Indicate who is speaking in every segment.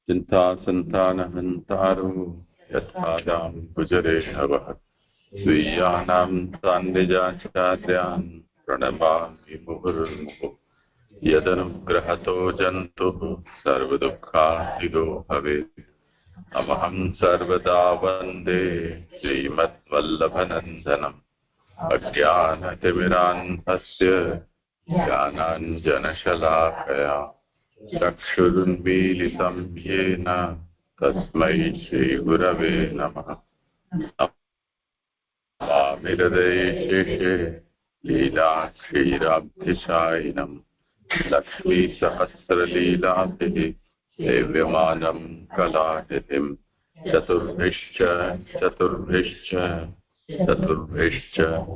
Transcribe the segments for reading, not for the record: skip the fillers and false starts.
Speaker 1: चिंता संतानहंतारो यथा दाम गुजरे नवः स्वीयानां सान्निजाचार्यान् प्रणमामि मुहुर्मुहुः यदनुग्रहतो जन्तुः सर्वदुःखातिरो भवेत् अमहं सर्वदा वन्दे श्रीमद्वल्लभनन्दनम् अज्ञानतिमिरान्धस्य ज्ञानाञ्जनशलाकया चक्षुरुन्मीलितं येन तस्मै श्रीगुरवे नमः। हृदये लीलाक्षीराब्धिशायिनं लक्ष्मीसहस्रलीलाभिः सेव्यमानं कलानिधिं चतुर्भिश्च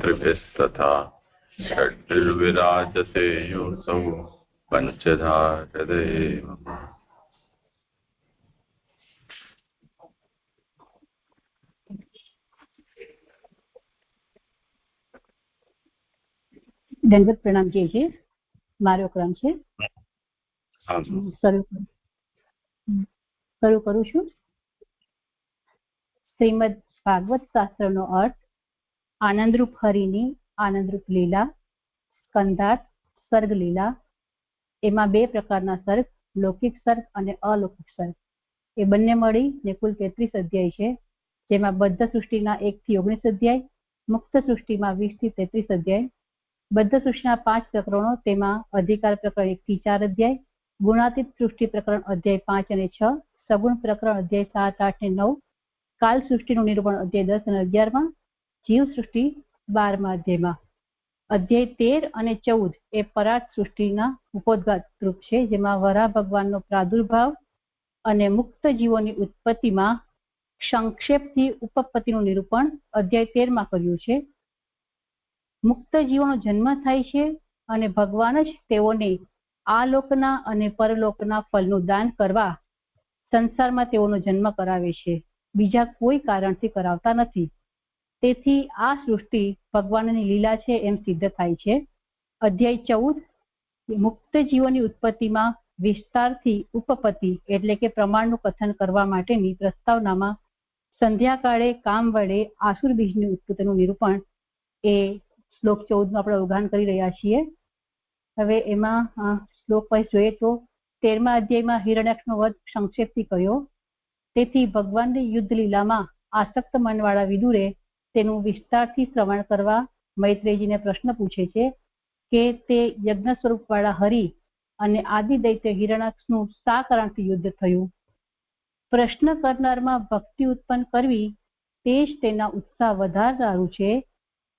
Speaker 1: त्रिभिस्तथा षड्भिर्विराजते योऽसौ पंचधा हृदये मम।
Speaker 2: दंडवत प्रणाम कीजिए। मारो क्रम છે શરૂ કરું છું। શ્રીમદ ભાગવત શાસ્ત્રનો અર્થ આનંદરૂપ હરિની આનંદરૂપ લીલા, સ્કંધાર્થ સર્ગ લીલા। એમાં બે પ્રકારના સર્ગ, લૌકિક સર્ગ અને અલૌકિક સર્ગ, એ બંને મળીને કુલ 33 અધ્યાય છે, જેમાં બદ્ધ સૃષ્ટિના 1 થી 19 અધ્યાય, મુક્ત સૃષ્ટિમાં 20 થી 33 અધ્યાય। બદ્ધ સૃષ્ટિના 5 પ્રકરણો, તેમાં અધિકાર પ્રકરણ 1 થી 4 અધ્યાય, ગુણાતીત સૃષ્ટિ પ્રકરણ અધ્યાય 5 અને 6, સગુણ પ્રકરણ અધ્યાય 7, 8 અને 9, કાલ સૃષ્ટિનું નિરૂપણ અધ્યાય 10 અને 11માં, જીવ સૃષ્ટિ 12મા અધ્યાયમાં। અધ્યાય 13 અને 14 એ પરાર્થ સૃષ્ટિના ઉપોદ્ઘાત રૂપ છે, જેમાં વરાહ ભગવાનનો પ્રાદુર્ભાવ અને મુક્ત જીવોની ઉત્પત્તિમાં સંક્ષેપથી ઉપપત્તિનું નિરૂપણ અધ્યાય 13માં કર્યું છે। મુક્ત જીવોનો જન્મ થાય છે અને ભગવાન જ તેઓને આ લોકના અને પરલોકના ફળનું દાન કરવા સંસારમાં તેઓનો જન્મ કરાવે છે, બીજા કોઈ કારણથી કરાવતા નથી। તેથી આ સૃષ્ટિ ભગવાનની લીલા છે એમ સિદ્ધ થાય છે। અધ્યાય 14 મુક્ત જીવોની ઉત્પત્તિમાં વિસ્તારથી ઉપપત્તિ એટલે કે પ્રમાણનું કથન કરવા માટેની પ્રસ્તાવનામાં સંધ્યાકાળે કામ વડે આસુર બીજની ઉત્પત્તિનું નિરૂપણ એ શ્લોક 14 આપણે અવગાહન કરી રહ્યા છીએ। હવે એમાં શ્લોક વાઇઝ જોઈએ તો 13મા અધ્યાયમાં હિરણ્યાક્ષનો વધ સંક્ષેપથી કર્યો। તેથી ભગવાનની યુદ્ધ લીલામાં આસક્ત મનવાળા વિદુરે તેનું વિસ્તારથી શ્રવણ કરવા મૈત્રેયજીને પ્રશ્ન પૂછે છે કે તે યજ્ઞ સ્વરૂપવાળા હરિ અને આદિ દૈત્ય હિરણ્યાક્ષનું શા કારણથી યુદ્ધ થયું? પ્રશ્ન કરનારમાં ભક્તિ ઉત્પન્ન કરવી તે જ તેના ઉત્સાહ વધારનારું છે।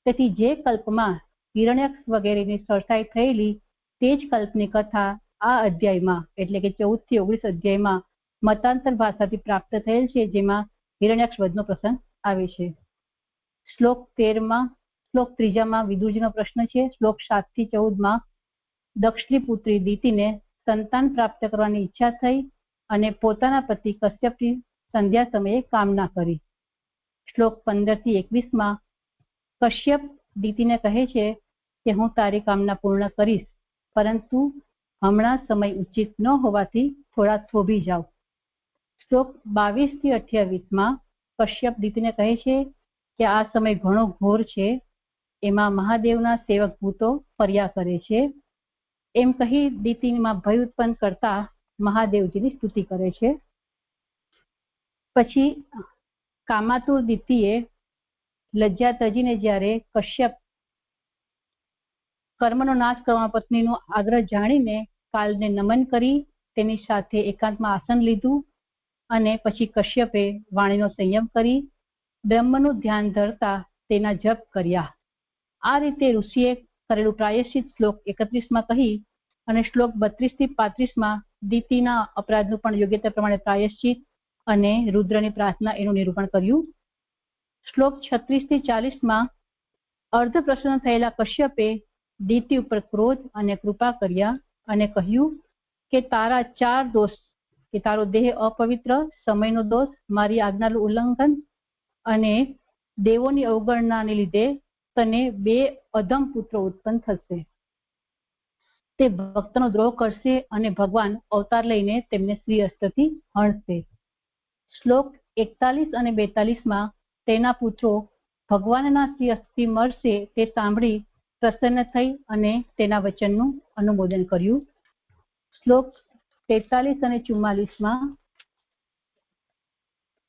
Speaker 2: તેથી જે કલ્પમાં હિરણ્યાક્ષ વગેરેની સરસાઈ થયેલી તે જ કલ્પની કથા આ અધ્યાયમાં એટલે કે 14 થી 19 અધ્યાયમાં મતાંતર ભાષાથી પ્રાપ્ત થયેલ છે, જેમાં હિરણ્યાક્ષ વધનો પ્રસંગ આવે છે। શ્લોક 3માં વિદુરજીનો પ્રશ્ન છે। શ્લોક 7 થી 14માં દક્ષની પુત્રી દીતિને સંતાન પ્રાપ્ત કરવાની ઈચ્છા થઈ અને પોતાના પતિ કશ્યપની સંધ્યા સમયે કામના કરી। શ્લોક 15 થી 21માં કશ્યપ દીતિને કહે છે કે હું તારી કામના પૂર્ણ કરીશ, પરંતુ હમણાં સમય ઉચિત ન હોવાથી થોડા થોભી જાઓ। શ્લોક 22 થી 28માં કશ્યપ દીતિને કહે છે કે આ સમય ઘણો ઘોર છે, એમાં મહાદેવના સેવક ભૂતો ફર્યા કરે છે। એમ કહી દીતિમાં ભય ઉત્પન્ન કરતા મહાદેવજીની સ્તુતિ કરે છે। પછી કામાતુર દીતિએ લજ્જા તજીને જ્યારે કશ્યપ કર્મનો નાશ કરવા પત્નીનો આગ્રહ જાણીને કાલને નમન કરી તેની સાથે એકાંતમાં આસન લીધું અને પછી કશ્યપે વાણીનો સંયમ કરી બ્રહ્મનું ધ્યાન ધરતા તેના જપ કર્યા। આ રીતે ઋષિએ કરેલું પ્રાયશ્ચિત શ્લોક 31માં કહી અને શ્લોક 32 થી 35માં દીતિના અપરાધનું પણ યોગ્યતા પ્રમાણે પ્રાયશ્ચિત અને રુદ્રની પ્રાર્થના એનું નિરૂપણ કર્યું। શ્લોક 36 થી 40માં અર્ધ પ્રસન્ન થયેલા કશ્યપે દીતિ ઉપર ક્રોધ અને કૃપા કર્યા અને કહ્યું કે તારા 4 દોષ કે તારો દેહ અપવિત્ર, સમયનો દોષ, મારી આજ્ઞાનું ઉલ્લંઘન અને દેવોની અવગણનાને લીધે તને 2 અધમ પુત્રો ઉત્પન્ન થશે। તે ભક્તનો દ્રોહ કરશે અને ભગવાન અવતાર લઈને તેમને શ્રી હસ્તથી હણશે. શ્લોક 41 અને 42 તેના પુત્રો ભગવાનના શ્રી હસ્તથી મળશે તે સાંભળી પ્રસન્ન થઈ અને તેના વચનનું અનુમોદન કર્યું. શ્લોક 43 અને 44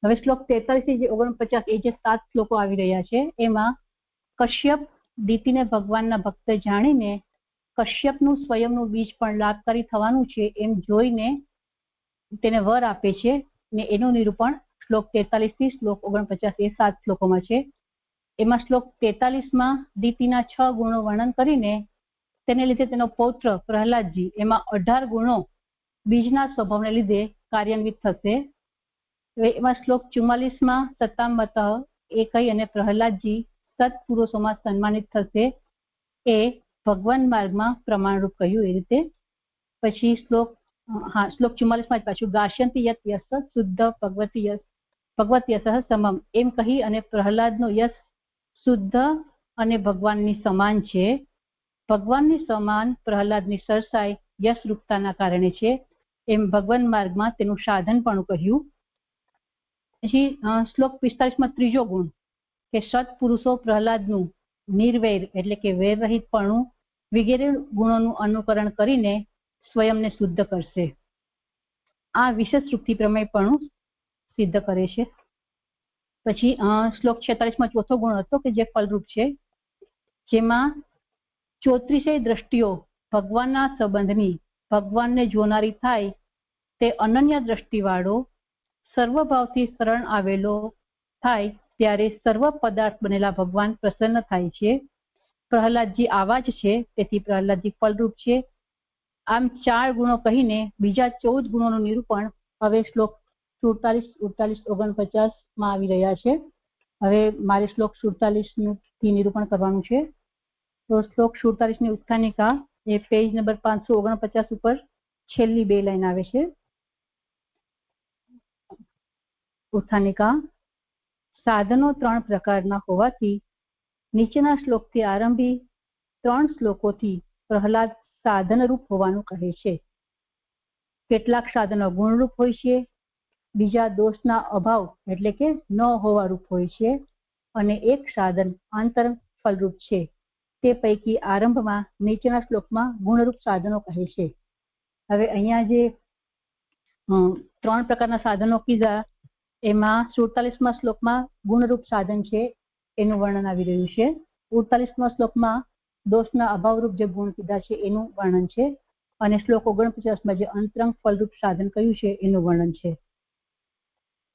Speaker 2: હવે શ્લોક 43 થી 49 એ જે 7 શ્લોકો આવી રહ્યા છે એમાં કશ્યપ દીતીને ભગવાનના ભક્ત જાણીને કશ્યપનું સ્વયંનું બીજ પણ લાભકારી થવાનું છે એમ જોઈને તેને વર આપે છે ને એનું નિરૂપણ શ્લોક 43 થી શ્લોક 49 એ 7 શ્લોકોમાં છે. એમાં શ્લોક 43 દીતીના 6 ગુણો વર્ણન કરીને તેને લીધે તેનો પૌત્ર પ્રહલાદજી એમાં 18 ગુણો બીજના સ્વભાવને લીધે કાર્યાન્વિત થશે. એમાં શ્લોક 44 સતામત એ કહી અને પ્રહલાદજી સત્પુરુષોમાં સન્માનિત થશે એ ભગવાન માર્ગમાં પ્રમાણરૂપ કહ્યું એ રીતે. પછી શ્લોક 44 પાછું ગાશંતિ યત યશ શુદ્ધ ભગવત યશ સમમ એમ કહી અને પ્રહલાદનો યશ શુદ્ધ અને ભગવાનની સમાન છે. ભગવાનની સમાન પ્રહલાદની સરસાઈ યશ રૂપતાના કારણે છે એમ ભગવાન માર્ગમાં તેનું સાધન પણ કહ્યું. પછી શ્લોક 45 ત્રીજો ગુણ કે સત્પુરુષો પ્રહલાદનું નિર્વૈર એટલે કે વેરરહિતપણું વગેરે ગુણોનું અનુકરણ કરીને સ્વયંને શુદ્ધ કરશે. આ વિશેષ રૂપથી પ્રમેયપણું સિદ્ધ કરે છે. પછી શ્લોક 46 ચોથો ગુણ હતો કે જે ફલરૂપ છે, જેમાં 34 દ્રષ્ટિઓ ભગવાનના સંબંધની ભગવાનને જોનારી થાય તે અનન્ય દ્રષ્ટિવાળો સર્વભાવથી શરણ આવેલો થાય ત્યારે સર્વ પદાર્થ બનેલા ભગવાન પ્રસન્ન થાય છે. પ્રહલાદજી આવા જ છે, તેથી પ્રહલાદજી ફલરૂપ છે. આમ 4 ગુણો કહીને બીજા 14 ગુણોનું નિરૂપણ હવે શ્લોક 47, 48, 49 આવી રહ્યા છે. હવે મારે શ્લોક 47 થી નિરૂપણ કરવાનું છે. તો શ્લોક 47 ની ઉત્થાનિકા એ પેજ નંબર 549 ઉપર છેલ્લી 2 લાઈન આવે છે. ઉત્થાનિકા સાધનો 3 પ્રકારના હોવાથી નીચેના શ્લોકથી આરંભી 3 શ્લોકોથી પ્રહલાદ સાધનરૂપ હોવાનું કહે છે. કેટલાક સાધનો ગુણરૂપ હોય છે, બીજા દોષના અભાવ એટલે કે ન હોવા રૂપ હોય છે અને એક સાધન આંતર ફલરૂપ છે. તે પૈકી આરંભમાં નીચેના શ્લોકમાં ગુણરૂપ સાધનો કહે છે. હવે અહીંયા જે 3 પ્રકારના સાધનો કીધા એમાં 47મા શ્લોકમાં ગુણરૂપ સાધન છે એનું વર્ણન આવી રહ્યું છે. 48મા શ્લોકમાં દોષના અભાવરૂપ જે ગુણ કીધા છે એનું વર્ણન છે અને શ્લોક 49માં જે અંતરંગ ફલરૂપ સાધન કહ્યું છે એનું વર્ણન છે.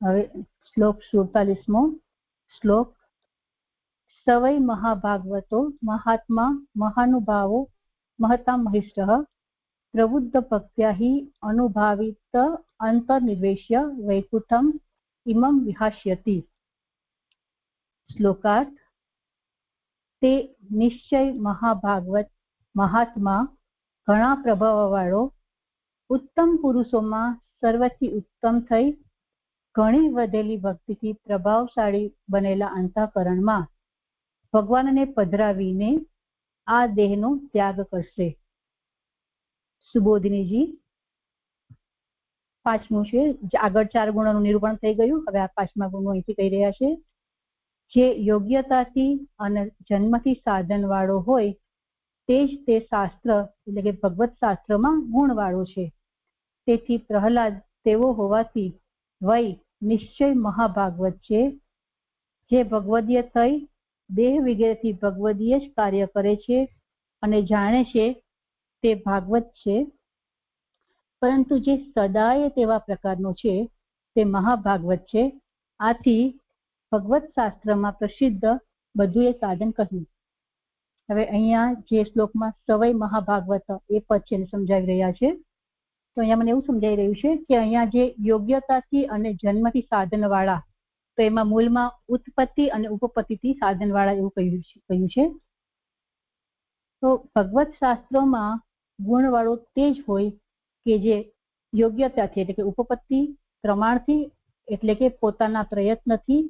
Speaker 2: હવે શ્લોક 47મો શ્લોક સવૈ મહાભાગવતો મહાત્મા મહાનુભાવો મહતા મહિષ્ઠ પ્રબુદ્ધ ભક્ત્યા હિ અનુભાવિત અંતર્નિવેશ્ય વૈકુંઠમ ઇમમ વિહાસ્યતિ. શ્લોકાર્થ તે નિશ્ચય મહાભાગવત મહાત્મા ઘણા પ્રભાવવાળો ઉત્તમ પુરુષોમાં સર્વથી ઉત્તમ થઈ ઘણી વધેલી ભક્તિથી પ્રભાવશાળી બનેલા અંતઃકરણમાં ભગવાનને પધરાવીને આ દેહનો ત્યાગ કરશે. સુબોધિનીજી 5મું છે. આગળ 4 ગુણોનું નિરૂપણ થઈ ગયું. હવે આ 5મા ગુણો અહીંથી કહી રહ્યા છે. જે યોગ્યતાથી અને જન્મથી સાધન વાળો હોય તે જ તે શાસ્ત્ર એટલે કે ભગવત શાસ્ત્રમાં ગુણવાળો છે. તેથી પ્રહલાદ તેવો હોવાથી વય નિશ્ચય મહાભાગવત છે. જે ભગવદીય થઈ દેહ વગેરેથી ભગવદીય જ કાર્ય કરે છે અને જાણે છે તે ભાગવત છે. પરંતુ જે સદાય તેવા પ્રકારનો છે તે મહાભાગવત છે. આથી ભગવત શાસ્ત્રમાં પ્રસિદ્ધ બધું એ સાધન કહ્યું. હવે અહીંયા જે શ્લોકમાં સવૈ મહાભાગવત એ પદ છે સમજાવી રહ્યા છે. તો અહીંયા મને એવું સમજાઈ રહ્યું છે કે અહીંયા જે યોગ્યતાથી અને જન્મથી સાધન વાળા, તો એમાં મૂળમાં ઉત્પત્તિ અને ઉપપત્તિથી સાધન વાળા એવું કહ્યું છે. તો ભગવત શાસ્ત્રોમાં ગુણવાળો તે જ હોય કે જે યોગ્યતાથી એટલે કે ઉપપત્તિ પ્રમાણથી એટલે કે પોતાના પ્રયત્નથી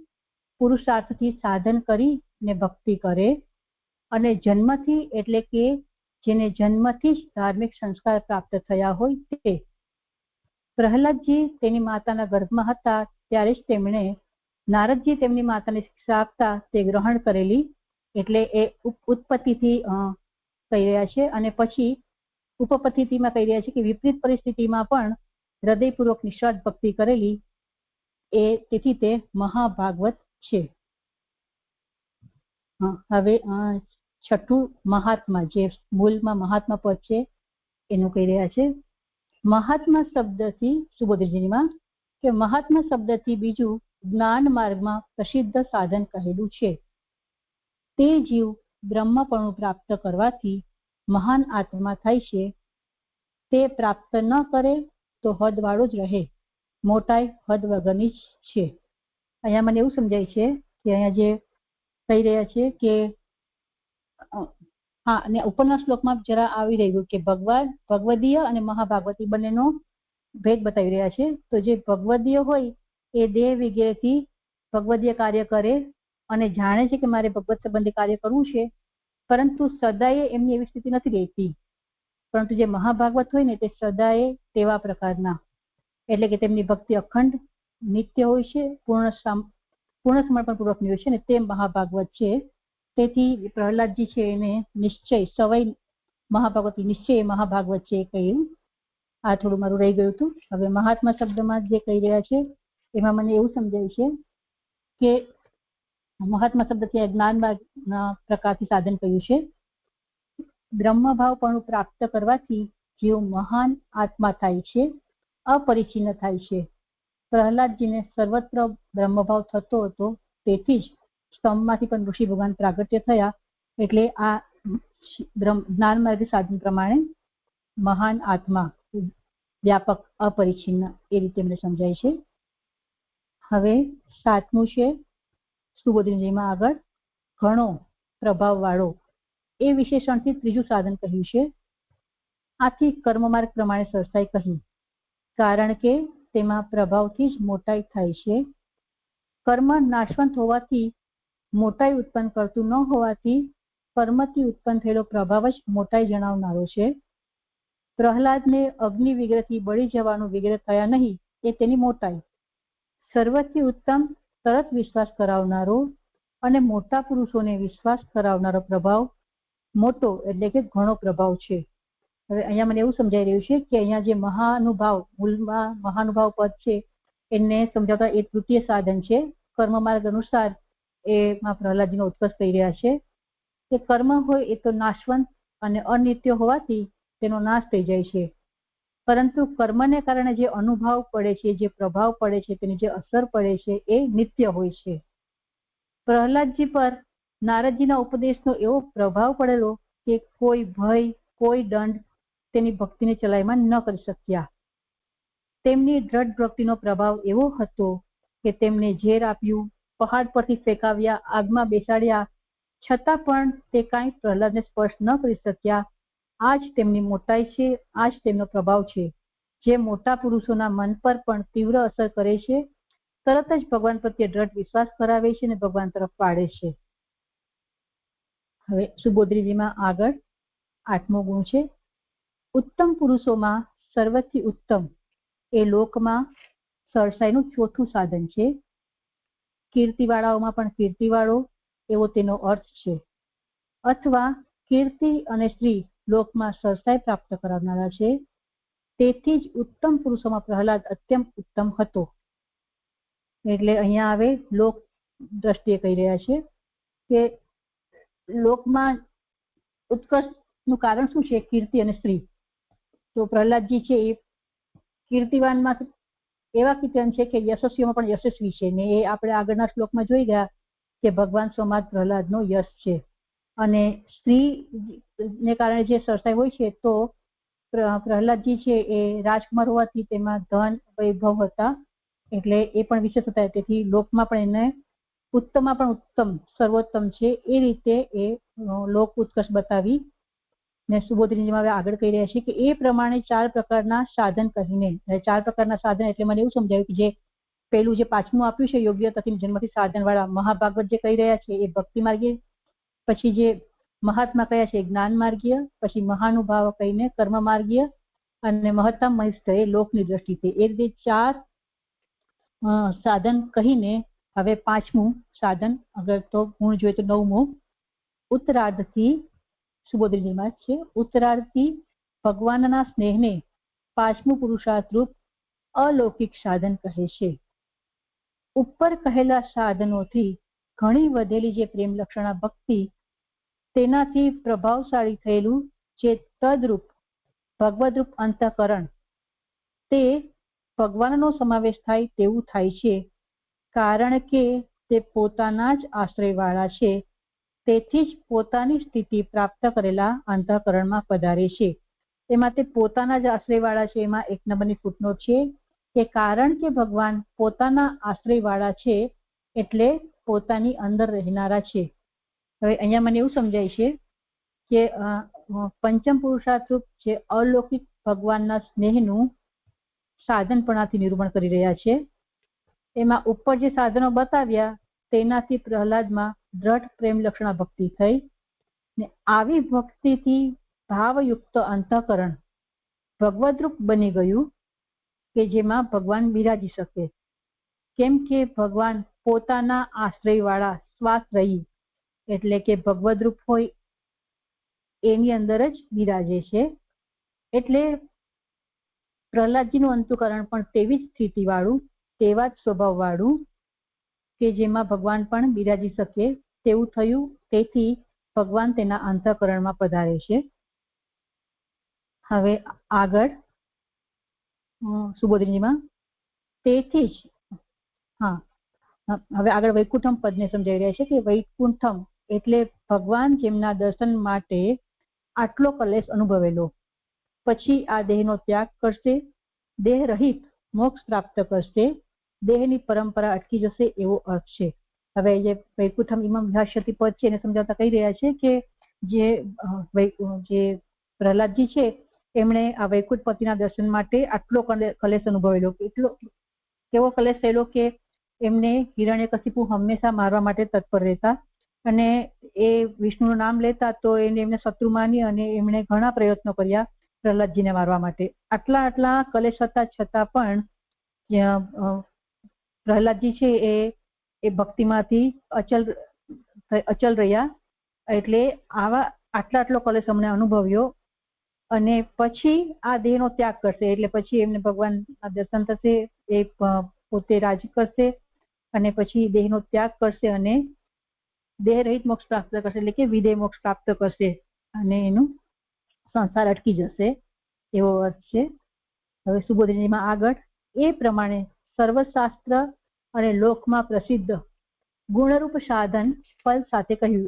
Speaker 2: પુરુષાર્થથી સાધન કરીને ભક્તિ કરે, અને જન્મથી એટલે કે જેને જન્મથી જ ધાર્મિક સંસ્કાર પ્રાપ્ત થયા હોય તે. પ્રહલાદજી તેની માતાના ગર્ભમાં હતા ત્યારે જ તેમણે નારદજી તેમની માતાને શિક્ષા આપતા તે ગ્રહણ કરેલી, એટલે એ ઉત્પત્તિથી કહી રહ્યા છે. અને પછી ઉપપત્તિમાં કહી રહ્યા છે કે વિપરીત પરિસ્થિતિમાં પણ હૃદયપૂર્વક નિસ્વાર્થ ભક્તિ કરેલી, એ તેથી તે મહાભાગવત છે. હવે છઠ્ઠું મહાત્મા, જે મૂળમાં મહાત્મા પદ છે એનું કહી રહ્યા છે. મહાત્મા શબ્દથી સુબોધજીમાં કે મહાત્મા શબ્દથી બીજું જ્ઞાન માર્ગમાં પ્રસિદ્ધ સાધન કહેલું છે. તે જીવ બ્રહ્મપણું પ્રાપ્ત કરવાથી મહાન આત્મા થાય છે. તે પ્રાપ્ત ન કરે તો હદવાળો જ રહે, મોટાઈ હદ વગરની જ છે. અહીંયા મને એવું સમજાય છે કે અહીંયા જે કહી રહ્યા છે કે અને ઉપરના શ્લોકમાં જરા આવી રહ્યું કે ભગવદીય અને મહાભાગવતી બંનેનો ભેદ બતાવી રહ્યા છે. તો જે ભગવદીય હોય એ દેહ વગેરેથી ભગવદીય કાર્ય કરે અને જાણે છે કે મારે ભગવત સંબંધી કાર્ય કરવું છે, પરંતુ સદાય એમની એવી સ્થિતિ નથી રહેતી. પરંતુ જે મહાભાગવત હોય ને તે સદાય તેવા પ્રકારના, એટલે કે તેમની ભક્તિ અખંડ નિત્ય હોય છે, પૂર્ણ સમર્પણપૂર્વકની હોય છે, ને તે મહાભાગવત છે. તેથી પ્રહલાદજી છે એને નિશ્ચય સવય મહાભાગવતી નિશ્ચય મહાભાગવત છે કહ્યું. આ થોડું મારું રહી ગયું હતું. હવે મહાત્મા શબ્દમાં જે કહી રહ્યા છે એમાં મને એવું સમજાય છે કે મહાત્મા શબ્દથી જ્ઞાન માર્ગના પ્રકારથી સાધન કહ્યું છે. બ્રહ્મભાવપણું પ્રાપ્ત કરવાથી જીવ મહાન આત્મા થાય છે, અપરિચ્છિન્ન થાય છે. પ્રહલાદજીને સર્વત્ર બ્રહ્મભાવ થતો હતો, તેથી જ સ્તંભમાંથી પણ ઋષિ ભગવાન પ્રાગટ્ય થયા. એટલે આ જ્ઞાન માર્ગ સાધન પ્રમાણે મહાન આત્મા, વ્યાપક, અપરિચ્છિન્ન, એ રીતે મને સમજાય છે. હવે સાતમું છે સુબોધનજીમાં આગળ ઘણો પ્રભાવ વાળો, એ વિશેષણથી ત્રીજું સાધન કહ્યું છે. આથી કર્મમાર્ગ પ્રમાણે સરસાઈ કહી, કારણ કે તેમાં પ્રભાવથી જ મોટાઈ થાય છે. કર્મ નાશવંત હોવાથી મોટાઈ ઉત્પન્ન કરતું ન હોવાથી કર્મથી ઉત્પન્ન થયેલો પ્રભાવ જ મોટાઈ જણાવનારો છે. પ્રહલાદને અગ્નિ વિગ્રહથી બળી જવાનું વિગ્રહ થયા નહીં, એ તેની મોટાઈ. સર્વથી ઉત્તમ તરત વિશ્વાસ કરાવનારો અને મોટા પુરુષોને વિશ્વાસ કરાવનારો પ્રભાવ મોટો, એટલે કે ઘણો પ્રભાવ છે. હવે અહીંયા મને એવું સમજાઈ રહ્યું છે કે અહીંયા જે મહાનુભાવ, મૂળમાં મહાનુભાવ પદ છે એને સમજાવતા એ તૃતીય સાધન છે. કર્મ માર્ગ અનુસાર એમાં પ્રહલાદજીનો ઉત્કર્ષ કહી રહ્યા છે કે કર્મ હોય એ તો નાશવંત અને અનિત્ય હોવાથી તેનો નાશ થઈ જાય છે, પરંતુ કર્મને કારણે જે અનુભાવ પડે છે, જે પ્રભાવ પડે છે, તેની જે અસર પડે છે એ નિત્ય હોય છે. પ્રહલાદજી પર નારદજીના ઉપદેશનો એવો પ્રભાવ પડેલો કે કોઈ ભય, કોઈ દંડ તેની ભક્તિને ચલાયમાન ન કરી શક્યા. તેમની દ્રઢ ભક્તિનો પ્રભાવ એવો હતો કે તેમને ઝેર આપ્યું, પહાડ પરથી ફેંકાવ્યા, આગમાં બેસાડ્યા, છતાં પણ તે કાંઈ પ્રહલાદને સ્પર્શ ન કરી શક્યા. આ જ તેમની મોટાઈ છે, આ જ તેમનો પ્રભાવ છે, જે મોટા પુરુષોના મન પર પણ તીવ્ર અસર કરે છે, તરત જ ભગવાન પ્રત્યે દ્રઢ વિશ્વાસ કરાવે છે અને ભગવાન તરફ પાડે છે. હવે સુબોધરીજીમાં આગળ આઠમો ગુણ છે ઉત્તમ પુરુષોમાં સર્વથી ઉત્તમ, એ લોકમાં સરસાઈનું ચોથું સાધન છે. કીર્તિવાળાઓમાં પણ કીર્તિવાળો એવો તેનો અર્થ છે, અથવા કીર્તિ અને શ્રી લોકમાં સરસાઈ પ્રાપ્ત કરાવનારા છે. તેથી જ ઉત્તમ પુરુષોમાં પ્રહલાદ અત્યંત ઉત્તમ હતો. એટલે અહીંયા આવે લોક દ્રષ્ટિએ કહી રહ્યા છે કે લોકમાં ઉત્કર્ષનું કારણ શું છે? કીર્તિ અને શ્રી. તો પ્રહલાદજી છે એ કીર્તિવાનમાં એવા કીર્તિવાન છે કે યશસ્વીઓમાં પણ યશસ્વી છે, ને એ આપણે આગળના શ્લોકમાં જોઈ ગયા કે ભગવાન સમાજ પ્રહલાદનો યશ છે. અને સ્ત્રીને કારણે જે સરસાઈ હોય છે, તો પ્રહલાદજી છે એ રાજકુમાર હોવાથી તેમાં ધન વૈભવ હતા, એટલે એ પણ વિશેષ હતા. તેથી લોકમાં પણ એને ઉત્તમમાં પણ ઉત્તમ, સર્વોત્તમ છે, એ રીતે એ લોક ઉત્કર્ષ બતાવી ને સુબોધનીજીમાં હવે આગળ કહી રહ્યા છે કે એ પ્રમાણે 4 પ્રકારના સાધન કહીને, 4 પ્રકારના સાધન એટલે મને એવું સમજાયું કે જે પેલું જે પાંચમું આપ્યું છે યોગ્ય તથી જન્મથી સાધન વાળા મહાભાગવત જે કહી રહ્યા છે એ ભક્તિ માર્ગે, પછી જે મહાત્મા કયા છે જ્ઞાન માર્ગીય, પછી મહાનુભાવ કહીને કર્મ માર્ગીય, અને મહત્તમ મહિષ્ઠ એ લોકની દ્રષ્ટિથી. એ રીતે 4 સાધન કહીને હવે 5મું સાધન, અગર તો ગુણ જોઈએ તો 9મું ઉત્તરાર્ધથી સુબોધનીમાં છે. ઉત્તરાર્ધથી ભગવાનના સ્નેહને 5મું પુરુષાર્થ રૂપ અલૌકિક સાધન કહે છે. ઉપર કહેલા સાધનોથી ઘણી વધેલી જે પ્રેમ લક્ષણા ભક્તિ, તેનાથી પ્રભાવશાળી થયેલું જે તદરૂપ ભગવદરૂપ અંતઃકરણ, તે ભગવાનનો સમાવેશ થાય તેવું થાય છે. કારણ કે તે પોતાના જ આશ્રયવાળા છે, તેથી જ પોતાની સ્થિતિ પ્રાપ્ત કરેલા અંતઃકરણમાં પધારે છે. એમાં તે પોતાના જ આશ્રયવાળા છે. એમાં 1 નંબરની ફૂટનોટ છે કે કારણ કે ભગવાન પોતાના આશ્રયવાળા છે એટલે પોતાની અંદર રહેનારા છે. હવે અહીંયા મને એવું સમજાય છે કે પંચમ પુરુષાર્થ રૂપ જે અલૌકિક ભગવાનના સ્નેહનું સાધનપણાથી નિરૂપણ કરી રહ્યા છે. એમાં ઉપર જે સાધનો બતાવ્યા તેનાથી પ્રહલાદમાં દ્રઢ પ્રેમ લક્ષણા ભક્તિ થઈ, ને આવી ભક્તિથી ભાવયુક્ત અંતઃકરણ ભગવદરૂપ બની ગયું કે જેમાં ભગવાન બિરાજી શકે. કેમ કે ભગવાન પોતાના આશ્રયવાળા સ્વાશ્રયી એટલે કે ભગવદરૂપ હોય એની અંદર જ બિરાજે છે. એટલે પ્રહલાદજીનું અંતઃકરણ પણ તેવી જ સ્થિતિવાળું, તેવા જ સ્વભાવવાળું કે જેમાં ભગવાન પણ બિરાજી શકે તેવું થયું. તેથી ભગવાન તેના અંતઃકરણમાં પધારે છે. હવે આગળ સુબોધનીમાં તેથી જ હવે આગળ વૈકુંઠમ પદને સમજાવી રહ્યા છે કે વૈકુંઠમ એટલે ભગવાન જેમના દર્શન માટે આટલો કલેશ અનુભવેલો, પછી આ દેહનો ત્યાગ કરશે, દેહ રહિત મોક્ષ પ્રાપ્ત કરશે, દેહની પરંપરા અટકી જશે એવો અર્થ છે. હવે જે વૈકુંઠમ ઇમામ ભાષ્યથી પદ છે એને સમજાવતા કહી રહ્યા છે કે જે પ્રહલાદજી છે એમણે આ વૈકુંઠપતિના દર્શન માટે આટલો કલેશ અનુભવેલો. એટલો કેવો કલેશ થયેલો કે એમને હિરણ્યકશિપુ હંમેશા મારવા માટે તત્પર રહેતા, અને એ વિષ્ણુનું નામ લેતા તો એમને શત્રુ માની અને એમણે ઘણા પ્રયત્નો કર્યા પ્રહલાદજીને મારવા માટે. આટલા કલેશ હતા છતાં પણ પ્રહલાદજી છે એ ભક્તિમાંથી અચલ રહ્યા. એટલે આટલો કલેશ અમને અનુભવ્યો, અને પછી આ દેહનો ત્યાગ કરશે એટલે પછી એમને ભગવાન દર્શન થશે, એ પોતે રાજી કરશે અને પછી દેહનો ત્યાગ કરશે અને દેહ રહિત મોક્ષ પ્રાપ્ત કરશે એટલે કે વિદેહ મોક્ષ પ્રાપ્ત કરશે અને એનું સંસાર અટકી જશે એવો અર્થ છે. હવે સુબોધનીમાં આગળ એ પ્રમાણે સર્વશાસ્ત્ર અને લોકમાં પ્રસિદ્ધ ગુણરૂપ સાધન ફલ સાથે કહ્યું.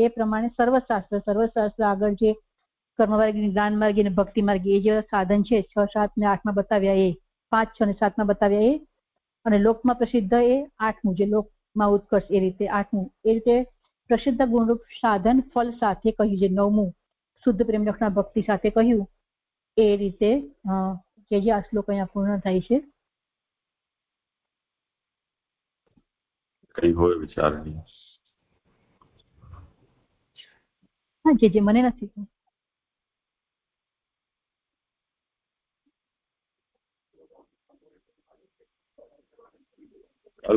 Speaker 2: એ પ્રમાણે સર્વશાસ્ત્ર આગળ જે કર્મમાર્ગી, જ્ઞાન માર્ગી અને ભક્તિ માર્ગી એ જે સાધન છે 6, 7 ને 8માં બતાવ્યા, એ 5, 6 ને 7માં બતાવ્યા એ, અને લોકમાં પ્રસિદ્ધ એ 8મું જે લોકમાં ઉત્કર્ષ એ રીતે 8મું, એ રીતે પ્રસિદ્ધ ગુણરૂપ સાધન ફલ સાથે કહ્યું જે 9મું શુદ્ધ પ્રેમ લક્ષણા ભક્તિ સાથે કહ્યું. એ રીતે જે આ શ્લોક અહીંયા પૂર્ણ થાય છે.
Speaker 1: કઈ હોય વિચારણી?
Speaker 2: હા, જે મને નથી.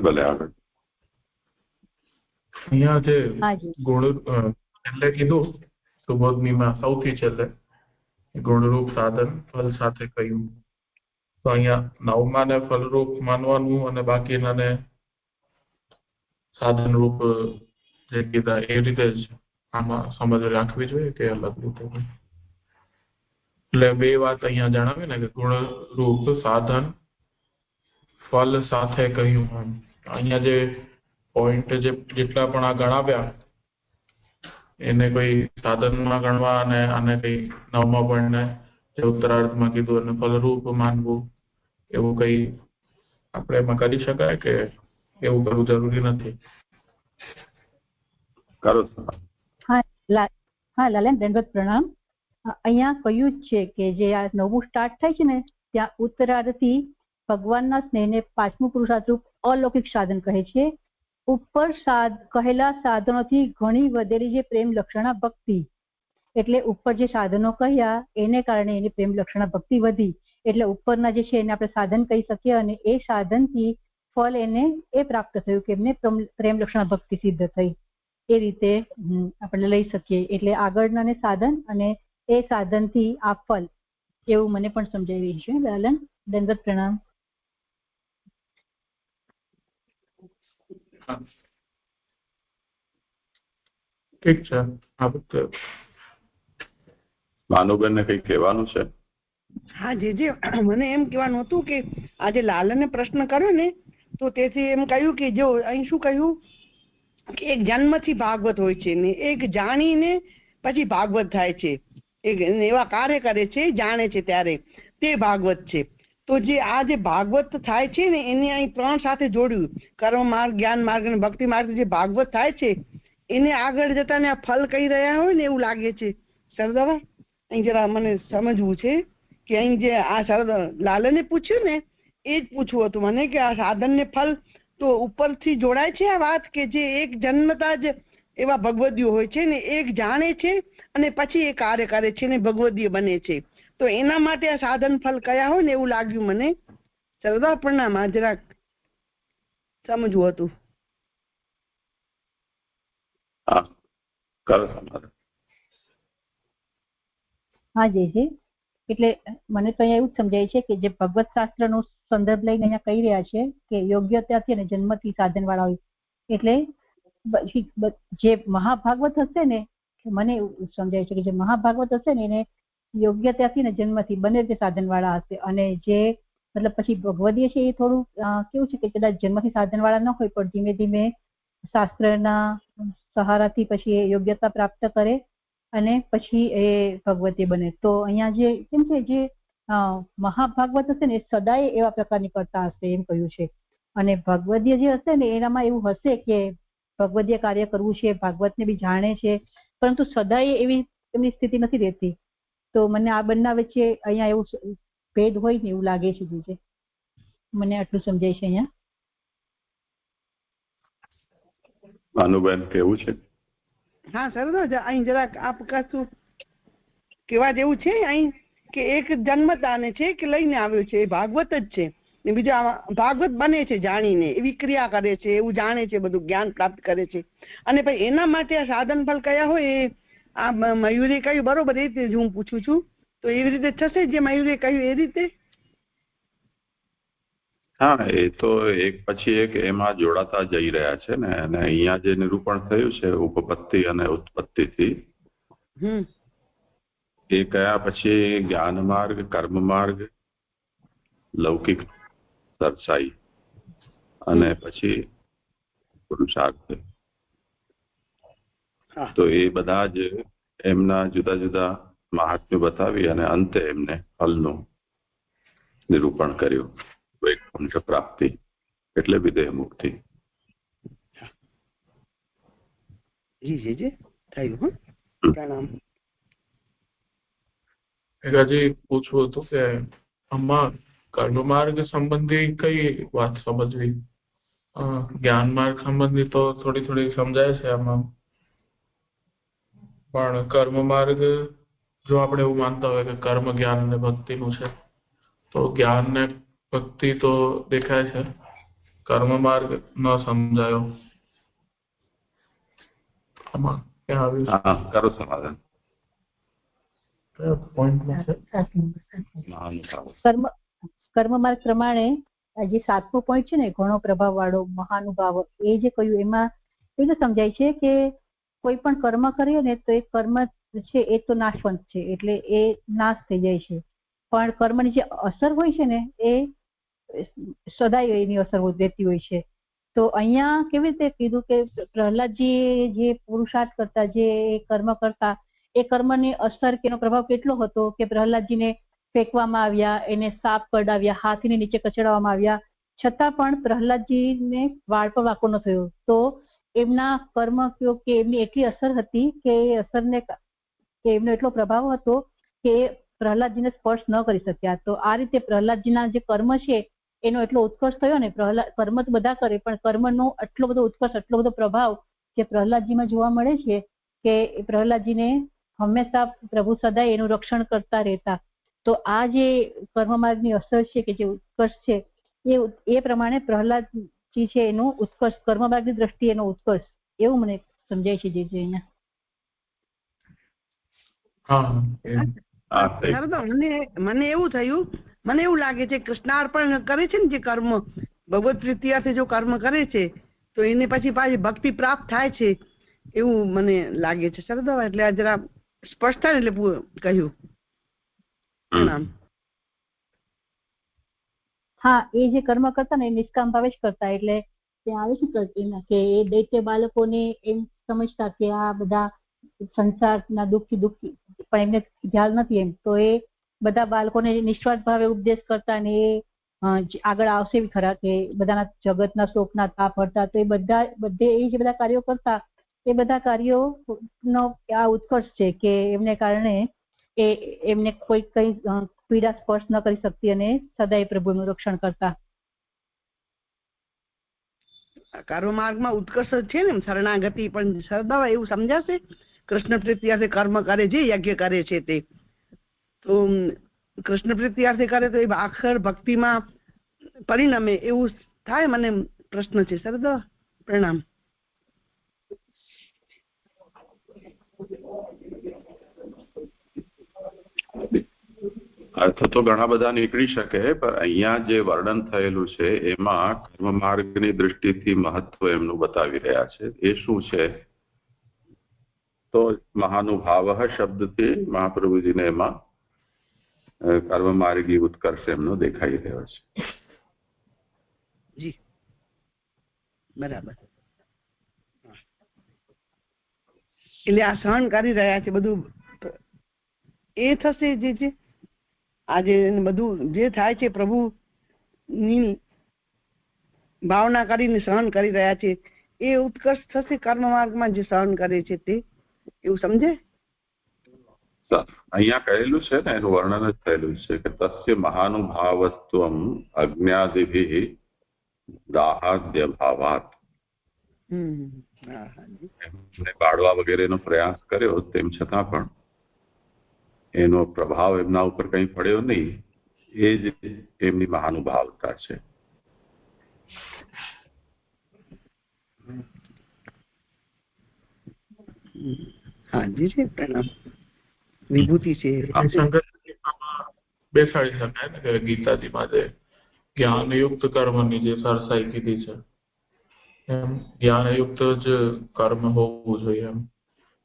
Speaker 1: ભલે આગળ.
Speaker 3: અહીંયા જે ગુણ એટલે કીધું સુબોધનીમાં સૌથી છેલ્લે ગુણરૂપ સાધન ફલ સાથે કહ્યું. તો અહીંયા 9માં ને ફલરૂપ માનવાનું અને બાકીનાને સાધન રૂપ જે કીધા એ રીતે જ આમાં સમજ રાખવી જોઈએ કે અલગ રીતે? એટલે બે વાત અહીંયા જણાવી ને કે ગુણરૂપ સાધન ફલ સાથે કહ્યું. અહીંયા જે પોઈન્ટ જેટલા પણ આ ગણાવ્યા એને કોઈ સાધનમાં ગણવા અને આને કઈ 9મા પોઈન્ટને જે ઉત્તરાર્ધમાં કીધું અને ફલરૂપ માનવું એવું કઈ આપણે એમાં કરી શકાય કે એવું કરવું જરૂરી નથી?
Speaker 2: હા લાલન, દંડવત પ્રણામ. અહીંયા કહ્યું જ છે કે જે આ 9મું સ્ટાર્ટ થાય છે ને ત્યાં ઉત્તરાર્ધથી ભગવાનના સ્નેહને 5મું પુરુષાર્થ રૂપ અલૌકિક સાધન કહે છે. ઉપર કહેલા સાધનોથી ઘણી વધેલી જે પ્રેમ લક્ષણા ભક્તિ, એટલે ઉપર જે સાધનો કહ્યા એને કારણે એની પ્રેમ લક્ષણા ભક્તિ વધી, એટલે ઉપરના જે છે એને આપણે સાધન કહી શકીએ, અને એ સાધનથી ફળ એને એ પ્રાપ્ત થયું કે એમને પ્રેમ લક્ષણા ભક્તિ સિદ્ધ થઈ, એ રીતે આપણે લઈ શકીએ. એટલે આગળના ને સાધન અને એ સાધનથી આ ફળ, એવું મને પણ સમજાવી રહ્યું છે. લાલન, દંડવત પ્રણામ.
Speaker 3: ઠીક છે. આ બધું
Speaker 1: ભાનુબેન ને કઈ કહેવાનું છે?
Speaker 4: હા જે મને એમ કહેવાનું હતું કે આજે લાલને પ્રશ્ન કર્યો ને, તો તેથી એમ કહ્યું કે જો અહીં શું કહ્યું કે એક જન્મથી ભાગવત હોય છે ને એક જાણીને પછી ભાગવત થાય છે, એક એવા કાર્ય કરે છે જાણે છે ત્યારે તે ભાગવત છે. તો જે આ જે ભાગવત થાય છે ને એને અહીં 3 સાથે જોડ્યું, કર્મ માર્ગ, જ્ઞાન માર્ગ અને ભક્તિ માર્ગ. જે ભાગવત થાય છે એને આગળ જતા ને આ ફલ કહી રહ્યા હોય ને એવું લાગે છે. સરદાર અહીં જરા મને સમજવું છે કે અહીં જે આ લાલને પૂછ્યું ને એ જ પૂછવું હતું મને કે આ સાધન ને ફલ તો ઉપરથી જોડાય છે આ વાત, કે જે એક જન્મતા જ એવા ભગવદીઓ હોય છે ને એક જાણે છે અને પછી એ કાર્ય કરે છે ને ભગવદીય બને છે, તો એના માટે આ સાધન ફલ કયા હોય ને એવું લાગ્યું મને. સરદાર પ્રણામ. આ જરાક સમજવું હતું.
Speaker 1: હા, કરો તમારે.
Speaker 2: હા જયજી, એટલે મને તો અહીંયા એવું જ સમજાય છે કે જે ભગવત શાસ્ત્રનો સંદર્ભ લઈને અહીંયા કહી રહ્યા છે કે યોગ્યતાથી અને જન્મથી સાધન વાળા હોય, એટલે જે મહાભાગવત હશે ને, મને એવું સમજાય છે કે જે મહાભાગવત હશે ને એને યોગ્યતાથી ને જન્મથી બંને રીતે સાધન વાળા હશે, અને જે મતલબ પછી ભગવદીય છે એ થોડું કેવું છે કે કદાચ જન્મથી સાધન વાળા ન હોય પણ ધીમે ધીમે શાસ્ત્રના સહારાથી પછી એ યોગ્યતા પ્રાપ્ત કરે અને પછી એ ભગવતી બને. તો અહીંયા જે કેમ છે જે મહાભાગવત હશે ને એ સદાય એવા પ્રકારની કરતા હશે એમ કહ્યું છે, અને ભગવદીય જે હશે ને એનામાં એવું હશે કે ભગવદીય કાર્ય કરવું છે, ભાગવતને બી જાણે છે, પરંતુ સદાય એવી એમની સ્થિતિ નથી રહેતી. તો મને આ બંને વચ્ચે અહીંયા એવું ભેદ હોય ને એવું લાગે છે. જે મને આટલું સમજાય છે અહીંયા.
Speaker 1: ભાનુબેન કેવું છે?
Speaker 4: હા સરદાર, અહીં જરાક આપ કશું કેવા જેવું છે અહીં કે એક જન્મતાને છે કે લઈને આવ્યો છે, ભાગવત જ છે ને બીજા ભાગવત બને છે જાણીને, એવી ક્રિયા કરે છે, એવું જાણે છે, બધું જ્ઞાન પ્રાપ્ત કરે છે. અને ભાઈ એના માટે આ સાધન ફળ કયા હોય એ આ મયુરે કહ્યું બરોબર, એ રીતે જ હું પૂછું છું. તો એવી રીતે થશે જે મયુરે કહ્યું એ રીતે?
Speaker 1: હા, એ તો એક પછી એક એમાં જોડાતા જઈ રહ્યા છે ને, અને અહીંયા જે નિરૂપણ થયું છે ઉપપત્તિ અને ઉત્પત્તિ થી, એ કયા પછી જ્ઞાન માર્ગ, કર્મ માર્ગ, લૌકિક સરસાઈ અને પછી પુરુષાર્થ. તો એ બધા જ એમના જુદા જુદા મહાત્મ્ય બતાવી અને અંતે એમને ફલનું નિરૂપણ કર્યું. વૈકુંઠ પ્રાપ્તિ એટલે વિદેહ મુક્તિ.
Speaker 4: જી થયું. પ્રણામ.
Speaker 3: હજી પૂછવું હતું કે આમાં કર્મ માર્ગ સંબંધી કઈ વાત સમજવી? જ્ઞાન માર્ગ સંબંધી તો થોડી થોડી સમજાય છે આમાં, પણ કર્મ માર્ગ જો આપણે એવું માનતા હોય કે કર્મ, જ્ઞાન અને ભક્તિ નું છે, તો જ્ઞાન ને ભક્તિ તો દેખાય છે, કર્મ માર્ગ ન સમજાયો. આમાં ક્યાં આવ્યું?
Speaker 1: હા, કરો સમાધાન.
Speaker 2: કર્મ માર્ગ પ્રમાણે જે 7મો પોઈન્ટ છે ને, ઘણો પ્રભાવ વાળો મહાનુભાવ, એ જે કહ્યું એમાં એ તો સમજાય છે કે કોઈ પણ કર્મ કરીએ ને તો એ કર્મ છે એ તો નાશવંત છે, એટલે એ નાશ થઈ જાય છે, પણ કર્મની જે અસર હોય છે ને એ સદાય એની અસર રહેતી હોય છે. તો અહીંયા કેવી રીતે કીધું કે પ્રહલાદજી જે પુરુષાર્થ કરતા, જે કર્મ કરતા, એ કર્મની અસર કે એનો પ્રભાવ કેટલો હતો કે પ્રહલાદજીને ફેંકવામાં આવ્યા, એને સાપ કરડાવ્યા, હાથીને નીચે કચડાવવામાં આવ્યા, છતાં પણ પ્રહલાદજીને વાળ પર વાંકો ન થયો. તો એમના કર્મ કયો કે એમની એટલી અસર હતી કે એ અસરને એમનો એટલો પ્રભાવ હતો કે પ્રહલાદજીને સ્પર્શ ન કરી શક્યા. તો આ રીતે પ્રહલાદજીના જે કર્મ છે એનો એટલો ઉત્કર્ષ થયો ને. પ્રહલાદ કર્મ તો બધા કરે, પણ કર્મનો આટલો બધો ઉત્કર્ષ, આટલો બધો પ્રભાવ જે પ્રહલાદજીમાં જોવા મળે છે કે પ્રહલાદજીને હંમેશા પ્રભુ સદાય એનું રક્ષણ કરતા રહેતા. તો આ જે કર્મ માર્ગની અસર છે કે જે ઉત્કર્ષ છે એ પ્રમાણે પ્રહલાદજી છે એનો ઉત્કર્ષ, કર્મ માર્ગની દ્રષ્ટિએ એનો ઉત્કર્ષ, એવું મને સમજાય છે. જે અહીંયા
Speaker 4: મને એવું થયું, મને એવું લાગે છે કૃષ્ણાર્પણ કરે છે ને જે કર્મ, ભગવત પ્રીત્યાર્થે જો કર્મ કરે છે તો એને પછી પાછી ભક્તિ પ્રાપ્ત થાય છે એવું મને લાગે છે. સરદાવા એટલે આ જરા સ્પષ્ટ થાય એટલે કહ્યું.
Speaker 2: હા, એ જે કર્મ કરતા ને એ નિષ્કામ ભાવે જ કરતા. એટલે ત્યાં આવે છે કે એ દૈત્ય બાળકોને એમ સમજતા કે આ બધા સંસારના દુઃખી પણ એમને ખ્યાલ નથી એમ. તો એ બધા બાળકોને નિસ્વાર્થ ભાવે ઉપદેશ કરતા ને એ આગળ આવશે ખરા કે બધાના જગતના શોકના તાપ હરતા. તો એ બધે એ જે બધા કાર્યો કરતા એ બધા કાર્યોનો આ ઉત્કર્ષ છે કે એમને કારણે એમને કોઈ કઈ પીડા સ્પર્શ ન કરી શકતી અને સદાય પ્રભુનું રક્ષણ કરતા.
Speaker 4: કર્મ માર્ગમાં ઉત્કર્ષ છે ને શરણાગતિ પણ. સરદાવા એવું સમજાશે કૃષ્ણ પ્રીત્યાર્થે કર્મ કરે છે, યજ્ઞ કરે છે તે તો કૃષ્ણ પ્રીત્યાર્થે કરે તો એ આખર ભક્તિમાં પરિણમે એવું થાય? મને પ્રશ્ન છે સરદાવા. પ્રણામ.
Speaker 1: અર્થ તો ઘણા બધા નીકળી શકે, પણ અહીંયા જે વર્ણન થયેલું છે એમાં કર્મ માર્ગની દૃષ્ટિથી મહત્વ એમનું બતાવી રહ્યા છે. એ શું છે? તો મહાનુભાવ શબ્દથી મહાપ્રભુજીને એમાં કર્મ માર્ગી ઉત્કર્ષ એમનો દેખાઈ રહ્યો છે.
Speaker 4: જી બરાબર. એટલે આ સહન કરી રહ્યા છે બધું એ થશે જે છે આજે બધું જે થાય છે પ્રભુ ની ભાવના કરીને સહન કરી રહ્યા છે એ ઉત્કર્ષ થશે કર્મ માર્ગમાં જે સહન કરે છે તે. એવું સમજે?
Speaker 1: અહીંયા કહેલું છે ને, એનું વર્ણન જ થયેલું છે કે તસ્ય મહાનુભાવત્વમ અજ્ઞાદિભિ દાહાદ્ય ભાવાત. બાળવા વગેરેનો પ્રયાસ કર્યો તેમ છતાં પણ એનો પ્રભાવ એમના ઉપર કઈ પડ્યો નહીં. એ જ એમની મહાનુભાવતા છે.
Speaker 4: હાજી છે. પ્રણામ. વિભૂતિ છે.
Speaker 3: બેસાડી શકાય ને કે ગીતાજીમાં જે જ્ઞાનયુક્ત કર્મની જે સરસાઈ કીધી છે એમ જ્ઞાનયુક્ત જ કર્મ હોવું જોઈએ. એમ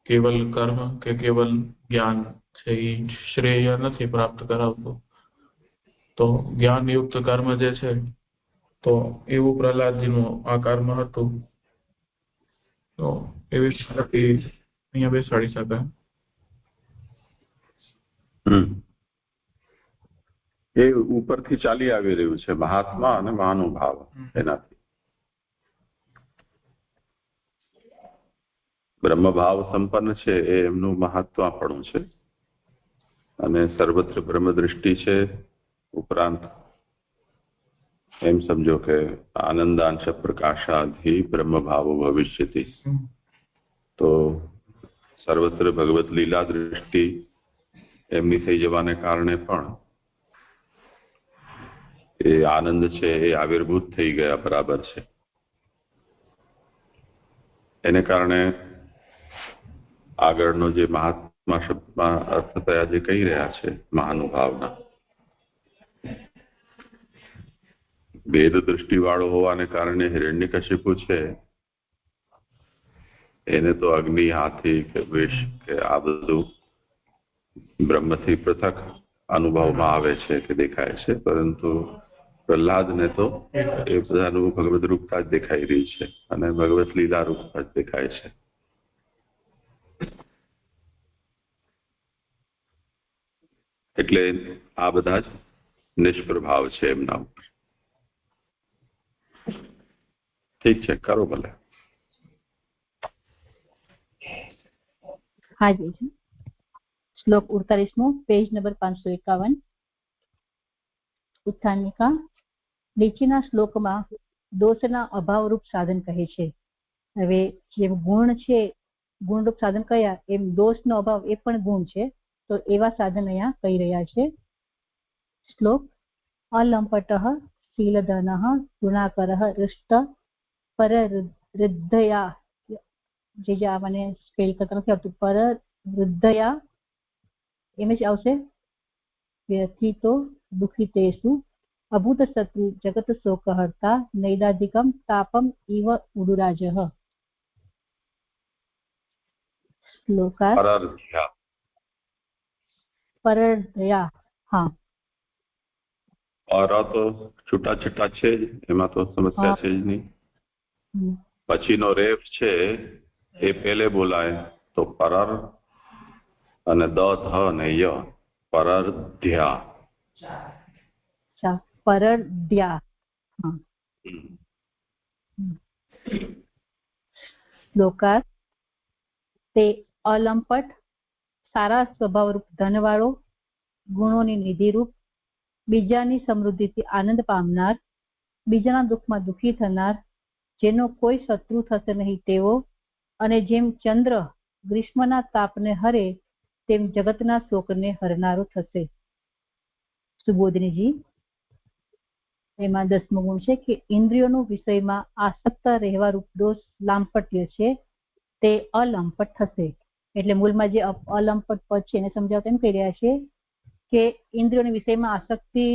Speaker 3: કેવલ કર્મ કે કેવલ જ્ઞાન છે એ શ્રેય નથી પ્રાપ્ત કરાવતું. તો જ્ઞાનયુક્ત કર્મ જે છે તો એવું પ્રહલાદજીનું આ કર્મ હતું. તો એવી સ્થિતિ અહીંયા બેસાડી શકાય.
Speaker 1: એ ઉપરથી ચાલી આવી રહ્યું છે મહાત્મા અને મહાનુભાવ. એનાથી બ્રહ્મભાવ સંપન્ન છે એ એમનું મહાત્માપણું છે અને સર્વત્ર બ્રહ્મ દૃષ્ટિ છે. ઉપરાંત એમ સમજો કે આનંદાંશ પ્રકાશાધિ બ્રહ્મભાવો ભવિષ્યતિ. તો સર્વત્ર ભગવત લીલા દૃષ્ટિ એમની થઈ જવાને કારણે પણ એ આનંદ છે એ આવિર્ભૂત થઈ ગયા બરાબર છે. એને કારણે આગળનો જે મહાત્મા શબ્દમાં અર્થ થયા જે કહી રહ્યા છે મહાનુભાવના, ભેદ દૃષ્ટિ વાળો હોવાને કારણે હિરણ્યકશિપુ છે એને તો અગ્નિ, હાથી કે વિષ કે આ બધું બ્રહ્મથી પૃથક અનુભવમાં આવે છે કે દેખાય છે, પરંતુ પ્રહલાદને તો એ બધાનું ભગવત રૂપતા જ દેખાઈ રહી છે અને ભગવત લીલા રૂપતા જ દેખાય છે. એટલે આ બધા જ નિષ્પ્રભાવ છે એમના ઉપર. ઠીક છે, કરો ભલે.
Speaker 2: હા જી. શ્લોક 48, પેજ નંબર 551. ઉત્થાનિકા નીચેના શ્લોકમાં દોષના અભાવરૂપ સાધન કહે છે. હવે જેમ ગુણ છે, ગુણરૂપ સાધન કયા, એમ દોષનો અભાવ એ પણ ગુણ છે. તો એવા સાધન અહીંયા કહી રહ્યા છે. શ્લોક અલંપટઃ શીલધનઃ ગુણાકરઃ રુષ્ટ પરવૃદ્ધયા, જે આ મને સ્પેલ કરતા નથી આવતું, પરવૃદ્ધયા એમ જ આવશે. વ્યથિતો દુઃખિતેષુ અભૂત શત્રુ જગત શોકહર્તા નૈદાધિકમ તાપમ ઇવ ઉડુરાજઃ. શ્લોકા પરર્ધયા. હા,
Speaker 1: और तो छूटा छूटा છે જ, એમાં તો સમસ્યા છે જ નહીં. પછીનો રેફ છે એ પેલે બોલાય તો પરર અને દ ધ ને ય પરર્ધ્યા.
Speaker 2: પરર્ધ્યા. હા. શ્લોકા તે અલંપટ સારા સ્વભાવરૂપ ધનવાળો, ગુણોની નિધિરૂપ, બીજાની સમૃદ્ધિથી આનંદ પામનાર, બીજાના દુઃખમાં દુઃખી થનાર, જેનો કોઈ શત્રુ થશે નહીં તેવો, અને જેમ ચંદ્ર ગ્રીષ્મના તાપને હરે તેમ જગતના શોકને હરનારો થશે. સુબોધિનીજી, એમાં 10મો ગુણ છે કે ઇન્દ્રિયોનું વિષયમાં આસક્ત રહેવા રૂપ દોષ લાંપટ્ય છે તે અલંપટ થશે. એટલે મૂળમાં જે અલંપટ પદ છે એને સમજાવતા એમ કહી રહ્યા છે કે ઇન્દ્રિયોના વિષયમાં આસક્તિ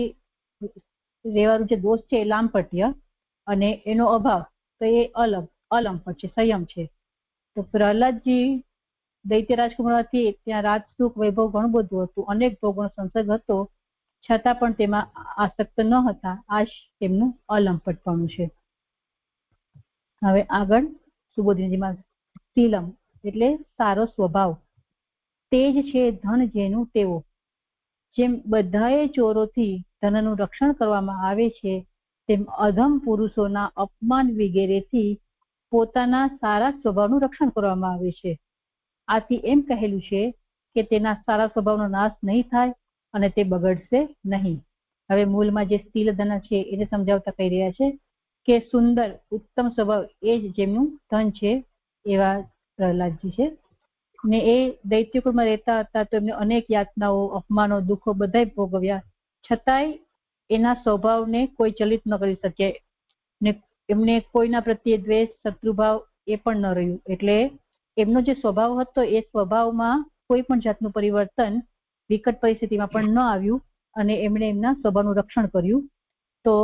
Speaker 2: રહેવાનું જે દોષ છે એ લાંપટ્ય, અને એનો અભાવ તો એ અલંપટ છે, સંયમ છે. તો પ્રહલાદજી દૈત્ય રાજકુમારથી ત્યાં રાજસુખ વૈભવ ઘણું બધું હતું, અનેક ભોગોનો સંસર્ગ હતો, છતાં પણ તેમાં આસક્ત ન હતા. આ તેમનું અલંપટપણું છે. હવે આગળ સુબોધિનીજીમાં શીલમ એટલે સારો સ્વભાવ, તેજ છે ધન જેનું તેવો. જેમ બધાએ ચોરોથી ધનનું રક્ષણ કરવામાં આવે છે, તેમ અધમ પુરુષોના અપમાન વગેરેથી પોતાના સારા સ્વભાવનું રક્ષણ કરવામાં આવે છે. આથી એમ કહેલું છે કે તેના સારા સ્વભાવનો નાશ નહીં થાય અને તે બગડશે નહીં. હવે મૂળમાં જે શીલ ધન છે એને સમજાવતા કહી રહ્યા છે કે સુંદર ઉત્તમ સ્વભાવ એ જ જેમનું ધન છે, એવા પ્રહલાદજી છે. ને એ દૈત્યકુળમાં રહેતા હતા તો એમને અનેક યાતનાઓ, અપમાનો, દુઃખો બધા ભોગવ્યા, છતાંય એના સ્વભાવને કોઈ ચલિત ન કરી શકે ને એમને કોઈના પ્રત્યે દ્વેષ, શત્રુભાવ એ પણ ન રહ્યું. એટલે એમનો જે સ્વભાવ હતો એ સ્વભાવમાં કોઈ પણ જાતનું પરિવર્તન વિકટ પરિસ્થિતિમાં પણ ન આવ્યું, અને એમણે એમના સ્વભાવનું રક્ષણ કર્યું. તો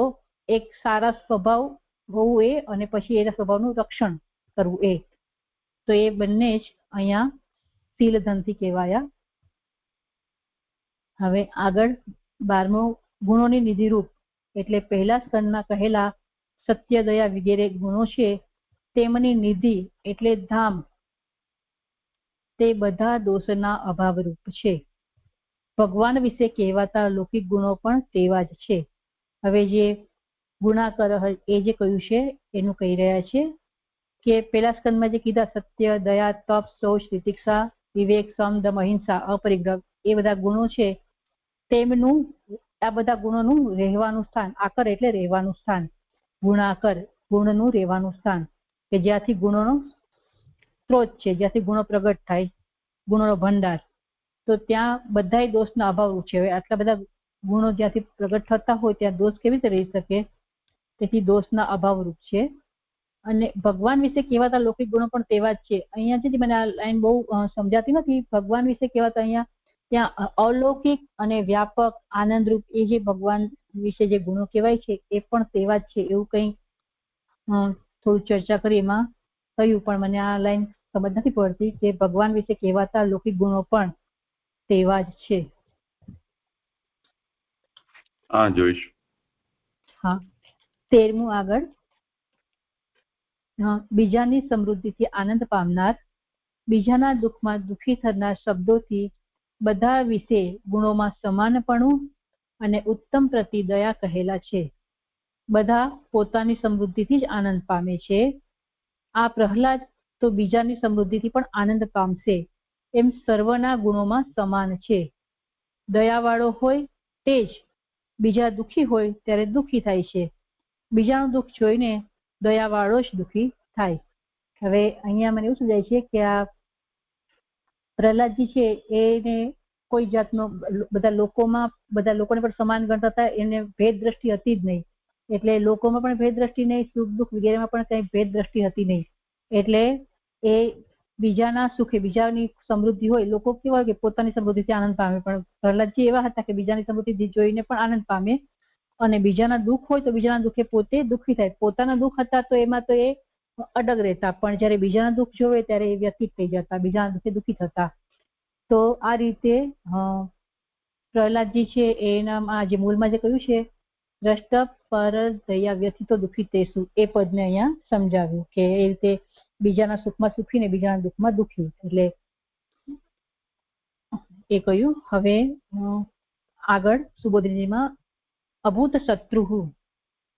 Speaker 2: એક સારા સ્વભાવ હોવું એ, અને પછી એના સ્વભાવનું રક્ષણ કરવું એ, તો એ બંને જ અહીંયા શીલધનથી કહેવાયા. હવે આગળ 12મો ગુણોની નિધિરૂપ, એટલે પહેલા સ્કંદમાં કહેલા સત્ય, દયા વગેરે ગુણો છે તેમની નિધિ એટલે ધામ, તે બધા દોષના અભાવરૂપ છે. ભગવાન વિશે કહેવાતા લૌકિક ગુણો પણ તેવા જ છે. હવે જે ગુણાકર એ જે કહ્યું છે એનું કહી રહ્યા છે કે પેલા સ્કંદમાં જે કીધા સત્ય, દયા, તપ, શૌચ, તિતિક્ષા, વિવેક, સમ, દમ, અહિંસા, અપરિગ્રહ, એ બધા ગુણો છે તેમનું, આ બધા ગુણોનું રહેવાનું સ્થાન, આકર એટલે રહેવાનું સ્થાન, ગુણાકર ગુણનું રહેવાનું સ્થાન, કે જ્યાંથી ગુણોનો સ્ત્રોત છે, જ્યાંથી ગુણો પ્રગટ થાય, ગુણોનો ભંડાર, તો ત્યાં બધા દોષના અભાવ છે. હવે આટલા બધા ગુણો જ્યાંથી પ્રગટ થતા હોય ત્યાં દોષ કેવી રીતે રહી શકે? તેથી દોષના અભાવરૂપ છે. અને ભગવાન વિશે કહેવાતા લૌકિક ગુણો પણ તેવા જ છે. અહીંયા જે મને આ લાઈન બહુ સમજાતી નથી. ભગવાન વિશે કહેવાતા અહીંયા ત્યાં અલૌકિક અને વ્યાપક, આનંદરૂપ એ જે ભગવાન વિશે જે ગુણો કહેવાય છે એ પણ તેવા જ છે. એવું કંઈ થોડું ચર્ચા કરી એમાં કહ્યું, પણ મને આ લાઈન સમજ નથી પડતી કે ભગવાન વિશે કહેવાતા લૌકિક ગુણો પણ તેવા જ છે.
Speaker 1: હા, જોઈશું.
Speaker 2: હા, 13મું આગળ બીજાની સમૃદ્ધિથી આનંદ પામનાર, બીજાના દુઃખમાં દુઃખી થનાર શબ્દોથી બધા વિશે ગુણોમાં સમાનપણું અને ઉત્તમ પ્રતિ દયા કહેલા છે. બધા પોતાની સમૃદ્ધિથી જ આનંદ પામે છે. આ પ્રહલાદ તો બીજાની સમૃદ્ધિથી પણ આનંદ પામશે, એમ સર્વના ગુણોમાં સમાન છે. દયાવાળો હોય તે જ બીજા દુઃખી હોય ત્યારે દુઃખી થાય છે, બીજાનું દુઃખ જોઈને દયાવાળો જ દુઃખી થાય. હવે અહીંયા મને એવું સમજાય છે કે આ પ્રહલાદજી છે એને કોઈ જાતનો બધા લોકોને પણ સમાન ગણતા હતા, એને ભેદ દ્રષ્ટિ હતી જ નહીં. એટલે લોકોમાં પણ ભેદ દ્રષ્ટિ નહીં, સુખ દુઃખ વગેરેમાં પણ કઈ ભેદ દ્રષ્ટિ હતી નહીં. એટલે એ બીજાના સુખે, બીજાની સમૃદ્ધિ હોય, લોકો કેવા હોય કે પોતાની સમૃદ્ધિથી આનંદ પામે, પણ પ્રહલાદજી એવા હતા કે બીજાની સમૃદ્ધિ જોઈને પણ આનંદ પામે, અને બીજાના દુઃખ હોય તો બીજાના દુઃખે પોતે દુઃખી થાય. પોતાના દુઃખ હતા તો એમાં તો એ અડગ રહેતા, પણ જયારે બીજાના દુઃખ જોવે ત્યારે એ વ્યથિત થઈ જતા, બીજાના દુઃખે દુઃખી થતા. તો આ રીતે પ્રહલાદજી છે એના જે મૂળમાં જે કહ્યું છે દ્રષ્ટ પર દયા વ્યથિતો દુઃખી તેસુ, એ પદને અહીંયા સમજાવ્યું કે એ રીતે બીજાના સુખમાં સુખી ને બીજાના દુઃખમાં દુઃખી. એટલે એ કહ્યું. હવે આગળ સુબોધનીમાં અભૂત શત્રુ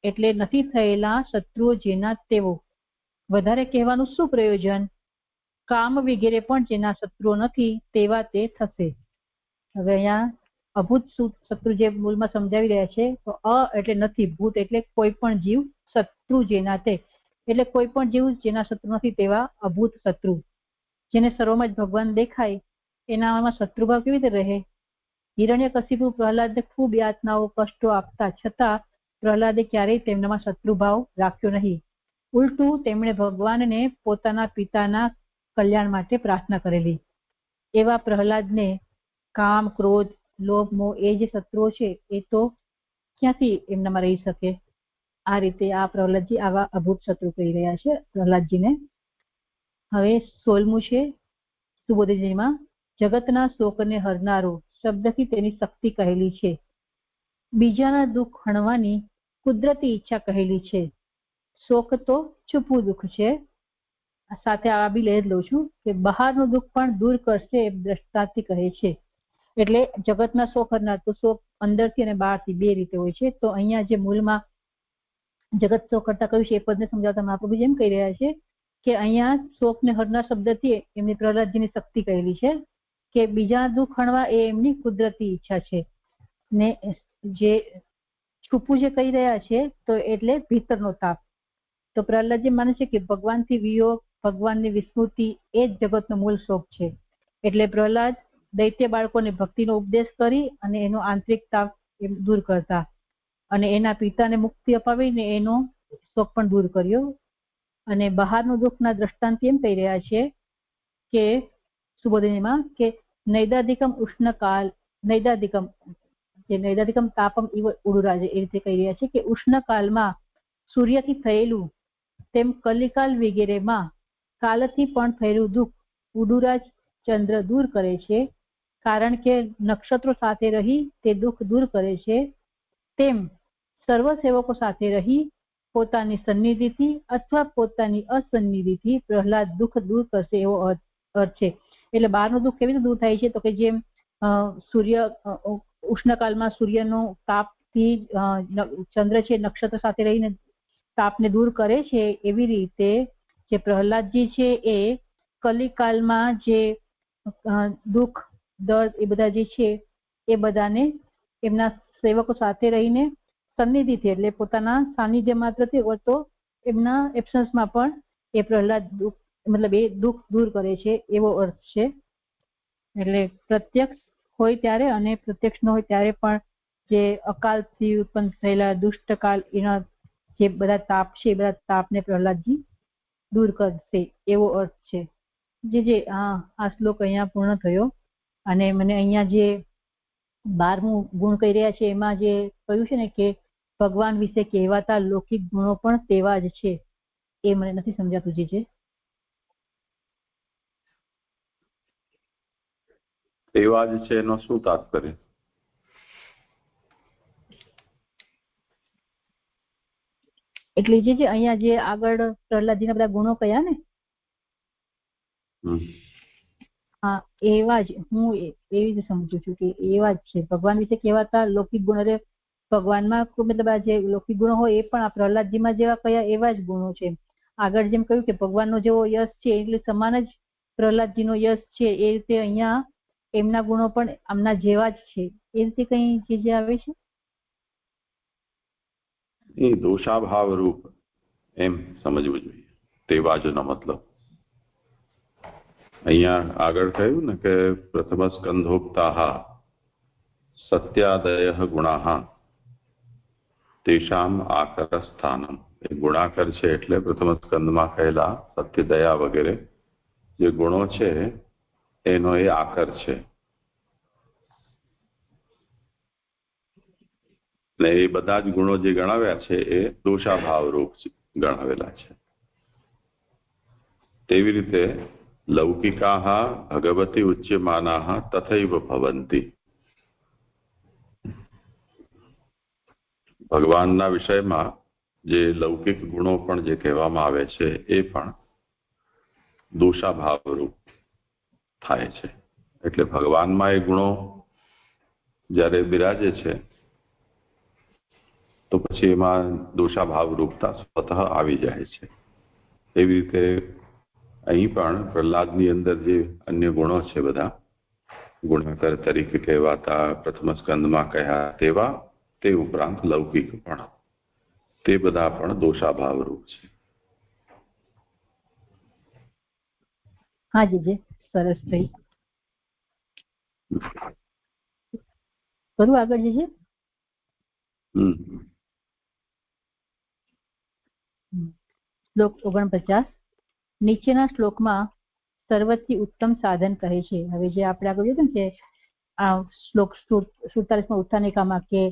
Speaker 2: એટલે નથી થયેલા શત્રુઓ જેના તેવો. વધારે કહેવાનું શું પ્રયોજન? કામ વગેરે પણ જેના શત્રુઓ નથી તેવા તે થશે. હવે અહીંયા અભૂત શત્રુ જે મૂળમાં સમજાવી રહ્યા છે, તો અ એટલે નથી, ભૂત એટલે કોઈ પણ જીવ, શત્રુ જેના તે એટલે કોઈ પણ જીવ જેના શત્રુ નથી તેવા અભૂત શત્રુ. જેને સર્વમાં જ ભગવાન દેખાય એનામાં શત્રુભાવ કેવી રીતે રહે? હિરણ્યકશિપુ પ્રહલાદને ખૂબ યાતનાઓ કષ્ટો આપતા છતાં પ્રહલાદે ક્યારેય તેમનામાં શત્રુભાવ રાખ્યો નહીં. ઉલટું તેમણે ભગવાનને પોતાના પિતાના કલ્યાણ માટે પ્રાર્થના કરેલી. એવા પ્રહલાદને કામ, ક્રોધ, લોભ, મોહ એ જે શત્રુઓ છે એ તો ક્યાંથી એમનામાં રહી શકે? આ રીતે આ પ્રહલાદજી આવા અભૂત શત્રુ કહી રહ્યા છે પ્રહલાદજીને. હવે 16મું છે સુબોધજીમાં જગતના શોકને હરનારો શબ્દથી તેની શક્તિ કહેલી છે. બીજાના દુઃખ હણવાની કુદરતી ઈચ્છા કહેલી છે. શોક તો છુપું દુઃખ છે. સાથે આ બી લઈ જ લઉં છું કે બહારનું દુઃખ પણ દૂર કરશે એ દ્રષ્ટાથી કહે છે. એટલે જગતના શોક હરનાર, તો શોક અંદરથી અને બહારથી બે રીતે હોય છે. તો અહીંયા જે મૂળમાં જગત શોક કરતા કહ્યું છે એ પદને સમજાવતા મહાપ્રભુ જેમ કહી રહ્યા છે કે અહીંયા શોકને હરનાર શબ્દથી એમની પ્રહલાદજીની શક્તિ કહેલી છે કે બીજા દુઃખ હણવા એ એમની કુદરતી ઈચ્છા છે. ને જે છુપું જે કહી રહ્યા છે તો એટલે ભીતરનો તાપ. તો પ્રહલાદજી માને છે કે ભગવાનથી વિયોગ, ભગવાનની વિસ્મૃતિ એ જ જગતનો મૂળ શોક છે. એટલે પ્રહલાદ દૈત્ય બાળકોને ભક્તિનો ઉપદેશ કરી અને એનો આંતરિક તાપ દૂર કરતા, અને એના પિતાને મુક્તિ અપાવીને એનો શોક પણ દૂર કર્યો. અને બહારનું દુઃખના દ્રષ્ટાંત એમ કહી રહ્યા છે કે સુબોધનીમાં કે નૈદાધિકમ ઉષ્ણકાલ, નૈદાધિકમ તાપમ ઇવ ઉડુરાજે, એ રીતે કહી રહ્યા છે કે ઉષ્ણકાલમાં સૂર્યથી થયેલું તેમ કલિકાલ વગેરેમાં કાલથી પણ થયેલું દુઃખ ઉડુરાજ ચંદ્ર દૂર કરે છે. કારણ કે નક્ષત્રો સાથે રહી તે દુઃખ દૂર કરે છે, તેમ સર્વ સેવકો સાથે રહી પોતાની સન્નિધિથી અથવા પોતાની અસન્નિધિથી પ્રહલાદ દુઃખ દૂર કરશે એવો અર્થ છે. એટલે બહારનું દુઃખ કેવી રીતે દૂર થાય છે? તો કે જેમ સૂર્ય ઉષ્ણકાળમાં સૂર્યનો તાપથી ચંદ્ર છે નક્ષત્ર સાથે રહીને તાપને દૂર કરે છે, એવી રીતે જે પ્રહલાદજી છે એ કલિકાલમાં જે દુઃખ, દર્દ એ બધા જે છે એ બધાને એમના સેવકો સાથે રહીને સન્નિધિથી એટલે પોતાના સાનિધ્ય માત્રથી તો એમના એબ્સન્સમાં પણ એ પ્રહલાદ દુઃખ મતલબ એ દુઃખ દૂર કરે છે એવો અર્થ છે. એટલે પ્રત્યક્ષ હોય ત્યારે અને પ્રત્યક્ષ ન હોય ત્યારે પણ જે અકાલથી ઉત્પન્ન થયેલા દુષ્ટકાલ એના જે બધા તાપ છે એ બધા તાપને પ્રહલાદજી દૂર કરશે એવો અર્થ છે. જે આ શ્લોક અહીંયા પૂર્ણ થયો. અને મને અહીંયા જે 12મું ગુણ કહી રહ્યા છે એમાં જે કહ્યું છે ને કે ભગવાન વિશે કહેવાતા લૌકિક ગુણો પણ તેવા જ છે, એ મને નથી સમજાતું. જે
Speaker 1: તેવા જ છે એનો શું તાત્પર્ય?
Speaker 2: એટલે જે અહીંયા જે આગળ પ્રહલાદજીના બધા ગુણો કયા ને, હા એવા જ હું એવી જ સમજુ છું કે એવા જ છે. ભગવાન વિશે કહેવાતા લૌકિક ગુણો, એટલે ભગવાનમાં મતલબ આ જે લૌકિક ગુણો હોય એ પણ આ પ્રહલાદજીમાં જેવા કયા એવા જ ગુણો છે. આગળ જેમ કહ્યું કે ભગવાનનો જેવો યશ છે એટલે સમાન જ પ્રહલાદજીનો યશ છે, એ રીતે અહીંયા એમના ગુણો પણ આમના જેવા જ છે. એ રીતે કઈ જે આવે છે
Speaker 1: એ દોષાભાવ રૂપ એમ સમજવું જોઈએ. તે બાજુનો મતલબ અહીંયા આગળ કહ્યું ને કે પ્રથમ સ્કંધોક્તા સત્યાદય ગુણા તેષામ આકર સ્થાનમ. એ ગુણાકર છે એટલે પ્રથમ સ્કંદમાં કહેલા સત્ય, દયા વગેરે જે ગુણો છે એનો એ આકર છે. ને એ બધા જ ગુણો જે ગણાવ્યા છે એ દોષાભાવ રૂપ ગણાવેલા છે. તેવી રીતે લૌકિકા ભગવતી ઉચ્યમાના તથૈવ ભવંતી. ભગવાનના વિષયમાં જે લૌકિક ગુણો પણ જે કહેવામાં આવે છે એ પણ દોષાભાવ રૂપ થાય છે. એટલે ભગવાનમાં એ ગુણો જ્યારે બિરાજે છે તો પછી એમાં દોષાભાવ રૂપતા સ્વતઃ આવી જાય છે. એવી રીતે અહીં પણ પ્રહલાદની અંદર જે અન્ય ગુણો છે બધા ગુણાકર તરીકે કહેવાતા પ્રથમ સ્કંદમાં કહ્યા તેવા, તે ઉપરાંત લૌકિક પણ, તે બધા પણ દોષાભાવ રૂપ છે.
Speaker 2: હા જીજે, સરસ થઈ. કરું આગળ જીજે? શ્લોક 49. નીચેના શ્લોકમાં સર્વથી ઉત્તમ સાધન કહે છે. હવે જે આપણે આગળ જોયું ને કે આ શ્લોક 47માં ઉત્થાનિકામાં કે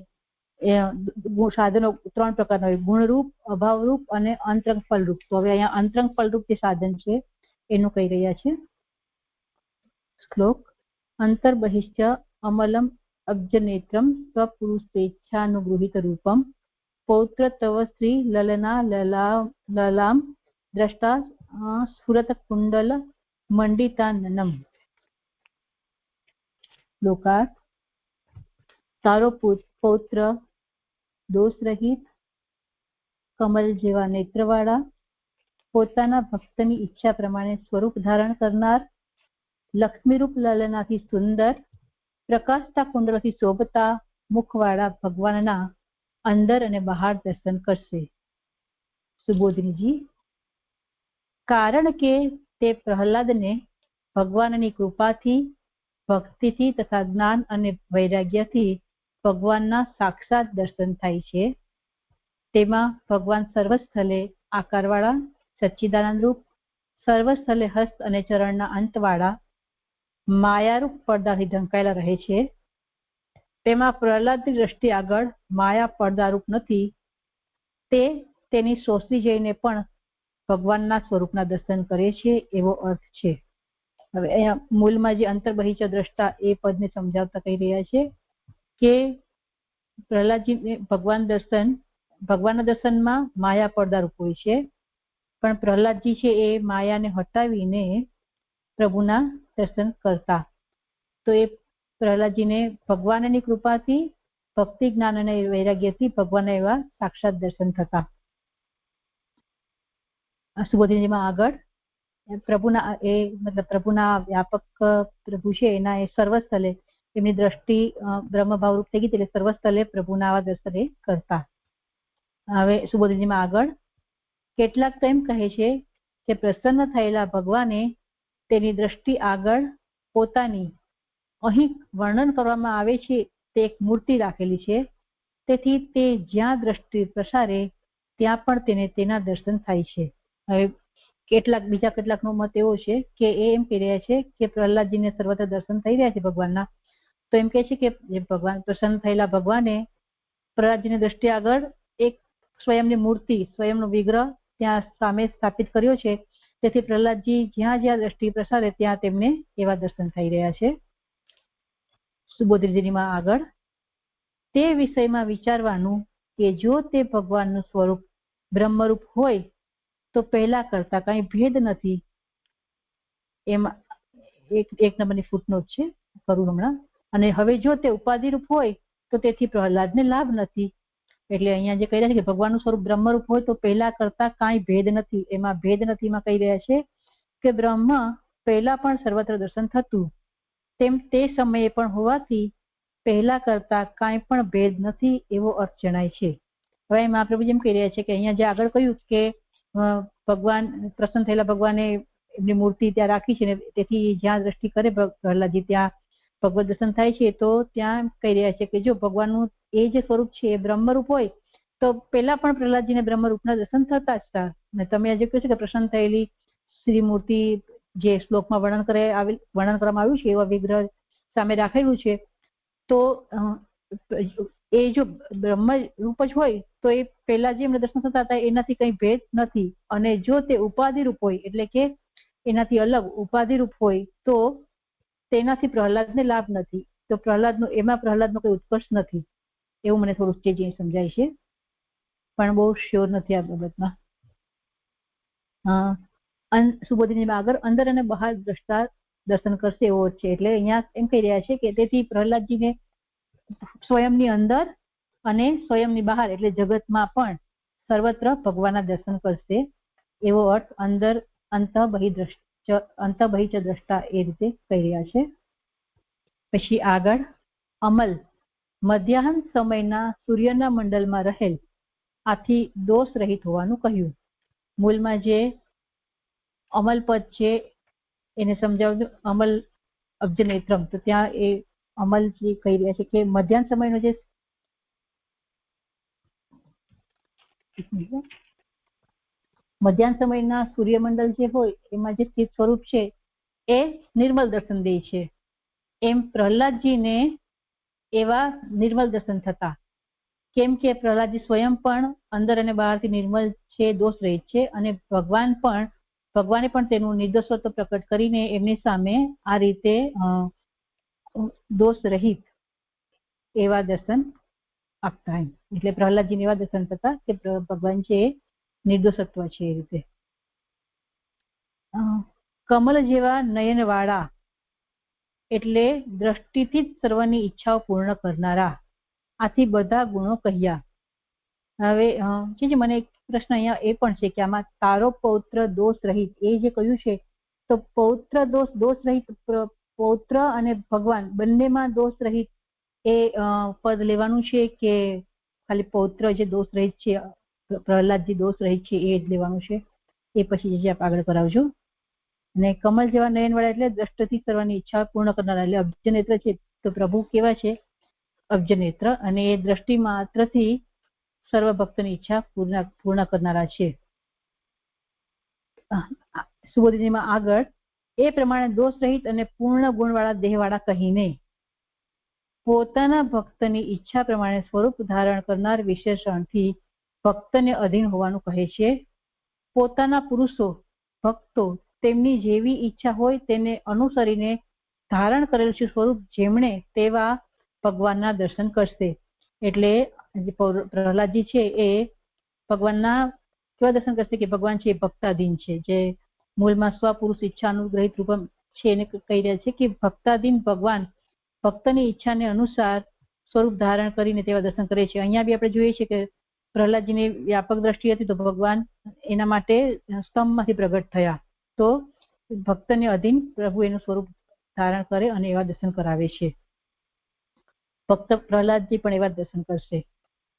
Speaker 2: સાધનો 3 પ્રકારના હોય, ગુણરૂપ, અભાવરૂપ અને અંતરંગ ફલરૂપ. તો હવે અહીંયા અંતરંગ ફલરૂપ જે સાધન છે એનું કહી રહ્યા છે. શ્લોક અંતર્બહિશ્ચ અમલમ અબ્જનેત્રમ સ્વપુરુષેચ્છાનુગૃહિત રૂપમ પૌત્ર તવ શ્રી લલના લલામ દ્રષ્ટા સ્ફુરત કુંડલ મંડિતાનનમ. શ્લોકાર્થ: તારો પૌત્ર દોષરહિત, કમલ જેવા નેત્રવાળા, પોતાના ભક્તની ઈચ્છા પ્રમાણે સ્વરૂપ ધારણ કરનાર, લક્ષ્મીરૂપ લલનાથી સુંદર, પ્રકાશતા કુંડલથી શોભતા મુખવાળા ભગવાનના અંદર અને બહાર દર્શન કરશે. સુબોધિનીજી: કારણ કે તે પ્રહલાદને ભગવાનની કૃપાથી, ભક્તિથી તથા જ્ઞાન અને વૈરાગ્યથી ભગવાનના સાક્ષાત દર્શન થાય છે. તેમાં ભગવાન સર્વસ્થલે આકારવાળા, સચ્ચિદાનંદ રૂપ, સર્વસ્થલે હસ્ત અને ચરણના અંતવાળા, માયારૂપ પડદાથી ઢંકાયેલા રહે છે. તેમાં પ્રહલાદની દ્રષ્ટિ આગળ માયા પડદારૂપ નથી. તે તેની શોષી જઈને પણ ભગવાનના સ્વરૂપના દર્શન કરે છે, એવો અર્થ છે. હવે અહીંયા મૂળમાં જે અંતર્બહિચ દ્રષ્ટા એ પદને સમજાવતા કહી રહ્યા છે કે પ્રહલાદજીને ભગવાનના દર્શનમાં માયા પડદારૂપ હોય છે, પણ પ્રહલાદજી છે એ માયાને હટાવીને પ્રભુના દર્શન કરતા. તો એ પ્રહલાદજીને ભગવાનની કૃપાથી, ભક્તિ, જ્ઞાન અને વૈરાગ્યથી ભગવાનના એવા સાક્ષાત દર્શન થતા. સુબોધિનીમાં આગળ પ્રભુના વ્યાપક પ્રભુ છે એના એ સર્વસ્થલે એમની દ્રષ્ટિ બ્રહ્મભાવરૂપ થઈ ગઈ, એટલે સર્વસ્થલે પ્રભુના આવા દર્શન એ કરતા. હવે સુબોધિનીમાં આગળ કેટલાક તો એમ કહે છે કે પ્રસન્ન થયેલા ભગવાને તેની દ્રષ્ટિ આગળ પોતાની, અહીં વર્ણન કરવામાં આવે છે તે એક મૂર્તિ રાખેલી છે, તેથી તે જ્યાં દ્રષ્ટિ પ્રસારે ત્યાં પણ તેને તેના દર્શન થાય છે. હવે બીજા કેટલાકનો મત એવો છે કે એ એમ કહી રહ્યા છે કે પ્રહલાદજીને સર્વત્ર દર્શન થઈ રહ્યા છે ભગવાનના, તો એમ કહે છે કે ભગવાન પ્રસન્ન થયેલા ભગવાને પ્રહલાદજીની દ્રષ્ટિ આગળ એક સ્વયંની મૂર્તિ, સ્વયંનો વિગ્રહ ત્યાં સામે સ્થાપિત કર્યો છે, તેથી પ્રહલાદજી જ્યાં જ્યાં દ્રષ્ટિ પ્રસારે ત્યાં તેમને એવા દર્શન થઈ રહ્યા છે. સુબોધિનીમાં આગળ તે વિષયમાં વિચારવાનું કે જો તે ભગવાનનું સ્વરૂપ બ્રહ્મરૂપ હોય તો પહેલા કરતા કઈ ભેદ નથી. એમાં એક નંબરની ફૂટનોટ છે, કરું હમણાં. અને હવે જો તે ઉપાધિરૂપ હોય તો તેથી પ્રહલાદને લાભ નથી. એટલે અહીંયા જે કહી રહ્યા છે કે ભગવાનનું સ્વરૂપ બ્રહ્મરૂપ હોય તો પહેલા કરતા કાંઈ ભેદ નથી. એમાં ભેદ નથીમાં કહી રહ્યા છે કે બ્રહ્મ પહેલા પણ સર્વત્ર દર્શન થતું, તેમ તે સમયે પણ હોવાથી પહેલા કરતા કાંઈ પણ ભેદ નથી એવો અર્થ જણાય છે. હવે મહાપ્રભુજી એમ કહી રહ્યા છે કે અહીંયા જે આગળ કહ્યું કે ભગવાન પ્રસન્ન થયેલા ભગવાને એમની મૂર્તિ ત્યાં રાખી છે ને તેથી જ્યાં દ્રષ્ટિ કરે પ્રહલાદજી ત્યાં ભગવત દર્શન થાય છે, તો ત્યાં કહી રહ્યા છે કે જો ભગવાનનું એ જે સ્વરૂપ છે એ બ્રહ્મરૂપ હોય તો પેલા પણ પ્રહલાદજીને બ્રહ્મરૂપના દર્શન થતા જ હતા. અને તમે આજે કહ્યું છે કે પ્રસન્ન થયેલી શ્રી મૂર્તિ જે શ્લોકમાં વર્ણન કરવામાં આવ્યું છે એવા વિગ્રહ સામે રાખેલું છે, તો એ જો બ્રહ્મ રૂપ જ હોય તો એ પેલા જે એમને દર્શન થતા હતા એનાથી કઈ ભેદ નથી. અને જો તે ઉપાધિ રૂપ હોય એટલે કે એનાથી અલગ ઉપાધિ રૂપ હોય તો તેનાથી પ્રહલાદને લાભ નથી. તો એમાં પ્રહલાદનો કોઈ ઉત્કર્ષ નથી એવું મને થોડું સ્ટેજ સમજાય છે, પણ બહુ શ્યોર નથી આ બાબતમાં. સુબોધિનીમાં આગળ અંદર અને બહાર દ્રષ્ટા દર્શન કરશે એવો છે. એટલે અહીંયા એમ કહી રહ્યા છે કે તેથી પ્રહલાદજીને સ્વયંની અંદર અને સ્વયંની બહાર એટલે જગતમાં પણ સર્વત્ર ભગવાનના દર્શન કરશે એવો અર્થ અંદર અંત બહિચ દ્રષ્ટા એ રીતે કહી રહ્યા છે. પછી આગળ અમલ મધ્યાહન સમયના સૂર્યના મંડળમાં રહેલ આથી દોષ રહિત હોવાનું કહ્યું. મૂળમાં જે અમલ પદ છે એને સમજાવતું અમલ અબ્જનેત્રમ, તો ત્યાં એ અમલ જે કહી રહ્યા છે કે મધ્યાહન સમયનો જે મધ્યાહન સમયના સૂર્યમંડળ જે હોય એમાં જે સ્થિત સ્વરૂપ છે એ નિર્મલ દર્શન દે છે. એમ પ્રહલાદજીને એવા નિર્મલ દર્શન થતા, કેમ કે પ્રહલાદજી સ્વયં પણ અંદર અને બહારથી નિર્મલ છે, દોષ રહિત છે, અને ભગવાને પણ તેનું નિર્દોષત્વ પ્રકટ કરીને એમની સામે આ રીતે દોષ રહિત એવા દર્શન આપતા. એટલે પ્રહલાદજીને એવા દર્શન થતા કે ભગવાન છે એ નિર્દોષત્વ છે એ રીતે. કમલ જેવા નયનવાળા એટલે દ્રષ્ટિથી જ સર્વની ઈચ્છાઓ પૂર્ણ કરનારા, આથી બધા ગુણો કહ્યા. હવે મને એક પ્રશ્ન અહીંયા એ પણ છે કે આમાં તારો પૌત્ર દોષ રહિત એ જે કહ્યું છે, તો પૌત્ર દોષ રહિત પૌત્ર અને ભગવાન બંનેમાં દોષ રહિત એ પદ લેવાનું છે કે ખાલી પૌત્ર જે દોષ રહિત છે પ્રહલાદજી દોષ રહિત છે એ જ લેવાનું છે? એ પછી જે આપ આગળ કરાવજો. અને કમલ જેવા નયનવાળા એટલે દ્રષ્ટિથી સર્વની ઈચ્છા પૂર્ણ કરનારા, એટલે અબ્જનેત્ર છે. તો પ્રભુ કેવા છે? અબ્જનેત્ર, અને એ દ્રષ્ટિ માત્રથી સર્વ ભક્તની ઈચ્છા પૂર્ણ કરનારા છે. સુબોધિનીમાં આગળ એ પ્રમાણે દોષ રહિત અને પૂર્ણ ગુણવાળા દેહવાળા કહીને પોતાના ભક્તની ઈચ્છા પ્રમાણે સ્વરૂપ ધારણ કરનાર વિશેષણથી ભક્તને અધીન હોવાનું કહે છે. પોતાના પુરુષો ભક્તો તેમની જેવી ઈચ્છા હોય તેને અનુસરીને ધારણ કરેલું છે સ્વરૂપ જેમણે તેવા ભગવાનના દર્શન કરશે. એટલે પ્રહલાદજી છે એ ભગવાનના કેવા દર્શન કરશે કે ભગવાન છે એ ભક્તાધીન છે, જે મૂળમાં સ્વપુરુષ ઈચ્છા અનુગ્રહિત રૂપ છે એને કહી રહ્યા છે કે ભક્તાધીન ભગવાન ભક્તની ઈચ્છાને અનુસાર સ્વરૂપ ધારણ કરીને તેવા દર્શન કરે છે. અહીંયા બી આપણે જોઈએ છીએ કે પ્રહલાદજીની વ્યાપક દ્રષ્ટિ હતી તો ભગવાન એના માટે સ્તંભમાંથી પ્રગટ થયા, તો ભક્તને અધીન પ્રભુ એનું સ્વરૂપ ધારણ કરે અને એવા દર્શન કરાવે છે. ભક્ત પ્રહલાદજી પણ એવા દર્શન કરશે.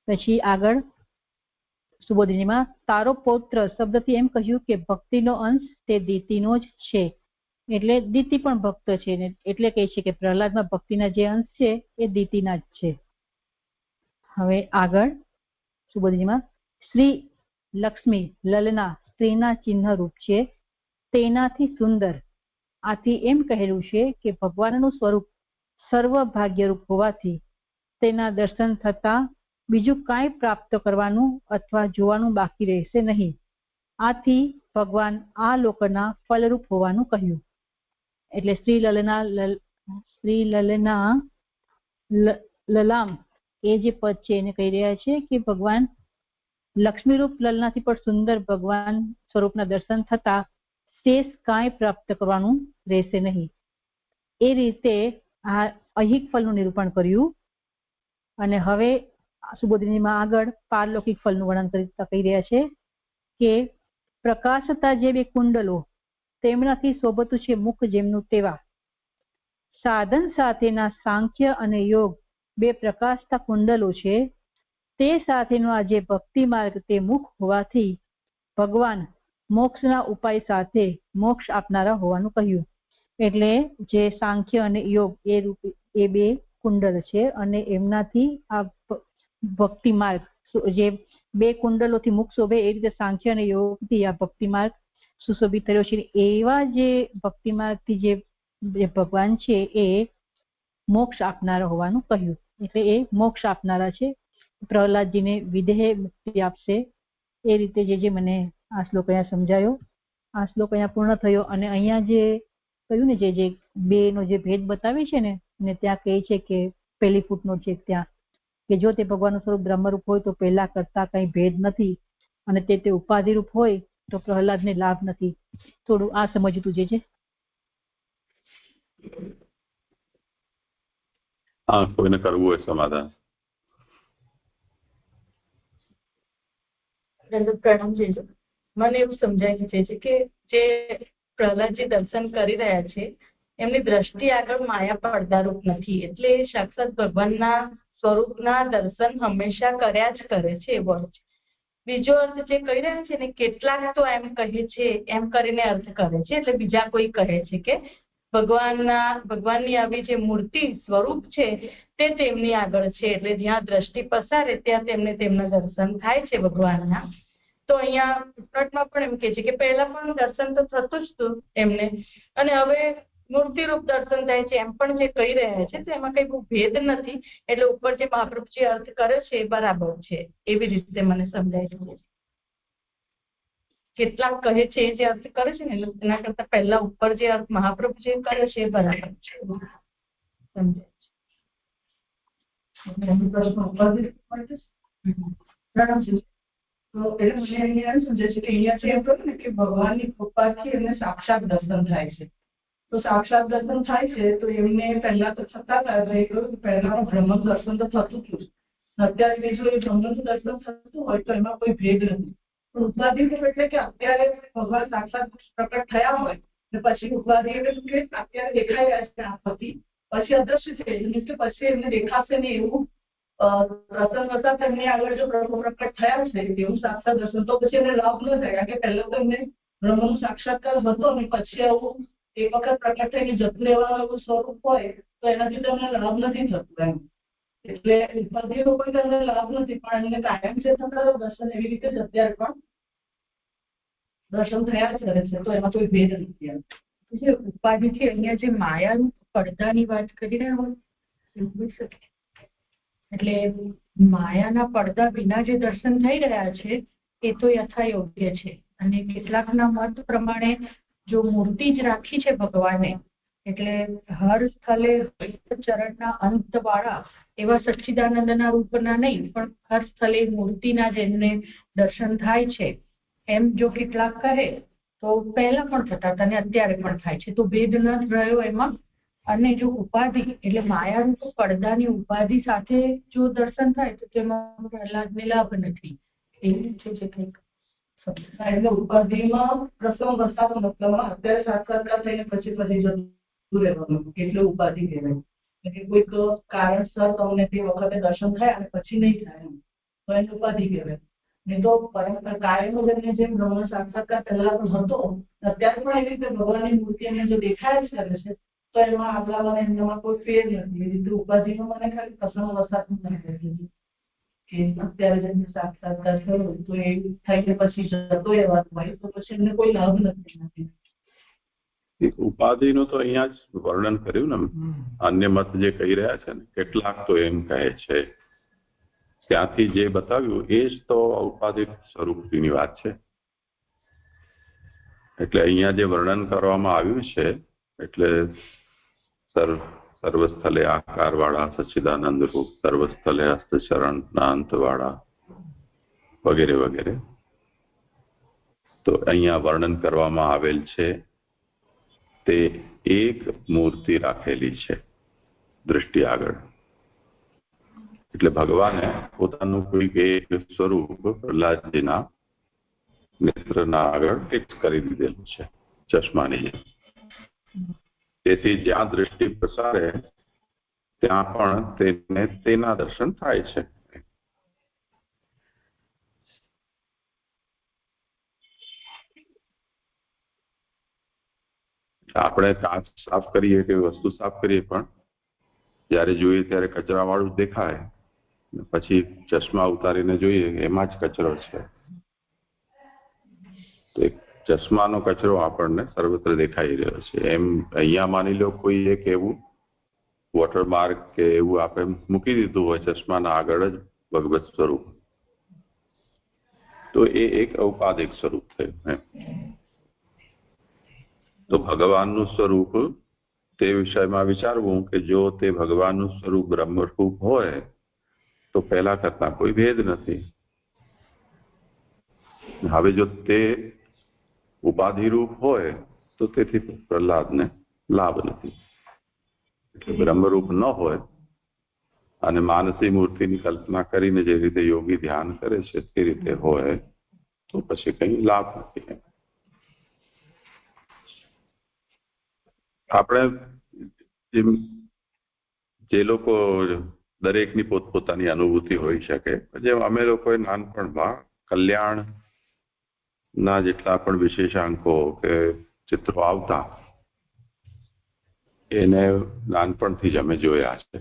Speaker 2: પછી આગળ સુબોધિનીમાં તારો પૌત્ર શબ્દથી એમ કહ્યું કે ભક્તિનો અંશ તે દીતિનો જ છે, એટલે દીતિ પણ ભક્ત છે ને એટલે કહે છે કે પ્રહલાદમાં ભક્તિના જે અંશ છે એ દીતિના જ છે. હવે આગળ સુબોધિનીમાં શ્રી લક્ષ્મી લલના સ્ત્રીના ચિહ્ન રૂપ છે, તેનાથી સુંદર, આથી એમ કહેલું છે કે ભગવાનનું સ્વરૂપ સર્વ ભાગ્યરૂપ હોવાથી તેના દર્શન થતા બીજું કાંઈ પ્રાપ્ત કરવાનું અથવા જોવાનું બાકી રહેશે નહીં. આથી ભગવાન આ લોકના ફલરૂપ હોવાનું કહ્યું. એટલે શ્રી લલના લલામ એ જે પદ છે એને કહી રહ્યા છે કે ભગવાન લક્ષ્મીરૂપ લલનાથી પણ સુંદર ભગવાન સ્વરૂપના દર્શન થતા શેષ કાંઈ પ્રાપ્ત કરવાનું રહેશે નહીં. એ રીતે આ અહિક ફલનું નિરૂપણ કર્યું. અને હવે સુબોધિનીમાં આગળ પારલૌકિક ફલનું વર્ણન કરતા કહી રહ્યા છે કે પ્રકાશતા જે બે કુંડલો તેમનાથી શોભતું છે મુખ જેમનું તેવા સાધન સાથેના સાંખ્ય અને યોગ બે પ્રકાશતા કુંડલો છે તે સાથેનો આ જે ભક્તિ માર્ગ તે મુખ હોવાથી ભગવાન મોક્ષના ઉપાય સાથે મોક્ષ આપનારા હોવાનું કહ્યું. એટલે જે સાંખ્ય અને યોગ એ બે કુંડલ છે અને એમનાથી આ ભક્તિ માર્ગ જે બે કુંડલોથી મુખ શોભે એ રીતે સાંખ્ય અને યોગથી આ ભક્તિ માર્ગ સુશોભિત થયો છે. એવા જે ભક્તિ માર્ગથી જે ભગવાન છે એ મોક્ષ આપનારા હોવાનું કહ્યું. એટલે એ મોક્ષ આપનારા છે. પ્રહલાદજીને વિદેહ મુક્તિ આપશે એ રીતે જે મને આ શ્લોક અહીંયા સમજાયો. આ શ્લોક અહીંયા પૂર્ણ થયો. અને અહીંયા જે કહ્યું ને જે બે નો જે ભેદ બતાવે છે ને ત્યાં કહે છે કે પહેલી ફૂટનોટ છે ત્યાં કે જો તે ભગવાનનું સ્વરૂપ બ્રહ્મરૂપ હોય તો પહેલા કરતા કઈ ભેદ નથી અને તે ઉપાધિ રૂપ હોય તો પ્રહલાદને લાભ નથી. થોડું આ સમજતું જે છે.
Speaker 1: હા, કોઈને કરવું હોય સમાધાન.
Speaker 5: પ્રણામ જીજો. મને એવું સમજાય છે કે જે પ્રહલાદજી દર્શન કરી રહ્યા છે એમની દ્રષ્ટિ આગળ માયા પડદારૂપ નથી, એટલે સાક્ષાત ભગવાનના સ્વરૂપના દર્શન હંમેશા કર્યા જ કરે છે એવો અર્થ. બીજો અર્થ જે કહી રહ્યા છે ને કેટલાક તો એમ કહે છે એમ કરીને અર્થ કરે છે, એટલે બીજા કોઈ કહે છે કે ભગવાનની આવી જે મૂર્તિ સ્વરૂપ છે તે તેમની આગળ છે, એટલે જ્યાં દ્રષ્ટિ પસારે ત્યાં તેમને તેમના દર્શન થાય છે ભગવાનના. તો અહીંયા ફૂટનોટમાં પણ એમ કે છે કે પહેલા પણ દર્શન તો થતું જ હતું એમને અને હવે મૂર્તિરૂપ દર્શન થાય છે એમ પણ જે કહી રહ્યા છે તો એમાં કઈ બહુ ભેદ નથી. એટલે ઉપર જે મહાપ્રભુજી અર્થ કરે છે એ બરાબર છે એવી રીતે મને સમજાય છે. કેટલાક કહે છે જે અર્થ કરે છે ને એના કરતા પહેલા ઉપર જે અર્થ મહાપ્રભુ જે કરે છે એ બરાબર છે સમજાય છે.
Speaker 4: તો એટલે મને અહીંયા સમજાય છે કે અહીંયા જે એમ કહ્યું ને કે ભગવાનની કૃપાથી એમને સાક્ષાત દર્શન થાય છે. તો સાક્ષાત દર્શન થાય છે તો એમને પહેલા તો થતા હતા પહેલા બ્રહ્મ દર્શન તો થતું હતું. અત્યારે બીજું એ બ્રહ્મનું દર્શન થતું હોય તો એમાં કોઈ ભેદ નથી. પણ ઉપાધિ એટલે કે અત્યારે ભગવાન સાક્ષાત પ્રકટ થયા હોય ને પછી ઉપાધિ એટલે કે અત્યારે દેખાઈ રહ્યા છે આંખોથી પછી અદ્રશ્ય છે એટલે કે પછી એમને દેખાશે ને એવું પ્રસંગ વસાત એમની આગળ જો પ્રભુ પ્રકટ થયા છે એવું સાક્ષાત દર્શન તો પછી એને લાભ ન થાય, કારણ કે પહેલા તો એમને બ્રહ્મનો સાક્ષાત્કાર હતો ને પછી આવું એક વખત પ્રકટ થઈને જતું રહેવાનું એવું સ્વરૂપ હોય તો એનાથી તમને લાભ નથી થતું એમ. એટલે ઉપાધિઓ કોઈ તમને લાભ નથી પણ એમને કાયમ છે થતા દર્શન એવી રીતે જ અત્યારે પણ દર્શન થયા જ કરે છે તો એમાં કોઈ ભેદ નથી એમ.
Speaker 5: જે ઉપાધિથી અહીંયા જે માયાનું પડદાની વાત કરી રહ્યા હોય એવું હોઈ શકે. એટલે માયાના પડદા વિના જે દર્શન થઈ રહ્યા છે એ તો યથાયોગ્ય છે. અને કેટલાકના મત પ્રમાણે જો મૂર્તિ જ રાખી છે ભગવાને એટલે હર સ્થળે ચરણના અંત વાળા એવા સચ્ચિદાનંદના રૂપના નહીં પણ હર સ્થળે મૂર્તિના જેમને દર્શન થાય છે એમ જો કેટલાક કહે તો પહેલા પણ થતા હતા અને અત્યારે પણ થાય છે તો ભેદ ન રહ્યો એમાં. અને જો ઉપાધિ એટલે માયારૂપ પડદાની ઉપાધિ સાથે જો દર્શન થાય તો તેમાં પ્રહલાદને લાભ નથી એવું છે જે કંઈક
Speaker 4: એટલે ઉપાધિમાં પ્રસંગ વસાતો મતલબ અત્યારે સાક્ષાત્કાર થઈને પછી જતું રહેવાનું એટલે ઉપાધિ કહેવાય. એટલે કોઈક કારણસર તમને તે વખતે દર્શન થાય અને પછી નહીં થાય તો એને ઉપાધિ કહેવાય. નહીં તો પરંપરા કાયમ જેમને જેમ બ્રહ્મ સાક્ષાત્કાર પહેલા હતો અત્યારે પણ એવી રીતે ભગવાનની મૂર્તિ એમને જો દેખાય જ કરે છે તો એમાં આગલા મને એમનામાં કોઈ ફેર નથી. એ રીતે ઉપાધિમાં મને ખાલી પ્રસંગ વસાતું નથી કે અત્યારે જેમને સાક્ષાત્કાર થયો તો એ થઈને પછી જતો રહેવાનું હોય તો પછી એમને કોઈ લાભ નથી.
Speaker 1: ઉપાધિનું તો અહીંયા જ વર્ણન કર્યું ને. અન્ય મત જે કહી રહ્યા છે ને કેટલાક તો એમ કહે છે ત્યાંથી જે બતાવ્યું એ જ તો ઉપાધિ સ્વરૂપની વાત છે. એટલે અહીંયા જે વર્ણન કરવામાં આવ્યું છે એટલે સર્વસ્થલે આકાર વાળા સચ્ચિદાનંદ રૂપ, સર્વસ્થલે હસ્તચરણના અંત વાળા વગેરે વગેરે તો અહીંયા વર્ણન કરવામાં આવેલ છે તે એક મૂર્તિ રાખેલી છે દૃષ્ટિ આગળ. એટલે ભગવાને પોતાનું કોઈક એક સ્વરૂપ પ્રહલાદજીના નેત્રના આગળ ફિક્સ કરી દીધેલું છે ચશ્માની. તેથી જ્યાં દૃષ્ટિ પ્રસારે ત્યાં પણ તેને તેના દર્શન થાય છે. આપણે કાચ સાફ કરીએ કે વસ્તુ સાફ કરીએ પણ જ્યારે જોઈએ ત્યારે કચરાવાળું દેખાય, પછી ચશ્મા ઉતારીને જોઈએ એમાં જ કચરો છે. તો એક ચશ્માનો કચરો આપણને સર્વત્ર દેખાઈ રહ્યો છે. એમ અહીંયા માની લો કોઈ એક એવું વોટરમાર્ક કે એવું આપણે મૂકી દીધું હોય ચશ્માના આગળ જ ભગવત સ્વરૂપ, તો એ એક ઔપાધિક સ્વરૂપ થયું. તો ભગવાનનું સ્વરૂપ તે વિષયમાં વિચારવું કે જો તે ભગવાનનું સ્વરૂપ બ્રહ્મરૂપ હોય તો પહેલા કરતા કોઈ ભેદ નથી. હવે જો તે ઉપાધિરૂપ હોય તો તેથી પ્રહલાદને લાભ નથી. એટલે બ્રહ્મરૂપ ન હોય અને માનસી મૂર્તિની કલ્પના કરીને જે રીતે યોગી ધ્યાન કરે છે તે રીતે હોય તો પછી કઈ લાભ નથી. આપણે જે લોકો દરેકની પોતપોતાની અનુભૂતિ હોઈ શકે, જેમ અમે લોકોએ નાનપણમાં કલ્યાણના જેટલા પણ વિશેષાંકો કે ચિત્રો આવતા એને નાનપણથી જ અમે જોયા છે.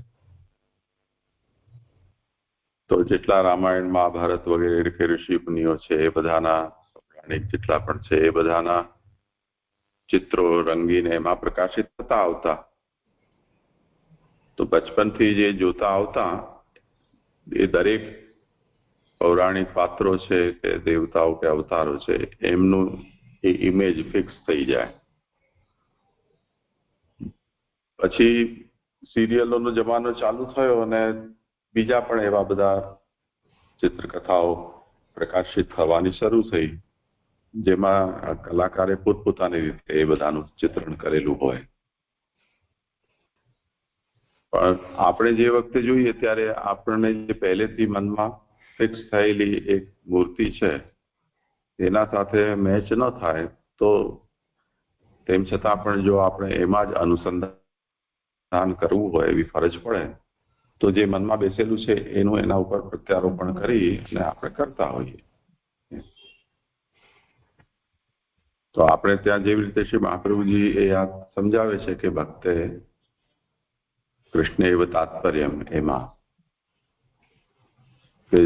Speaker 1: તો જેટલા રામાયણ મહાભારત વગેરે કે ઋષિ મુનિઓ છે એ બધાના પૌરાણિક જેટલા પણ છે એ બધાના ચિત્રો રંગીને એમાં પ્રકાશિત થતા આવતા. તો બચપનથી જે જોતા આવતા એ દરેક પૌરાણિક પાત્રો છે કે દેવતાઓ કે અવતારો છે એમનું એ ઇમેજ ફિક્સ થઈ જાય. પછી સિરિયલોનો જમાનો ચાલુ થયો અને બીજા પણ એવા બધા ચિત્રકથાઓ પ્રકાશિત થવાની શરૂ થઈ, જેમાં કલાકારે પોતપોતાની રીતે એ બધાનું ચિત્રણ કરેલું હોય. પણ આપણે જે વખતે જોઈએ ત્યારે આપણને જે પહેલેથી મનમાં ફિક્સ થયેલી એક મૂર્તિ છે એના સાથે મેચ ન થાય તો તેમ છતાં પણ જો આપણે એમાં જ અનુસંધાન કરવું હોય એવી ફરજ પડે તો જે મનમાં બેસેલું છે એનું એના ઉપર પ્રત્યારોપણ કરી અને આપણે કરતા હોઈએ. તો આપણે ત્યાં જેવી રીતે શ્રી મહાપ્રભુજી એ આ સમજાવે છે કે ભક્તે કૃષ્ણ એવ તાત્પર્યમ, એમાં કે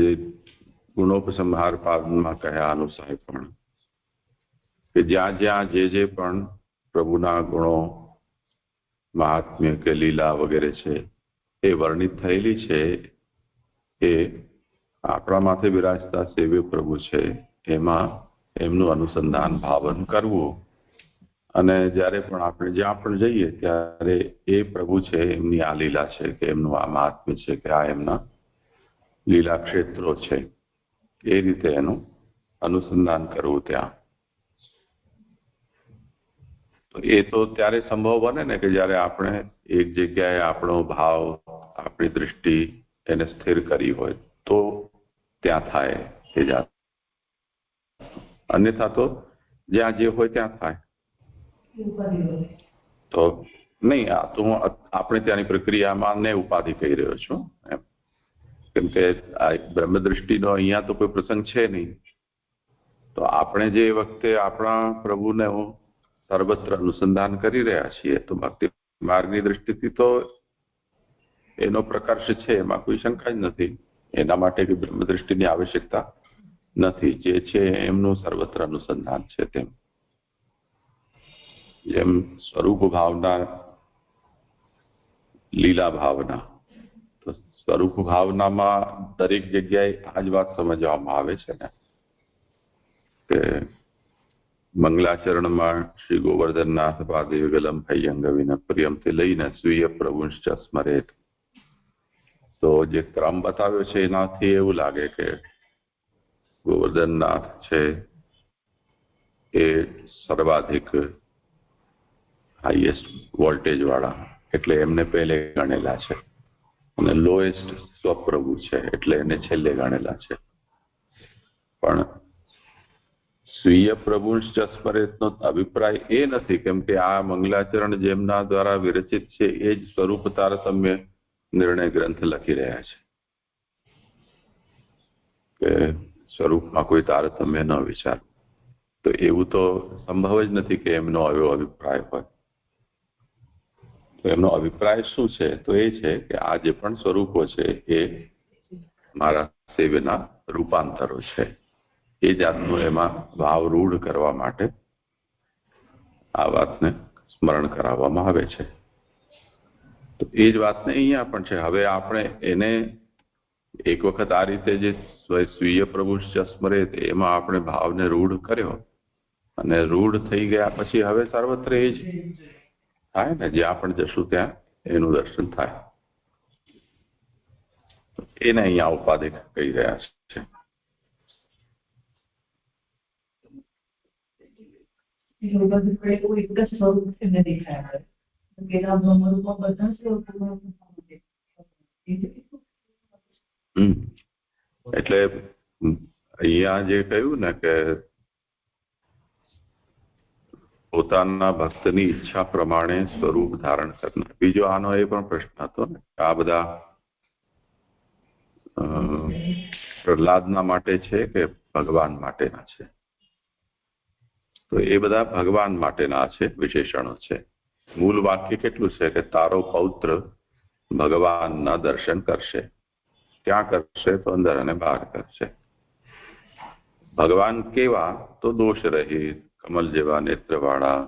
Speaker 1: ગુણોપસંહાર પાદમાં કહ્યા અનુસાર પણ કે જ્યાં જ્યાં જે પણ પ્રભુના ગુણો મહાત્મ્ય કે લીલા વગેરે છે એ વર્ણિત થયેલી છે એ આપણા માથે બિરાજતા સેવ્ય પ્રભુ છે એમાં એમનું અનુસંધાન ભાવન કરવું. અને જ્યારે પણ આપણે જ્યાં પણ જઈએ ત્યારે એ પ્રભુ છે એમની આ લીલા છે કે એમનું આ મહાત્મ્ય છે કે આ એમના લીલા ક્ષેત્રો છે એ રીતે એનું અનુસંધાન કરવું ત્યાં. તો એ તો ત્યારે સંભવ બને ને કે જ્યારે આપણે એક જગ્યાએ આપણો ભાવ આપણી દૃષ્ટિ એને સ્થિર કરી હોય તો ત્યાં થાય એ જાત. અન્યથા તો જ્યાં જે હોય ત્યાં થાય. તો નહીં, આ તો હું આપણે ત્યાંની પ્રક્રિયામાં ને ઉપાધિ કહી રહ્યો છું એમ. કેમ કે આ બ્રહ્મદ્રષ્ટિનો અહીંયા તો કોઈ પ્રસંગ છે નહીં. તો આપણે જે વખતે આપણા પ્રભુને સર્વત્ર અનુસંધાન કરી રહ્યા છીએ તો ભક્તિ માર્ગની દૃષ્ટિથી તો એનો પ્રકર્ષ છે, એમાં કોઈ શંકા જ નથી. એના માટે કે બ્રહ્મદ્રષ્ટિની આવશ્યકતા નથી. જે છે એમનું સર્વત્ર અનુસંધાન છે. તેમ જેમ સ્વરૂપ ભાવના, લીલા ભાવના, તો સ્વરૂપ ભાવનામાં દરેક જગ્યાએ આ જ વાત સમજવામાં આવે છે ને કે મંગલાચરણમાં શ્રી ગોવર્ધનનાથ પાદે વિગલમ હૈયંગવિન પ્રિયમથી લઈને સ્વીય પ્રભુંશ્ચ સ્મરેત. તો જે ક્રમ બતાવ્યો છે એનાથી એવું લાગે કે ગોવર્ધનનાથ છે એ સર્વાધિક હાઈએસ્ટ વોલ્ટેજ વાળા એટલે એમને પહેલે ગણેલા છે, અને લોએસ્ટ સ્વપ્રભુ છે એટલે એને છેલ્લે ગણેલા છે. પણ સ્વીય પ્રભુંશ્ચ સ્મરેતનો અભિપ્રાય એ નથી, કેમ કે આ મંગલાચરણ જેમના દ્વારા વિરચિત છે એ જ સ્વરૂપ તારતમ્ય નિર્ણય ગ્રંથ લખી રહ્યા છે કે સ્વરૂપમાં કોઈ તારતમ્ય ન વિચાર. તો એવું તો સંભવ જ નથી કે એમનો એવો અભિપ્રાય હોય. તો એમનો અભિપ્રાય શું છે? તો એ છે કે આ જે પણ સ્વરૂપો છે એ મારા સેવ્યના રૂપાંતરો છે. એ જાતનું એમાં ભાવ રૂઢ કરવા માટે આ વાતને સ્મરણ કરાવવામાં આવે છે. તો એ જ વાતને અહીંયા પણ છે. હવે આપણે એને એક વખત આ રીતે જે સ્વીય પ્રભુ સ્મરેત એમાં આપણે ભાવને રૂઢ કર્યો અને રૂઢ થઈ ગયા પછી હવે સર્વત્ર એ જ થાય ને, જ્યાં પણ જશું ત્યાં એનું દર્શન થાય. એને અહીંયા ઉપાધિક કહી રહ્યા છે. એટલે અહીંયા જે કહ્યું ને કે પોતાના ભક્તની ઈચ્છા પ્રમાણે સ્વરૂપ ધારણ કરનાર. બીજો આનો એ પણ પ્રશ્ન હતો ને, આ બધા પ્રહલાદના માટે છે કે ભગવાન માટેના છે? તો એ બધા ભગવાન માટેના છે, વિશેષણો છે. મૂળ વાક્ય કેટલું છે કે તારો પૌત્ર ભગવાનના દર્શન કરશે. ક્યાં કરશે? તો અંદર અને બહાર કરશે. ભગવાન કેવા? તો દોષ રહિત, કમલ જેવા નેત્રવાળા,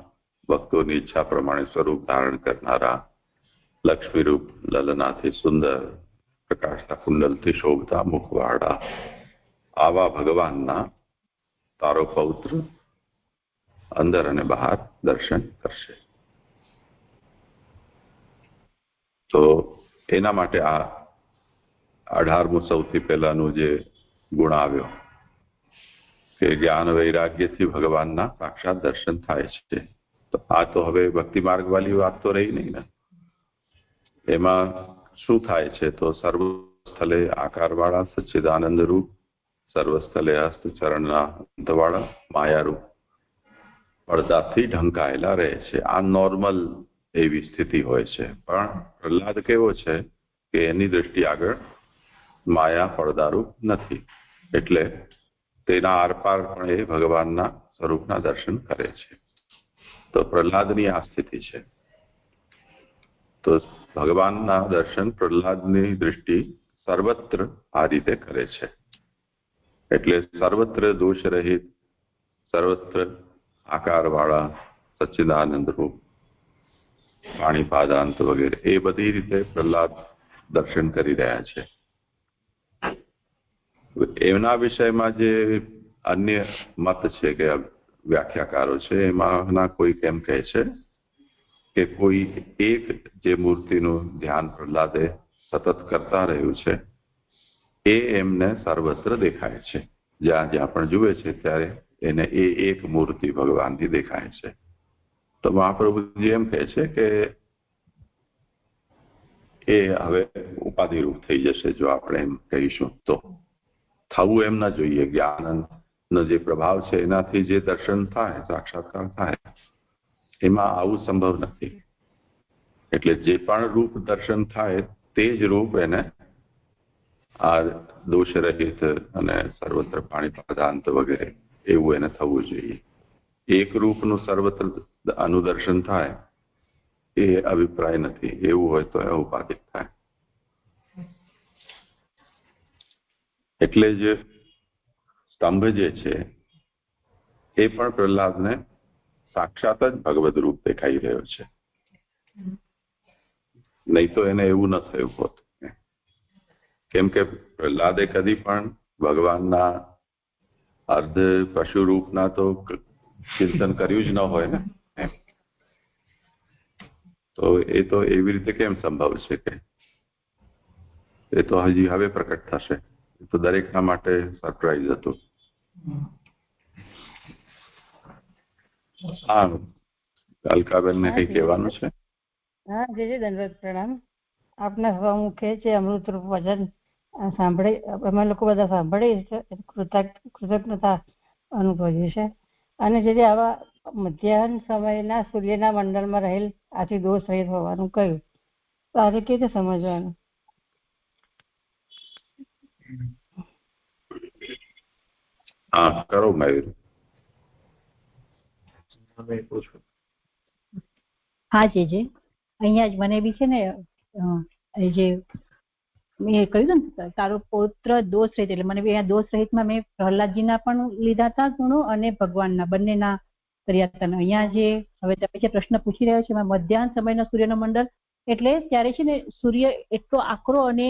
Speaker 1: ભક્તોની ઈચ્છા પ્રમાણે સ્વરૂપ ધારણ કરનારા, લક્ષ્મીરૂપ લલનાથી સુંદર, પ્રકાશના કુંડલથી શોભતા મુખવાળા, આવા ભગવાનના તારો પૌત્ર અંદર અને બહાર દર્શન કરશે. તો એના માટે આ 18મું સૌથી પહેલાનું જે ગુણ આવ્યો કે જ્ઞાન વૈરાગ્યથી ભગવાનના સાક્ષાત દર્શન થાય છે. તો આ તો હવે ભક્તિ માર્ગ વાળી વાત તો રહી નહીં ને. એમાં શું થાય છે? તો સર્વસ્થલે આકારવાળા સચ્ચિદાનંદ રૂપ, સર્વસ્થલે હસ્ત ચરણના અંતવાળા માયારૂપ પડદાથી ઢંકાયેલા રહે છે. આ નોર્મલ એવી સ્થિતિ હોય છે. પણ પ્રહલાદ કેવો છે કે એની દ્રષ્ટિ આગળ માયા પડદારૂપ નથી, એટલે તેના આરપાર પણ એ ભગવાનના સ્વરૂપના દર્શન કરે છે. તો પ્રહલાદની આ સ્થિતિ છે. તો ભગવાનના દર્શન પ્રહલાદની દ્રષ્ટિ સર્વત્ર આ રીતે કરે છે. એટલે સર્વત્ર દોષ રહિત, સર્વત્ર આકારવાળા, સચ્ચિદાનંદ રૂપ, પાણીપાદાંત વગેરે એ બધી રીતે પ્રહલાદ દર્શન કરી રહ્યા છે. એમના વિષયમાં જે અન્ય મત છે કે વ્યાખ્યાકારો છે, એમાંના કોઈ કેમ કહે છે કે કોઈ એક જે મૂર્તિનું ધ્યાન પ્રહલાદે સતત કરતા રહ્યું છે એ એમને સર્વત્ર દેખાય છે. જ્યાં જ્યાં પણ જુએ છે ત્યારે એને એ એક મૂર્તિ ભગવાનની દેખાય છે. તો મહાપ્રભુજી એમ કહે છે કે એ હવે ઉપાધિરૂપ થઈ જશે જો આપણે એમ કહીશું તો. થવું એમ ના જોઈએ. જ્ઞાનનો જે પ્રભાવ છે એનાથી જે દર્શન થાય, સાક્ષાત્કાર થાય, એમાં આવું સંભવ નથી. એટલે જે પણ રૂપ દર્શન થાય તે જ રૂપ એને આ દોષ રહિત અને સર્વત્ર પાણીપાદાંત વગેરે એવું એને થવું જોઈએ. એક રૂપનું સર્વત્ર અનુદર્શન થાય એ અભિપ્રાય નથી. એવું હોય તો એ ઉપાધિક થાય. એટલે જ સ્તંભ જે છે એ પણ પ્રહલાદને સાક્ષાત જ ભગવદ રૂપ દેખાઈ રહ્યો છે. નહીં તો એને એવું ન થયું હોત. કેમ કે પ્રહલાદે કદી પણ ભગવાનના અર્ધ પશુ રૂપના તો ચિંતન કર્યું જ ન હોય ને. તો એવી રીતે કેમ સંભવ છે કે એ તો હજી હવે પ્રકટ થશે. એ તો દરેકના માટે સરપ્રાઈઝ હતું. હા, અલકાબેનને કઈ કહેવાનું છે?
Speaker 6: હા જી દંડવત પ્રણામ. આપના સ્વમુખે છે અમૃતરૂપ વચન સાંભળી અમે લોકો બધા સાંભળી છે, કૃતજ્ઞતા અનુભવીએ છે. અને જે આવા મધ્યાહન સમયના સૂર્યના મંડળમાં રહેલ આથી દોષ રહિત હોવાનું કહ્યું, તો આજે કેવી રીતે સમજવાનું?
Speaker 1: હા, કરો મયુર.
Speaker 2: હા જીજી. અહીંયા જ મને બી છે ને એ જે મેં કહ્યું ને તારો પૌત્ર દોષ રહિત, એટલે મને બી અહીંયા દોષ રહિતમાં મેં પ્રહલાદજીના પણ લીધા હતા ગુણો અને ભગવાનના બંનેના કર્યા હતા. અહીંયા જે હવે તમે જે પ્રશ્ન પૂછી રહ્યો છે એમાં મધ્યાહન સમયનો સૂર્યનો મંડળ એટલે ત્યારે છે ને સૂર્ય એટલો આકરો અને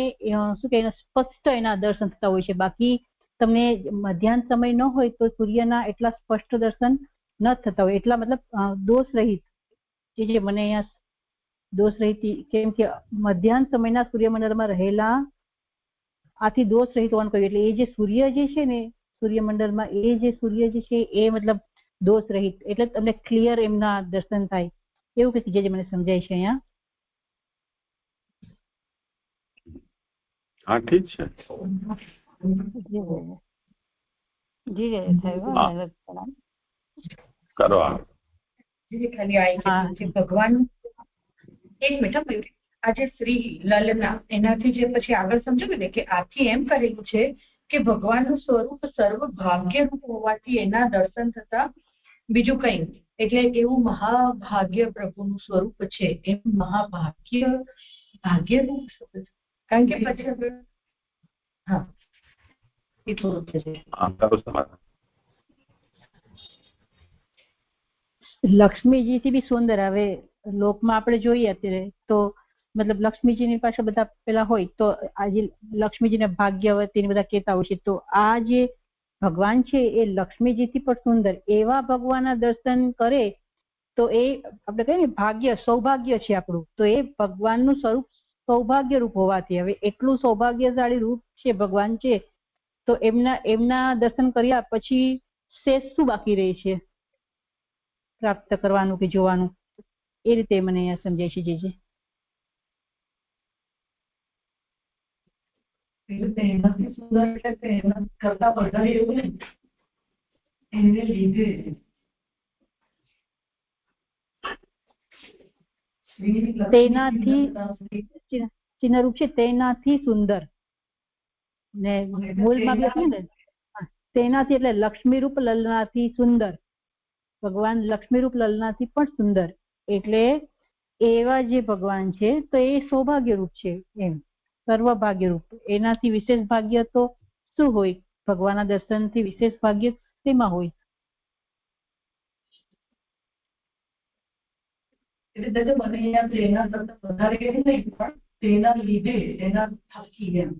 Speaker 2: શું કે સ્પષ્ટ એના દર્શન થતા હોય છે. બાકી તમને મધ્યાહન સમય ન હોય તો સૂર્યના એટલા સ્પષ્ટ દર્શન ન થતા હોય. એટલા મતલબ દોષ રહિત જે મને અહીંયા દોષ રહિત, કેમ કે મધ્યાહન સમયના સૂર્યમંડળમાં રહેલા આથી દોષ રહિત હોવાનું કહ્યું. એટલે એ જે સૂર્ય જે છે ને સૂર્યમંડળમાં એ જે સૂર્ય જે છે એ મતલબ દોષ રહિત, એટલે તમને ક્લિયર એમના દર્શન થાય એવું કંઈક જે મને સમજાય છે અહીંયા.
Speaker 1: હા ઠીક છે. કરો
Speaker 5: ભગવાન એક મિનિટ, આ જે શ્રી લલના એનાથી જે પછી આગળ સમજો ને કે આથી એમ કરેલું છે કે ભગવાનનું સ્વરૂપ સર્વ ભાગ્ય રૂપ હોવાથી એના દર્શન થતા બીજું કઈ નથી. એટલે એવું મહાભાગ્ય પ્રભુનું સ્વરૂપ છે, એમ મહાભાગ્ય ભાગ્ય રૂપ, કારણ કે પછી હા એ થોડું
Speaker 2: લક્ષ્મીજી થી બી સુંદર. હવે લોકમાં આપણે જોઈએ અત્યારે તો મતલબ લક્ષ્મીજીની પાસે બધા પેલા હોય તો આજે લક્ષ્મીજીને ભાગ્યવતી બધા કહેતા હોય છે. તો આ જે ભગવાન છે એ લક્ષ્મીજી થી પણ સુંદર. એવા ભગવાનના દર્શન કરે તો એ આપણે કહીએ ને ભાગ્ય સૌભાગ્ય છે આપણું. તો એ ભગવાનનું સ્વરૂપ સૌભાગ્ય રૂપ હોવાથી હવે એટલું સૌભાગ્યશાળી રૂપ છે ભગવાન છે, તો એમના દર્શન કર્યા પછી શેષ શું બાકી રહે છે પ્રાપ્ત કરવાનું કે જોવાનું? એ રીતે મને અહીંયા સમજાય છે. જે તેનાથી ચિહ્નરૂપ છે તેનાથી સુંદર ને મૂળમાં બી છે ને તેનાથી એટલે લક્ષ્મી રૂપ લલનાથી સુંદર. ભગવાન લક્ષ્મી રૂપ લલનાથી પણ સુંદર. એટલે એવા જે ભગવાન છે તો એ સૌભાગ્ય રૂપ છે, એમ સર્વભાગ્ય રૂપ. એનાથી વિશેષ ભાગ્ય તો શું હોય? ભગવાનના દર્શન થી વિશેષ ભાગ્ય તેમાં હોય.
Speaker 5: એટલે મને અહીંયા તેના કરતા વધારે એવું નહીં, પણ તેના લીધે તેના થકી એમ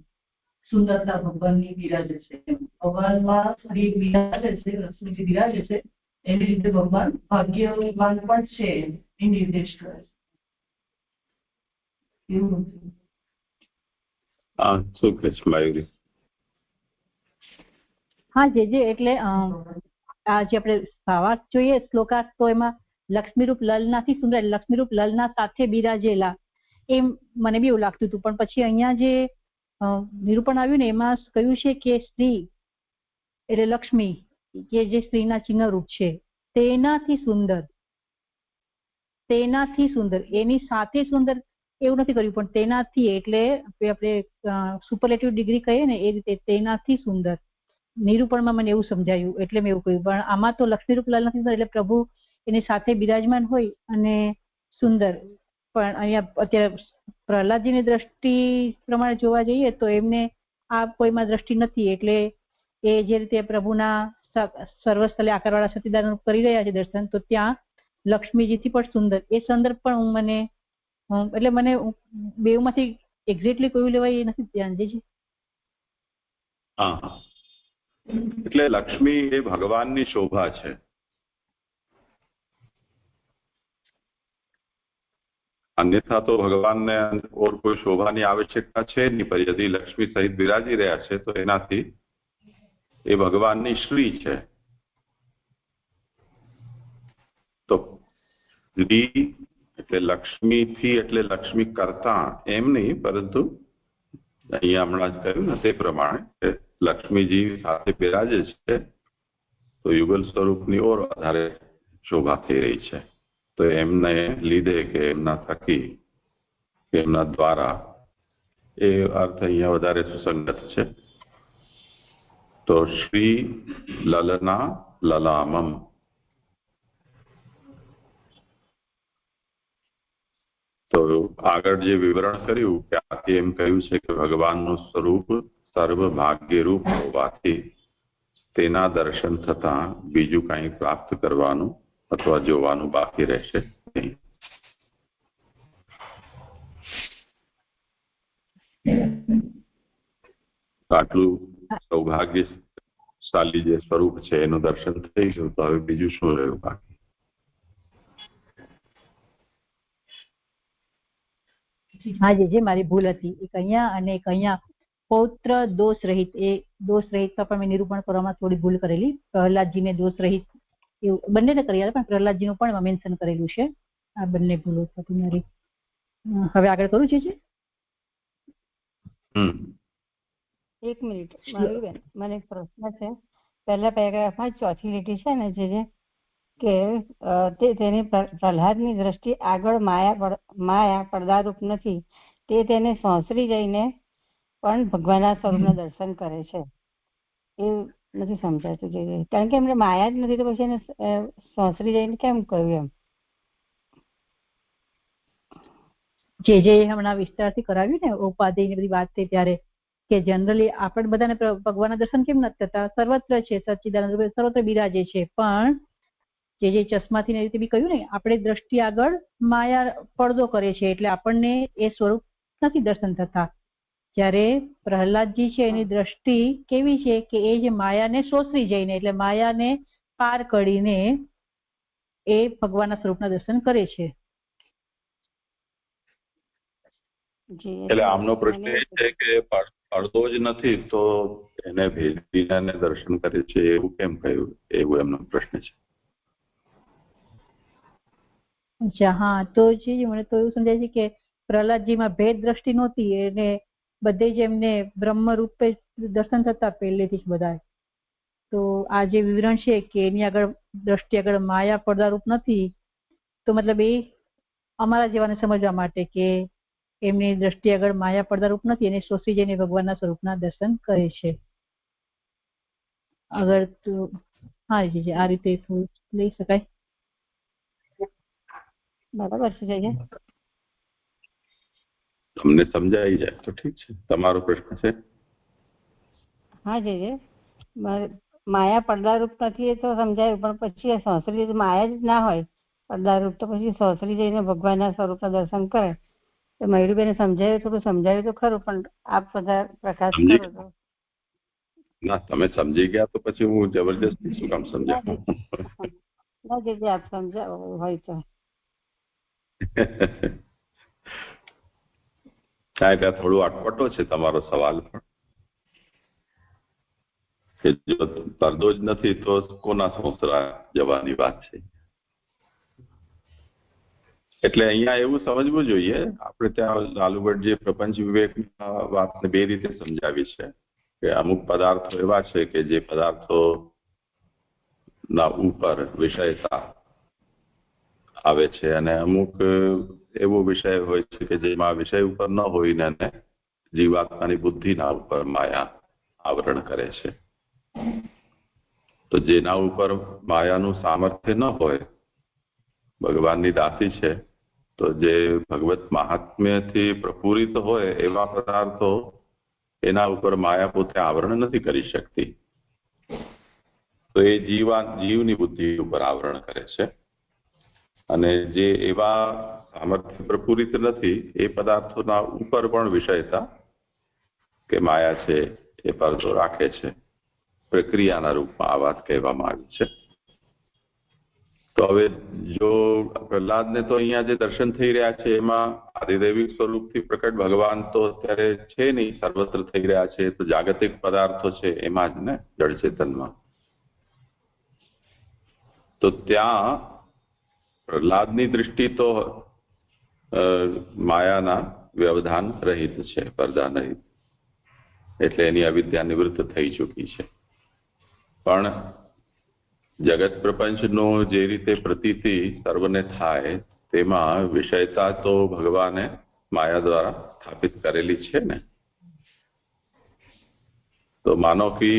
Speaker 5: સુંદરતા ભગવાનની બિરાજે છે. ભગવાનમાં શ્રી બિરાજે છે, લક્ષ્મીજી બિરાજે છે, એની રીતે ભગવાન ભાગ્યવાન પણ છે એ નિર્દેશ કરે છે. એવું નથી.
Speaker 1: હા શું કે છે મયુરી?
Speaker 2: હા જે એટલે આ જે આપણે ભાવાર્થ જોઈએ શ્લોકાર્થ, તો એમાં લક્ષ્મીરૂપ લલનાથી સુંદર, લક્ષ્મીરૂપ લલના સાથે બિરાજેલા એમ મને બી એવું લાગતું હતું. પણ પછી અહીંયા જે નિરૂપણ આવ્યું ને એમાં કહ્યું છે કે સ્ત્રી એટલે લક્ષ્મી કે જે સ્ત્રીના ચિહ્ન રૂપ છે તેનાથી સુંદર, તેનાથી સુંદર, એની સાથે સુંદર એવું નથી કર્યું, પણ તેનાથી એટલે આપણે સુપરલેટિવ ડિગ્રી કહીએ ને એ રીતે તેનાથી સુંદર નિરૂપણમાં મને એવું સમજાયું એટલે મેં એવું કહ્યું. પણ આમાં તો લક્ષ્મીરૂપ લલનાથી સુંદર એટલે પ્રભુ એની સાથે બિરાજમાન હોય અને સુંદર. પણ અહીંયા અત્યારે પ્રહલાદજીની દ્રષ્ટિ પ્રમાણે જોવા જઈએ તો એમને આ કોઈમાં દ્રષ્ટિ નથી, એટલે એ જે રીતે પ્રભુના સર્વસ્થલે આકારવાળા સતીદાન કરી રહ્યા છે દર્શન, તો ત્યાં લક્ષ્મીજીથી પણ સુંદર એ સંદર્ભ પણ મને એટલે મને બેઉમાંથી એક્ઝેક્ટલી કયું લેવાય એ નથી ધ્યાન દેજે.
Speaker 1: હા એટલે લક્ષ્મી એ ભગવાનની શોભા છે. अन्यथा तो भगवान ने और कोई शोभा की आवश्यकता है नहीं, पर यदि लक्ष्मी सहित विराजी रहा है तो एनाथी ए भगवान की श्री है. तो श्री એટલે લક્ષ્મી થી એટલે લક્ષ્મી કરતા એમ નહીં, પરંતુ અહીંયા હમણાં જ કહ્યું ને તે પ્રમાણે લક્ષ્મીજી સાથે બિરાજે છે તો યુગલ સ્વરૂપની ઓર વધારે શોભા થઈ રહી છે. તો એમને લીધે કે એમના થકી કે એમના દ્વારા એ અર્થ અહીંયા વધારે સુસંગત છે. તો શ્રી લલના લલામમ તો આગળ જે વિવરણ કર્યું કે આથી એમ કહ્યું છે કે ભગવાનનું સ્વરૂપ સર્વ ભાગ્યરૂપ હોવાથી તેના દર્શન થતા બીજું કંઈ પ્રાપ્ત કરવાનું અથવા જોવાનું બાકી રહેશે નહીં. આટલું સૌભાગ્યશાળી જે સ્વરૂપ છે એનું દર્શન થઈ ગયું તો હવે બીજું શું રહ્યું બાકી?
Speaker 2: હા જે મારી ભૂલ હતી એક અહીંયા અને એક અહીંયા પૌત્ર દોષ રહિત, એ દોષ રહિત પણ મેં નિરૂપણ કરવામાં થોડી ભૂલ કરેલી. પ્રહલાદજીને દોષ રહિત એવું બંનેને કરી પણ પ્રહલાદજીનું પણ મેન્શન કરેલું છે. આ બંને ભૂલો થતી મારી. હવે આગળ કરું છે.
Speaker 6: એક મિનિટ મારું મને એક પ્રશ્ન છે. પહેલા પેરેગ્રાફમાં ચોથી લીટી છે ને જે કે તેની પ્રહલાદની દ્રષ્ટિ આગળ માયા પડદારૂપ નથી, તે તેને સોંસરી જઈને પણ ભગવાનના સ્વરૂપનું દર્શન કરે છે. એ નથી સમજાતું જોઈએ, કારણ કે એમને માયા જ નથી તો પછી એને સોંસરી જઈને કેમ કહ્યું એમ?
Speaker 2: જે હમણાં વિસ્તારથી કરાવ્યું ને ઉપાધિ ની બધી વાત થઈ ત્યારે કે જનરલી આપણે બધાને ભગવાનના દર્શન કેમ નથી થતા? સર્વત્ર છે, સચ્ચિદાનંદ સર્વત્ર બિરાજે છે, પણ જે ચશ્માથી ને રીતે બી કહ્યું ને આપણે દ્રષ્ટિ આગળ માયા પડદો કરે છે એટલે આપણને એ સ્વરૂપ નથી દર્શન થતા. જ્યારે પ્રહલાદજી છે એની દ્રષ્ટિ કેવી છે કે એ જે માયાને સોસરી જઈને એટલે માયાને પાર કરીને એ ભગવાનના સ્વરૂપના દર્શન કરે છે.
Speaker 1: એટલે આમનો પ્રશ્ન એ છે કે પડદો જ નથી તો એને ભેદીને દર્શન કરે છે એવું કેમ કહ્યું? એવું એમનો પ્રશ્ન છે.
Speaker 2: અચ્છા, હા તો મને તો એવું સમજાય છે કે પ્રહલાદજીમાં ભેદ દ્રષ્ટિ નહોતી, એને બધે જ એમને બ્રહ્મ રૂપે દર્શન થતા પહેલેથી જ બધા. તો આ જે વિવરણ છે કે એની આગળ દ્રષ્ટિ આગળ માયા પડદારૂપ નથી, તો મતલબ એ અમારા જેવાને સમજવા માટે કે એમની દ્રષ્ટિ આગળ માયા પડદારૂપ નથી, એને સોસી જઈને ભગવાનના સ્વરૂપના દર્શન કરે છે. અગર તો હા જી આ રીતે થોડું લઈ શકાય.
Speaker 6: બરાબર છે.
Speaker 1: તમને સમજાઈ જાય તો ઠીક છે. તમારો પ્રશ્ન છે?
Speaker 6: હા જે માયા પડદારૂપ નથી એ તો સમજાયું, પણ પછી સંસરી માયા જ ના હોય પડદારૂપ તો પછી સંસરી જઈને ભગવાનના સ્વરૂપના દર્શન કરે. તો મયુરીબેને સમજાયું, થોડું સમજાવ્યું તો ખરું, પણ આપ બધા પ્રકાશ કરો તો.
Speaker 1: ના તમે સમજી ગયા તો પછી હું જબરજસ્તી શું કામ સમજાવું?
Speaker 6: ના જે આપ સમજાવો હોય તો.
Speaker 1: એટલે થોડું અટપટો છે તમારો સવાલ, પણ કે જો પડદો જ નથી તો કોના સોસરા જવાની વાત છે. એટલે અહીંયા એવું સમજવું જોઈએ, આપણે ત્યાં લાલુભટ્ટ જે પ્રપંચ વિવેક વાતને બે રીતે સમજાવી છે કે અમુક પદાર્થો એવા છે કે જે પદાર્થો ના ઉપર વિષયતા આવે છે અને અમુક એવો વિષય હોય છે કે જેમાં વિષય ઉપર ન હોય ને જીવાત્માની બુદ્ધિના ઉપર માયા આવરણ કરે છે. તો જેના ઉપર માયાનું સામર્થ્ય ન હોય, ભગવાનની દાસી છે, તો જે ભગવત મહાત્મ્યથી પ્રફુલ્લિત હોય એવા પદાર્થો એના ઉપર માયા પોતે આવરણ નથી કરી શકતી. તો એ જીવની બુદ્ધિ ઉપર આવરણ કરે છે. અને જે એવા સામર્થ્ય પ્રફુલ્લિત નથી એ પદાર્થોના ઉપર પણ વિષયતા કે માયા છે એ પડદો રાખે છે. પ્રક્રિયાના રૂપમાં આ વાત કહેવામાં આવી છે. તો હવે જો પ્રહલાદને તો અહીંયા જે દર્શન થઈ રહ્યા છે એમાં આદિદૈવિક સ્વરૂપથી પ્રકટ ભગવાન તો અત્યારે છે નહીં, સર્વત્ર થઈ રહ્યા છે. તો જાગતિક પદાર્થો છે એમાં જ ને જળ ચેતનમાં. તો ત્યાં પ્રહલાદની દૃષ્ટિ તો માયાના વ્યવધાન રહિત છે, પડદા રહિત, એટલે એની અવિદ્યા નિવૃત્ત થઈ ચૂકી છે. પણ જગત પ્રપંચનો જે રીતે પ્રતીતિ સર્વને થાય તેમાં વિષયતા તો ભગવાને માયા દ્વારા સ્થાપિત કરેલી છે ને. તો માનો કે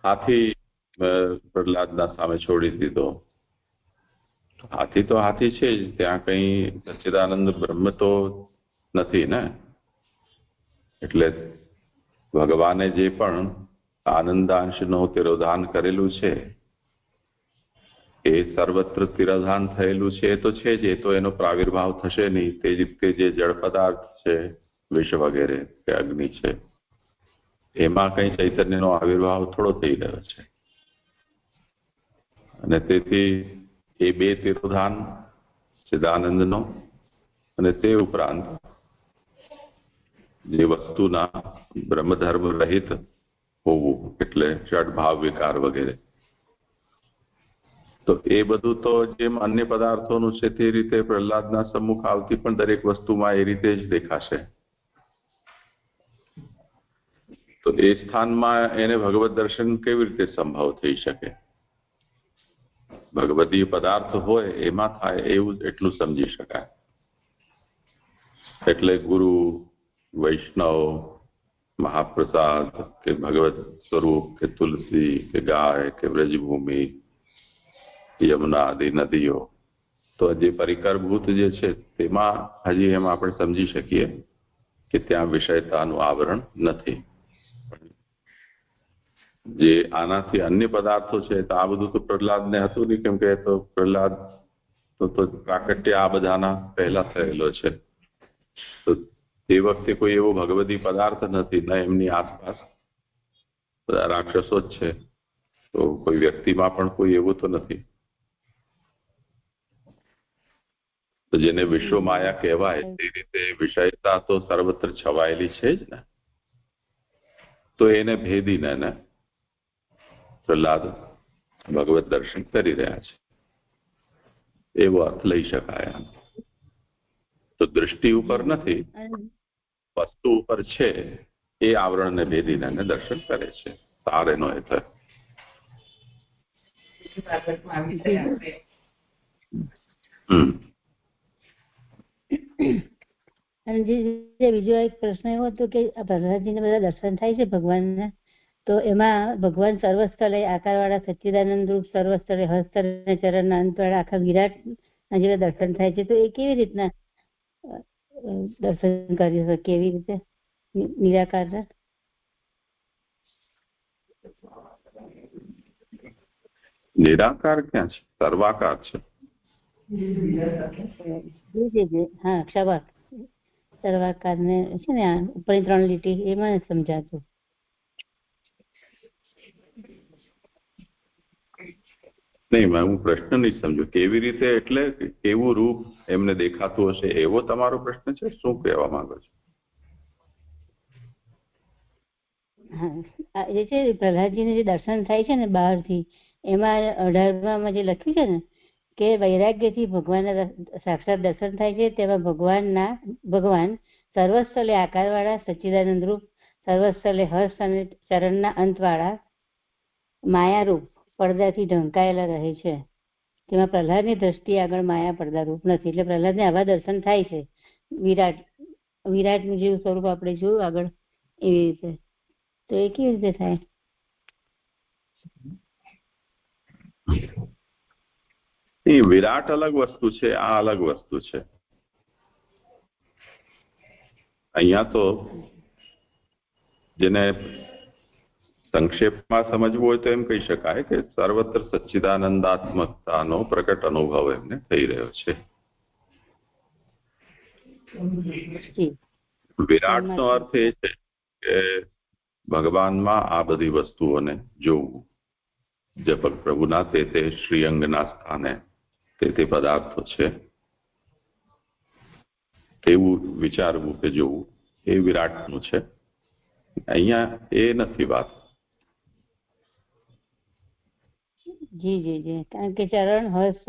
Speaker 1: હાથી પ્રહલાદના સામે છોડી દીધો હાથી તો હાથી છે જ, ત્યાં કઈ સચ્ચિદાનંદ બ્રહ્મ તો નથી ને. એટલે ભગવાને જે પણ આનંદાંશનો તિરોધાન કરેલું છે એ સર્વત્ર તિરોધાન થયેલું છે એ તો છે જ, એ તો એનો પ્રાવિર્ભાવ થશે નહીં. તે જ રીતે જે જળ પદાર્થ છે વિષ વગેરે કે અગ્નિ છે એમાં કઈ ચૈતન્યનો આવિર્ભાવ થોડો થઈ રહ્યો છે. અને તેથી એ બે તિરોધાન સચ્ચિદાનંદનો અને તે ઉપરાંત જે વસ્તુના બ્રહ્મધર્મ રહિત હોવું એટલે ષડભાવ વિકાર વગેરે, તો એ બધું તો જેમ અન્ય પદાર્થોનું છે તે રીતે પ્રહલાદના સમ્મુખ આવતી પણ દરેક વસ્તુમાં એ રીતે જ દેખાશે. તો એ સ્થાનમાં એને ભગવત દર્શન કેવી રીતે સંભવ થઈ શકે? ભગવદીય પદાર્થ હોય એમાં થાય એવું એટલું સમજી શકાય. એટલે ગુરુ, વૈષ્ણવ, મહાપ્રસાદ કે ભગવત સ્વરૂપ કે તુલસી કે ગાય કે વ્રજભૂમિ, યમુના આદિ નદીઓ, તો જે પરિકરભૂત જે છે તેમાં હજી એમ આપણે સમજી શકીએ કે ત્યાં વિષયતાનું આવરણ નથી. જે આનાથી અન્ય પદાર્થો છે તો આ બધું તો પ્રહલાદને હતું નહીં, કેમ કે તો પ્રહલાદ તો પ્રાકટ્ય આ બધાના પહેલા થયેલો છે. તો તે વખતે કોઈ એવો ભગવદી પદાર્થ નથી, ન એમની આસપાસ બધા રાક્ષસો જ છે, તો કોઈ વ્યક્તિમાં પણ કોઈ એવું તો નથી. તો જેને વિશ્વ માયા કહેવાય તે રીતે વિષયતા તો સર્વત્ર છવાયેલી છે જ ને. તો એને ભેદીને ને પ્રહલાદ ભગવત દર્શન કરી રહ્યા છે એવો અર્થ લઈ શકાય. તો દૃષ્ટિ ઉપર નથી, વસ્તુ ઉપર છે એ આવરણને ભેદીને દર્શન કરે છે. તાર એનો એ થાય.
Speaker 6: અને બીજો એક પ્રશ્ન એવો હતો કે પ્રહલાદજીને બધા દર્શન થાય છે ભગવાનને, તો એમાં ભગવાન સર્વસ્થળે આકારવાળા સચ્ચિદાનંદ રૂપ, સર્વસ્થળે હસ્ત અને ચરણના અંતવાળા આખા વિરાટ જેવા દર્શન થાય છે, તો એ કેવી રીતના દર્શન કરી શકે? કેવી રીતે નિરાકાર?
Speaker 1: નિરાકાર ક્યાં છે? સર્વાકાર છે.
Speaker 6: હા, ક્ષવાક સર્વાકાર ને છે ને ઉપરની 3 લીટી એમાં સમજાતું.
Speaker 1: નહીં, હું પ્રશ્ન નહીં સમજુ. કેવી રીતે એટલે કેવું રૂપ એમને દેખાતું હશે એવો તમારો પ્રશ્ન છે? શું કહેવા માંગો છો?
Speaker 6: હા, જે છે પ્રહલાદજીને જે દર્શન થાય છે ને બહારથી, એમાં 18માં જે લખ્યું છે ને કે વૈરાગ્યથી ભગવાનના સાક્ષાત દર્શન થાય છે, તેમાં ભગવાન સર્વસ્થલે આકારવાળા સચ્ચિદાનંદ રૂપ, સર્વસ્થલે હસ્ત અને ચરણના અંતવાળા માયારૂપ પડદાથી ઢંકાયેલા રહે છે. તેમાં પ્રહલાદની દ્રષ્ટિ આગળ માયા પડદા રૂપ નથી. એટલે પ્રહલાદને આવા દર્શન થાય છે વિરાટનું જેવું સ્વરૂપ આપણે જોયું આગળ એવી રીતે. તો એ કેવી રીતે થાય?
Speaker 1: વિરાટ અલગ વસ્તુ છે, આ અલગ વસ્તુ છે. અહીંયા તો જેને સંક્ષેપમાં સમજવું હોય તો એમ કહી શકાય કે સર્વત્ર સચ્ચિદાનંદાત્મકતાનો પ્રકટ અનુભવ એમને થઈ રહ્યો છે. વિરાટનો અર્થ એ છે કે ભગવાનમાં આ બધી વસ્તુઓને જોવું. જે પ્રભુના તે શ્રીઅંગના સ્થાને તે પદાર્થો છે તેવું વિચારવું કે જોવું, એ વિરાટનું છે. અહીંયા એ નથી વાત.
Speaker 6: જી જી જી, કારણ કે ચરણ હસ્ત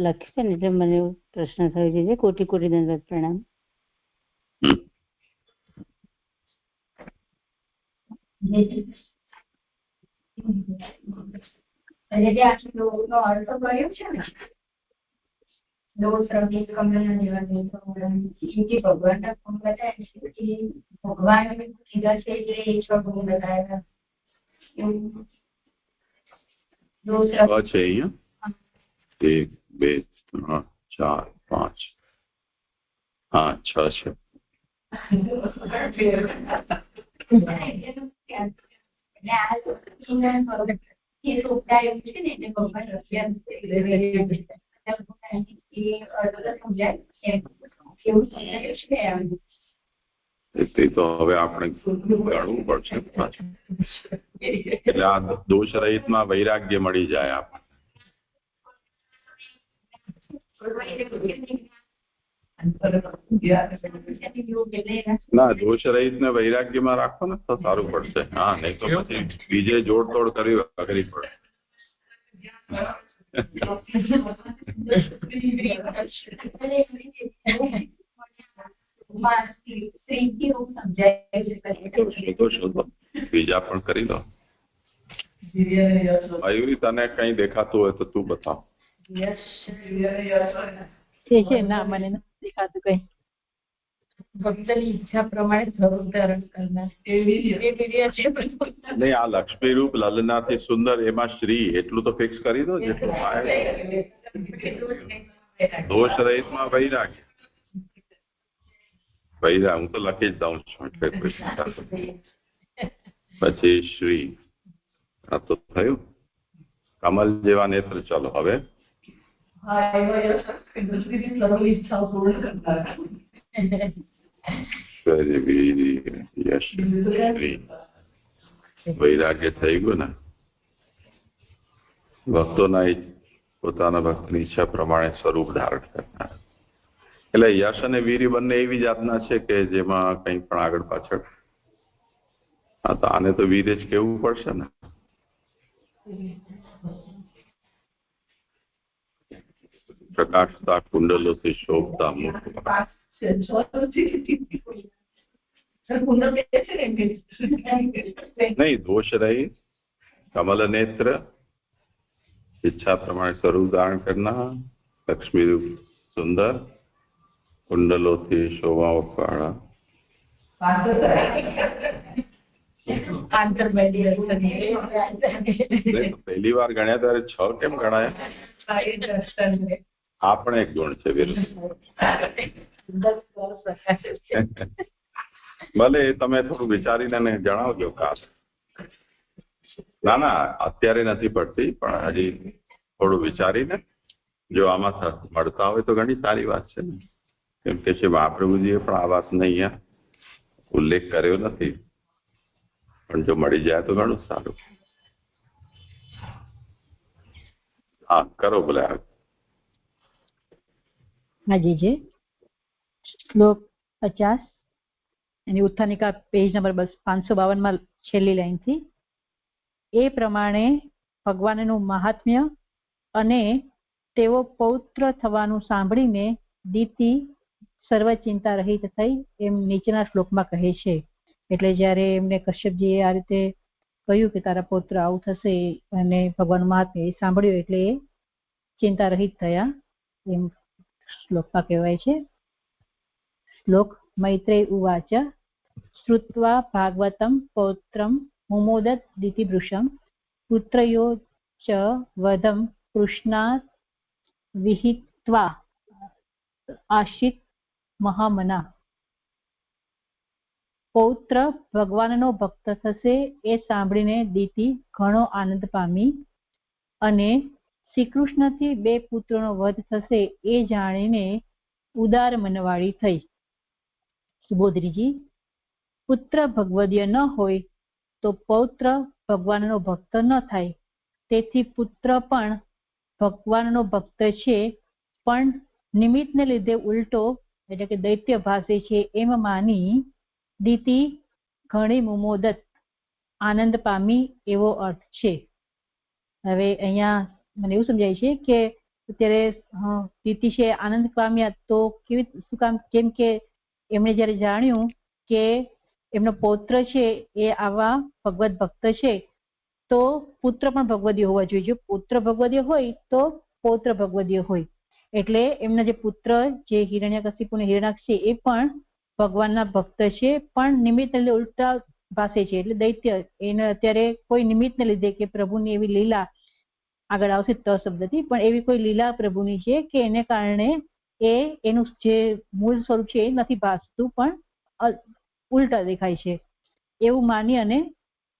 Speaker 6: લખ્યું છે ને એટલે મને એવો પ્રશ્ન થયો છે. કોટી કોટી દંડવત પ્રણામ.
Speaker 1: 1 2 3 4 5 હા 6 છે. તે તો હવે આપણે ગણવું પડશે પાછું. એટલે આ દોષ રહિતમાં વૈરાગ્ય મળી જાય આપણને. ના, દોષ રહિત ને વૈરાગ્યમાં રાખો ને તો સારું પડશે. હા, નહીં તો પછી બીજે જોડતોડ કરવી અઘરી પડે. શોધો બીજા પણ કરી લો. મયુરી, તને કઈ દેખાતું હોય તો તું બતાવ.
Speaker 2: ના, મને નથી દેખાતું કઈ.
Speaker 5: ભક્તની ઈચ્છા પ્રમાણે સ્વરૂપ ધારણ કરનાર.
Speaker 1: નહીં, આ લક્ષ્મી રૂપ લલનાથી સુંદર એમાં શ્રી એટલું તો ફિક્સ કરી દો. જેટલું દોષ રહિતમાં વૈરાગ્ય. હું તો લખી જ દઉં છું. પછી શ્રી આ તો થયું. કમલ જેવા નેત્ર. ચાલો હવે વૈરાગ્ય થઈ ગયું ને. ભક્તોના પોતાના ભક્તની ઈચ્છા પ્રમાણે સ્વરૂપ ધારણ કરનાર. એટલે યશ અને વીરી બંને એવી જાતના છે કે જેમાં કંઈ પણ આગળ પાછળ. હા, તો આને તો વીર જ કેવું પડશે ને. પ્રકાશતા કુંડલોથી શોભતા મુખ. નહીં, દોષ રહી કમલ નેત્ર, ઈચ્છા પ્રમાણે સ્વરૂપ ધારણ કરનાર, લક્ષ્મી રૂપ સુંદર, કુંડલોથી શોભા વાળા. પહેલી વાર ગણ્યા ત્યારે 6 કેમ ગણાયા? આ પણ એક ગુણ છે. ભલે તમે થોડું વિચારીને જણાવજો. કાલ ના અત્યારે નથી પડતી, પણ હજી થોડું વિચારીને જો આમાં મળતા હોય તો ઘણી સારી વાત છે ને. કેમ કે છે મહાપ્રભુજીએ પણ આ વાતને અહીંયા ઉલ્લેખ કર્યો નથી, પણ જો મળી જાય તો ઘણું સારું. હા, કરો બોલે.
Speaker 2: હાજી. શ્લોક 50 એની ઉત્થાનિકા પેજ નંબર 552 છેલ્લી લાઈનથી. એ પ્રમાણે ભગવાનનું મહાત્મ્ય અને તેઓ પૌત્ર થવાનું સાંભળીને દીતિ સર્વ ચિંતા રહિત થઈ, એમ નીચેના શ્લોકમાં કહે છે. એટલે જયારે એમને કશ્યપજીએ આ રીતે કહ્યું કે તારા પૌત્ર આવું થશે અને ભગવાન મહાત્મ્ય એ સાંભળ્યું એટલે એ ચિંતા રહિત થયા, એમ શ્લોકમાં કહેવાય છે. શ્લોક મૈત્રેય ઉવાચ શ્રુત્વા ભાગવતમ પૌત્રમ મુમોદત દિતિભૃશમ પુત્રયો ચ વદમ કૃષ્ણાત વિહિત્વા આશિત મહામના. પૌત્ર ભગવાનનો ભક્ત થશે એ સાંભળીને દીતિ ઘણો આનંદ પામી અને શ્રી કૃષ્ણથી 2 પુત્રોનો વધ થશે એ જાણીને ઉદાર મનવાળી થઈ. સુબોધરીજી, પુત્ર ભગવદીય ન હોય તો પૌત્ર ભગવાનનો ભક્ત ન થાય. તેથી પુત્ર પણ ભગવાનનો ભક્ત છે, પણ નિમિત્તને લીધે ઉલટો એટલે કે દૈત્ય ભાસે છે એમ માની દીતિ ઘણી મુમોદત આનંદ પામી એવો અર્થ છે. હવે અહીંયા મને એવું સમજાય છે કે અત્યારે દીતિ છે આનંદ પામ્યા તો કેવી શું કામ? કેમ કે એમણે જયારે જાણ્યું કે એમનો પૌત્ર છે એ આવા ભગવત ભક્ત છે, તો પુત્ર પણ ભગવદીય હોવા જોઈએ. જો પુત્ર ભગવદીય હોય તો પૌત્ર ભગવદીય હોય. એટલે એમના જે પુત્ર જે હિરણ્યકશિપુ અને હિરણાક્ષ છે એ પણ ભગવાનના ભક્ત છે, પણ નિમિત્ત ઉલટા ભાસે છે એટલે દૈત્ય. એને અત્યારે કોઈ નિમિત્તને લીધે કે પ્રભુની એવી લીલા આગળ આવશે ત શબ્દથી, પણ એવી કોઈ લીલા પ્રભુની છે કે એને કારણે એનું જે મૂળ સ્વરૂપ છે એ નથી ભાસતું, પણ ઉલટા દેખાય છે એવું માની અને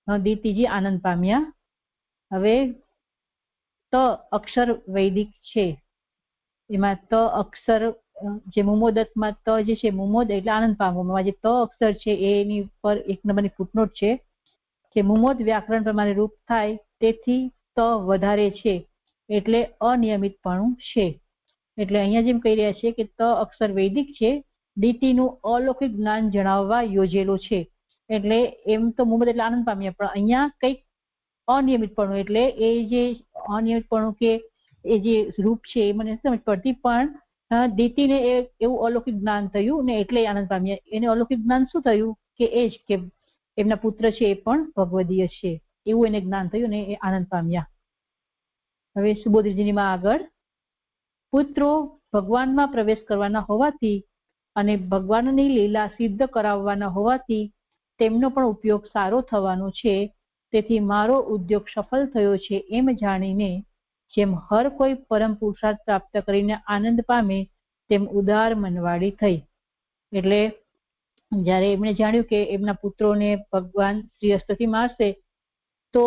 Speaker 2: દીતીજી આનંદ પામ્યા. હવે ત અક્ષર વૈદિક છે, એમાં ત અક્ષર જે મુમોદતમાં ત જે છે મુમોદ એટલે આનંદ પામવામાં, જે ત અક્ષર છે એની પર 1 નંબરની ફૂટનોટ છે કે મુમોદ વ્યાકરણ પ્રમાણે રૂપ થાય તેથી ત વધારે છે એટલે અનિયમિતપણું છે. એટલે અહીંયા જેમ કહી રહ્યા છે કે ત અક્ષર વૈદિક છે, દીતીનું અલૌકિક જ્ઞાન જણાવવા યોજેલો છે. એટલે એમ તો મુમોદ એટલે આનંદ પામ્યા, પણ અહીંયા કંઈક અનિયમિતપણું, એટલે એ જે અનિયમિતપણું કે એ જે રૂપ છે એ મને સમજ પડતી, પણ દીતીને એવું અલૌકિક જ્ઞાન થયું ને એટલે આનંદ પામ્યા. એને અલૌકિક જ્ઞાન શું થયું કે એ જ કે એમના પુત્ર છે એ પણ ભગવદીય છે એવું એને જ્ઞાન થયું ને એ આનંદ પામ્યા. હવે સુબોધજીની આગળ પુત્રો ભગવાનમાં પ્રવેશ કરવાના હોવાથી અને ભગવાનની લીલા સિદ્ધ કરાવવાના હોવાથી તેમનો પણ ઉપયોગ સારો થવાનો છે, તેથી મારો ઉદ્યોગ સફળ થયો છે એમ જાણીને જેમ હર કોઈ પરમ પુરુષાર્થ પ્રાપ્ત કરીને આનંદ પામે તેમ ઉદાર મનવાળી થઈ. એટલે જ્યારે એમણે જાણ્યું કે એમના પુત્રોને ભગવાન શ્રી હસ્તથી મારશે તો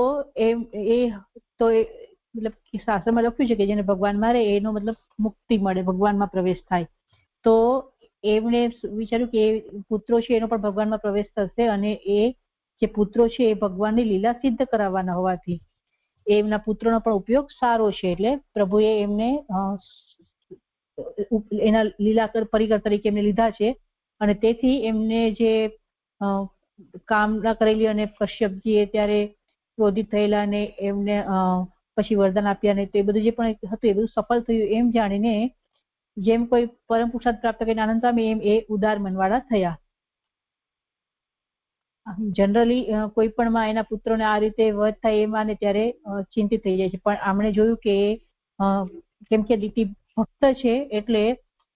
Speaker 2: મતલબ શાસ્ત્રમાં લખ્યું છે કે જેને ભગવાન મારે એનો મતલબ મુક્તિ મળે, ભગવાનમાં પ્રવેશ થાય. તો એમણે વિચાર્યું કે પુત્રો છે એનો પણ ભગવાનમાં પ્રવેશ થશે અને એ જે પુત્રો છે એ ભગવાનની લીલા સિદ્ધ કરાવવાના હોવાથી એમના પુત્રોનો પણ ઉપયોગ સારો છે. એટલે પ્રભુએ એમને એના લીલા પરિકર તરીકે એમને લીધા છે અને તેથી એમને જે કામના કરેલી અને કશ્યપજીએ ત્યારે ક્રોધિત થયેલા અને એમને પછી વરદાન આપ્યા ને તો એ બધું જે પણ હતું એ બધું સફળ થયું એમ જાણીને જેમ કોઈ પરમ પુરુષાર્થ પ્રાપ્ત કરીને આનંદ પામે એમ એ ઉદાર મનવાળા થયા. જનરલી કોઈ પણ માં એના પુત્રોને આ રીતે વધ થાય એ માને ત્યારે ચિંતિત થઈ જાય છે, પણ આમણે જોયું કે કેમ કે દીતી ભક્ત છે એટલે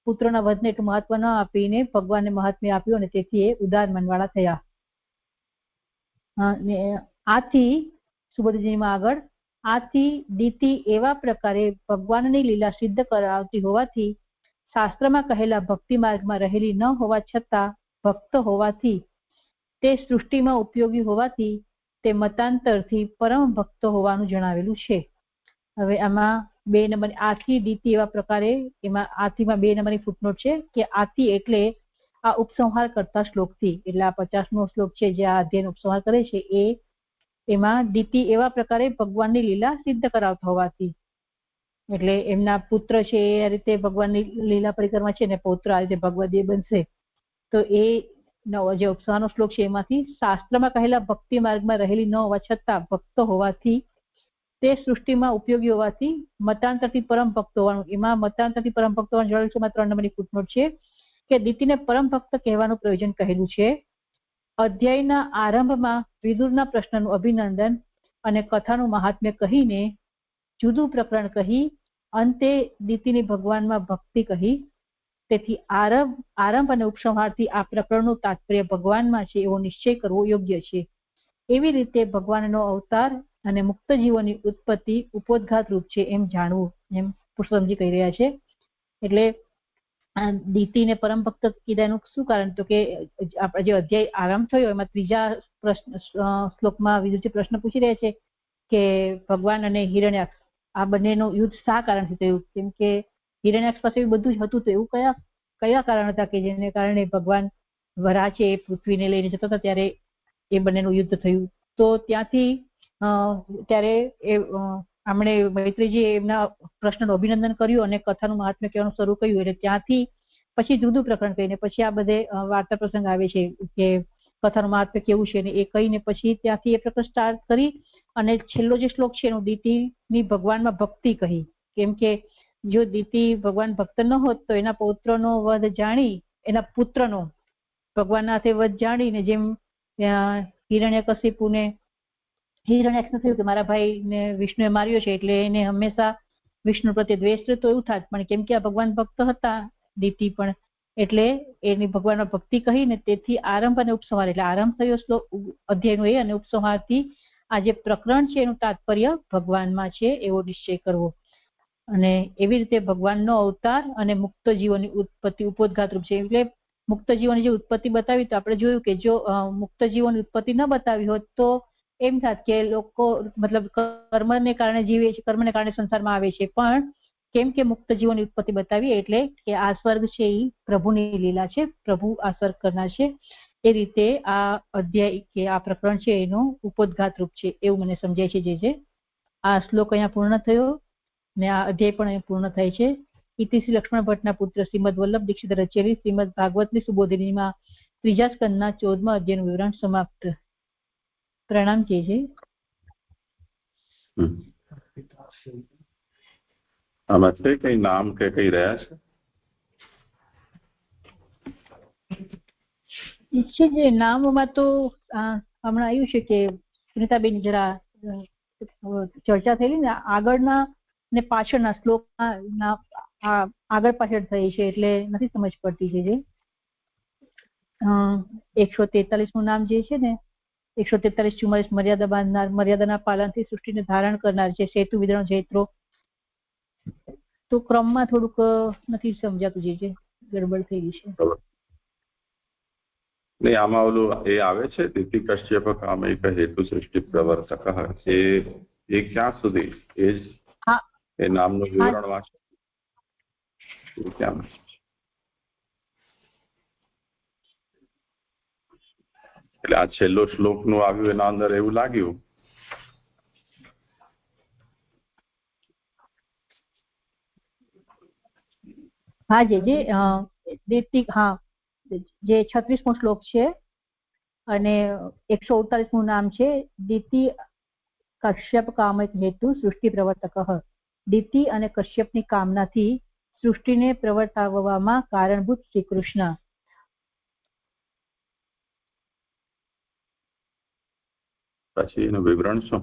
Speaker 2: પુત્રોના વધને એટલું મહત્વ ન આપીને ભગવાનને મહાત્મ્ય આપ્યું અને તેથી એ ઉદાર મનવાળા થયા. આથી સુબોધજીમાં આગળ આથી દીતી એવા પ્રકારે ભગવાનની લીલા સિદ્ધ કરાવતી હોવાથી શાસ્ત્રમાં કહેલા ભક્તિ માર્ગમાં રહેલી ન હોવા છતાં ભક્ત હોવાથી તે સૃષ્ટિમાં ઉપયોગી હોવાથી તે મતાંતરથી પરમ ભક્ત હોવાનું જણાવેલું છે. હવે આમાં 2 નંબર આથી દીતી એવા પ્રકારે, એમાં આથીમાં 2 નંબરની ફૂટનોટ છે કે આથી એટલે આ ઉપસંહાર કરતા શ્લોકથી, એટલે આ 50મો શ્લોક છે જે આ અધ્યાયનો ઉપસંહાર કરે છે એમાં દીતી એવા પ્રકારે ભગવાનની લીલા સિદ્ધ કરાવતા હોવાથી, એટલે એમના પુત્ર છે એ આ રીતે ભગવાનની લીલા પરિક્રમા છે ને પૌત્ર આ રીતે ભગવદીય બનશે. તો એ જે ઉપસંહારનો શ્લોક છે એમાંથી શાસ્ત્રમાં કહેલા ભક્તિ માર્ગમાં રહેલી ન હોવા છતાં ભક્ત હોવાથી તે સૃષ્ટિમાં ઉપયોગી હોવાથી મતાંતરથી પરમ ભક્ત હોવાનું, એમાં મતાંતરથી પરમ ભક્ત હોવાનું જણાવ્યું છે. 3 નંબરની ફૂટનોટ છે કે દીતીને પરમ ભક્ત કહેવાનું પ્રયોજન કહેલું છે. અધ્યાયના આરંભમાં વિદુરના પ્રશ્નનું અભિનંદન અને કથાનું મહાત્મ્ય કહીને જુદું પ્રકરણ કહી અંતે દીતીની ભગવાનમાં ભક્તિ કહી. તેથી આરંભ અને ઉપસંહારથી આ પ્રકરણનું તાત્પર્ય ભગવાનમાં છે એવો નિશ્ચય કરવો યોગ્ય છે. એવી રીતે ભગવાનનો અવતાર અને મુક્ત જીવોની ઉત્પત્તિ ઉપોદ્ઘાત રૂપ છે એમ જાણવું, એમ પુરુષોત્તમજી કહી રહ્યા છે. એટલે દીતીને પરમ ભક્ત કીધાનું શું કારણ, તો કે આપણે જે અધ્યાય આરંભ થયો એમાં 3જા શ્લોકમાં વિદુરજી પ્રશ્ન પૂછી રહ્યા છે કે ભગવાન અને હિરણ્યાક્ષ આ બંનેનું યુદ્ધ શા કારણથી થયું, કેમ કે હિરણ્યાક્ષ પાસે બધું જ હતું તો એવું કયા કારણ હતા કે જેને કારણે ભગવાન વરાહ છે એ પૃથ્વીને લઈને જતા હતા ત્યારે એ બંનેનું યુદ્ધ થયું. તો ત્યાંથી ત્યારે એ આમણે મૈત્રીજીએ એમના પ્રશ્નનું અભિનંદન કર્યું અને કથાનું મહાત્મ્ય કહેવાનું શરૂ કર્યું. એટલે ત્યાંથી પછી જુદું પ્રકરણ કહીને પછી આ બધે વાર્તા પ્રસંગ આવે છે કે કથાનું મહાત્મ્ય કેવું છે ને એ કહીને પછી ત્યાંથી એ પ્રકરણ સ્ટાર્ટ કરી અને છેલ્લો જે શ્લોક છે એનું દીતીની ભગવાનમાં ભક્તિ કહી. કેમ કે જો દીતી ભગવાન ભક્ત ન હોત તો એના પૌત્રનો વધ જાણી, એના પુત્રનો ભગવાનના હાથે વધ જાણીને જેમ હિરણ્યકશિપુને હિરણ્યાક્ષને થયું કે મારા ભાઈને વિષ્ણુએ માર્યો છે એટલે એને હંમેશા વિષ્ણુ પ્રત્યે દ્વેષ રહેતો એવું થાત, પણ કેમ કે આ ભગવાન ભક્ત હતા દીતી પણ એટલે એની ભગવાનમાં ભક્તિ કહીને તેથી આરંભ અને ઉપસંહાર, એટલે આરંભ થયો શ્લોક અધ્યાયનો એ અને ઉપસંહારથી આ જે પ્રકરણ છે એનું તાત્પર્ય ભગવાનમાં છે એવો નિશ્ચય કરવો. અને એવી રીતે ભગવાનનો અવતાર અને મુક્ત જીવોની ઉત્પત્તિ ઉપોદ્ઘાત રૂપ છે. એટલે મુક્ત જીવોની જે ઉત્પત્તિ બતાવી તો આપણે જોયું કે જો મુક્ત જીવોની ઉત્પત્તિ ન બતાવી હોત તો એમ થાત કે લોકો મતલબ કર્મને કારણે જીવે છે, કર્મને કારણે સંસારમાં આવે છે, પણ કેમ કે મુક્ત જીવોની ઉત્પત્તિ બતાવી એટલે કે આ સ્વર્ગ છે એ પ્રભુની લીલા છે, પ્રભુ આ સ્વર્ગ કરનાર છે. એ રીતે આ અધ્યાય કે આ પ્રકરણ છે એનો ઉપોદ્ઘાત રૂપ છે એવું મને સમજાય છે. જે આ શ્લોક અહીંયા પૂર્ણ થયો ને આ અધ્યાય પણ અહીંયા પૂર્ણ થાય છે. ઇતિ શ્રી લક્ષ્મણ ભટ્ટના પુત્ર શ્રીમદ વલ્લભ દીક્ષિત રચેલી શ્રીમદ ભાગવતની સુબોધિનીમાં 3જા સ્કંદના 14મા અધ્યાયનું વિવરણ સમાપ્ત. પ્રણામ છે.
Speaker 1: આમાં છે કઈ નામ કે કઈ રહ્યા
Speaker 2: છે જે નામમાં તો હમણાં આવ્યું છે કે સુનિતાબેન જરા ચર્ચા થયેલી ને આગળના ને પાછળના શ્લોકના આગળ પાછળ થઈ છે એટલે નથી સમજ પડતી છે. જે 143મું નામ જે છે ને 143-44 મર્યાદા બાંધનાર, મર્યાદાના પાલનથી સૃષ્ટિને ધારણ કરનાર છે, સેતુ વિદરણ જૈત્રો, તો ક્રમમાં થોડુંક નથી સમજાતું. જે ગડબડ થઈ ગઈ છે.
Speaker 1: નહીં, આમાં ઓલું એ આવે છે દિતિ કશ્યપ કામૈક હેતુ સૃષ્ટિ પ્રવર્તક, એ ક્યાં સુધી એ નામનું વિવરણ વાંચો ક્યાં? એટલે આ છેલ્લો શ્લોક નું આવ્યું એના અંદર એવું લાગ્યું.
Speaker 2: હા જે જે 36મો શ્લોક છે અને 148મું નામ છે દિતિ કશ્યપ કામૈક હેતુ સૃષ્ટિ પ્રવર્તક. દિતિ અને કશ્યપની કામનાથી સૃષ્ટિને પ્રવર્તાવવામાં કારણભૂત શ્રી કૃષ્ણ.
Speaker 1: પછી એનું વિવરણ શું?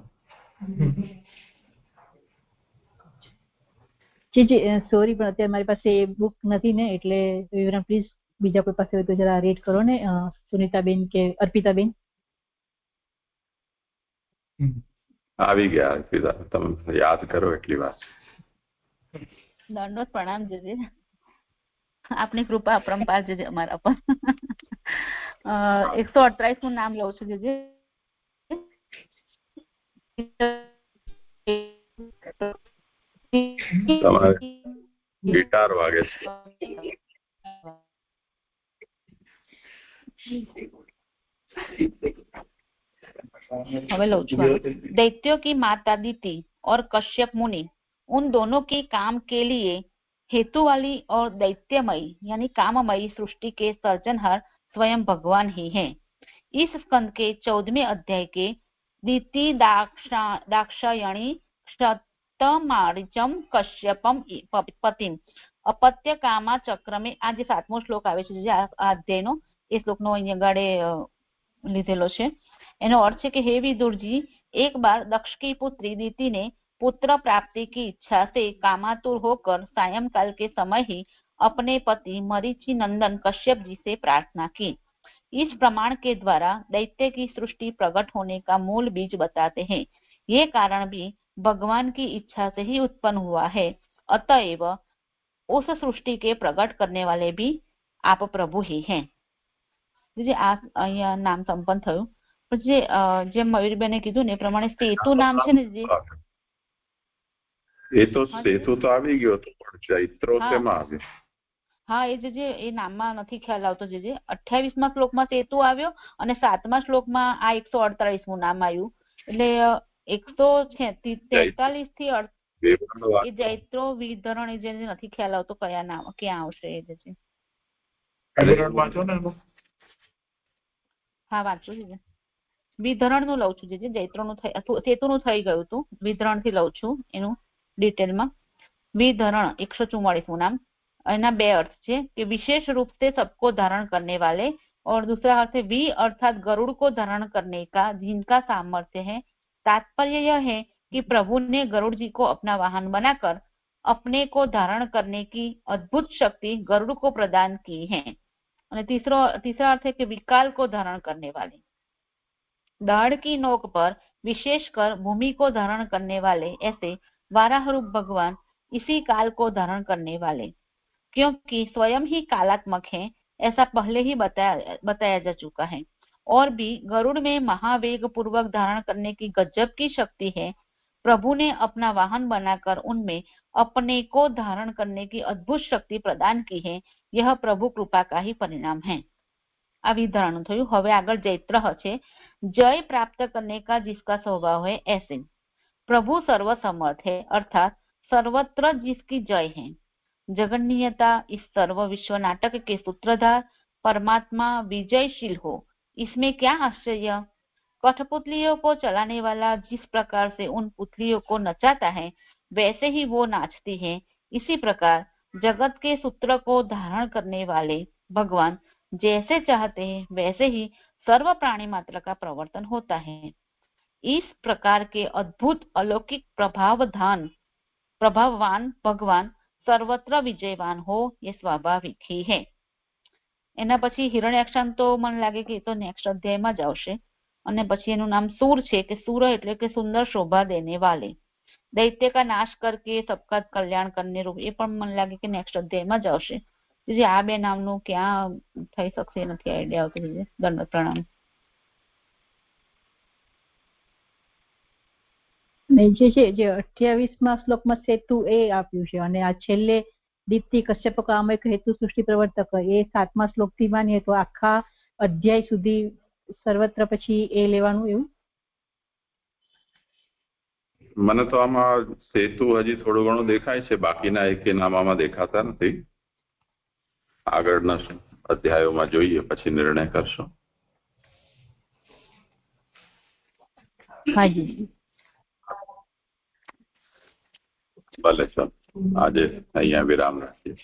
Speaker 2: સોરી પણ અત્યારે મારી પાસે બુક નથી ને એટલે વિવરણ પ્લીઝ બીજા કોઈ પાસે હોય તો જરા રીડ કરો ને. સુનિતાબેન કે અર્પિતાબેન
Speaker 1: આવી ગયા. અર્પિતા, તમે યાદ કરો એટલી વાત.
Speaker 7: દંડોત પ્રણામ જજે, આપની કૃપા અપરંપાર જજે અમારા પર. 138મું નામ લઉં છું. જજે
Speaker 1: તમારે ગિટાર વાગે છે.
Speaker 7: હવે લઉં છું. दैत्यों की माता दीति और कश्यप मुनि उन दोनों के काम के लिए हेतु वाली और दैत्यमयी यानी काममयी सृष्टि के सर्जनहार स्वयं भगवान ही हैं। इस स्कंद के 14वें अध्याय के दीति दाक्षायणी क्षतमारिचम कश्यपम पतिम अपत्य कामा चक्र में आज 7मो श्लोक आवे छे. जे आ अध्यायनो ए श्लोकनो અહીં આગળ લીધેલો છે. એનો अर्थ है कि हे विदुर जी, एक बार दक्ष की पुत्री दीति ने पुत्र प्राप्ति की इच्छा से कामातुर होकर सायंकाल के समय ही अपने पति मरीचि नंदन कश्यप जी से प्रार्थना की. इस प्रमाण के द्वारा दैत्य की सृष्टि प्रकट होने का मूल बीज बताते हैं. ये कारण भी भगवान की इच्छा से ही उत्पन्न हुआ है. अतएव उस सृष्टि के प्रकट करने वाले भी आप प्रभु ही हैं. आ नाम संपन्न थયું. જે મયુરબેને કીધું ને એ પ્રમાણે સેતુ નામ છે ને જે
Speaker 1: એ તો સેતુ તો આવી ગયો તો પણ ચૈત્રો શેમાં આવ્યો?
Speaker 7: હા, એ જે એ નામમાં નથી ખ્યાલ આવતો. જે 28મા શ્લોકમાં સેતુ આવ્યો અને 7મા શ્લોકમાં આ 148મું નામ આવ્યું. એટલે 143 થી એ જૈત્રો વિધરણ જે નથી ખ્યાલ આવતો કયા નામ ક્યાં આવશે. એ જે હા વાંચું છે. વિધરણનું લઉં છું. જે જૈત્રોનું સેતુનું થઈ ગયું હતું, વિધરણથી લઉં છું એનું ડિટેલમાં. विधरण 144वां नाम. एना बे अर्थ है कि विशेष रूप से सबको धारण करने वाले, और दूसरा अर्थ है वी अर्थात गरुड़ को धारण करने का जिनका सामर्थ्य है. तात्पर्य यह है कि प्रभु ने गरुड़ जी को अपना वाहन बनाकर अपने को धारण करने की अद्भुत शक्ति गरुड़ को प्रदान की है. तीसरा अर्थ है कि विकाल को धारण करने वाले. दाढ़ की नोक पर विशेषकर भूमि को धारण करने वाले ऐसे वाराह रूप भगवान इसी काल को धारण करने वाले, क्योंकि स्वयं ही कालात्मक है, ऐसा पहले ही बताया जा चुका है। और भी गरुड़ में महावेग पूर्वक धारण करने की गजब की शक्ति है। प्रभु ने अपना वाहन बनाकर उनमें अपने को धारण करने की अद्भुत शक्ति प्रदान की है। यह प्रभु कृपा का ही परिणाम है। आ विधारणु थयुं। हवे आगळ जैत्र छे। जय प्राप्त करने का जिसका स्वभाव है ऐसे प्रभु सर्वसमर्थ है, अर्थात सर्वत्र जिसकी जय है। जगन्नियता इस सर्व विश्व नाटक के सूत्रधार परमात्मा विजयशील हो, इसमें क्या आश्चर्य। कठपुतलियों को चलाने वाला जिस प्रकार से उन पुतलियों को नचाता है वैसे ही वो नाचती है। इसी प्रकार जगत के सूत्र को धारण करने वाले भगवान जैसे चाहते हैं वैसे ही सर्व प्राणी मात्र का प्रवर्तन होता है। इस प्रकार के अद्भुत अलौकिक प्रभाववान भगवान सर्वत्र विजयवान हो ये स्वाभाविक ही है। एना पछी हिरण्याक्षां तो मन लागे कि तो नेक्स्ट अध्याय में ज आवशे। અને પછી એનું નામ सूर છે કે सूर એટલે કે सुंदर शोभा देने वाले, दैत्य का नाश करके सबका कल्याण करने रूप, એ પણ मन लागे कि नेक्स्ट अध्याय में ज आवशे। જે આ બે નામનું ક્યાં થઈ શકશે નથી આઈડિયા આવતો। દંડવત પ્રણામ।
Speaker 2: જે 28મા શ્લોકમાં સેતુ એ આપ્યું છે અને આ છેલ્લે દીપ્તિ કશ્યપ કામયક હેતુ સૃષ્ટિ પ્રવર્તક એ 7મા શ્લોકથી માનીએ તો આખા અધ્યાય સુધી સર્વત્ર પછી એ લેવાનું એવું।
Speaker 1: મને તો આમાં સેતુ હજી થોડું ઘણું દેખાય છે, બાકીના એકે નામ આમાં દેખાતા નથી। આગળના અધ્યાયોમાં જોઈએ પછી નિર્ણય કરશો।
Speaker 2: હાજી
Speaker 1: ભલે ચાલો આજે અહીંયા વિરામ રાખીએ।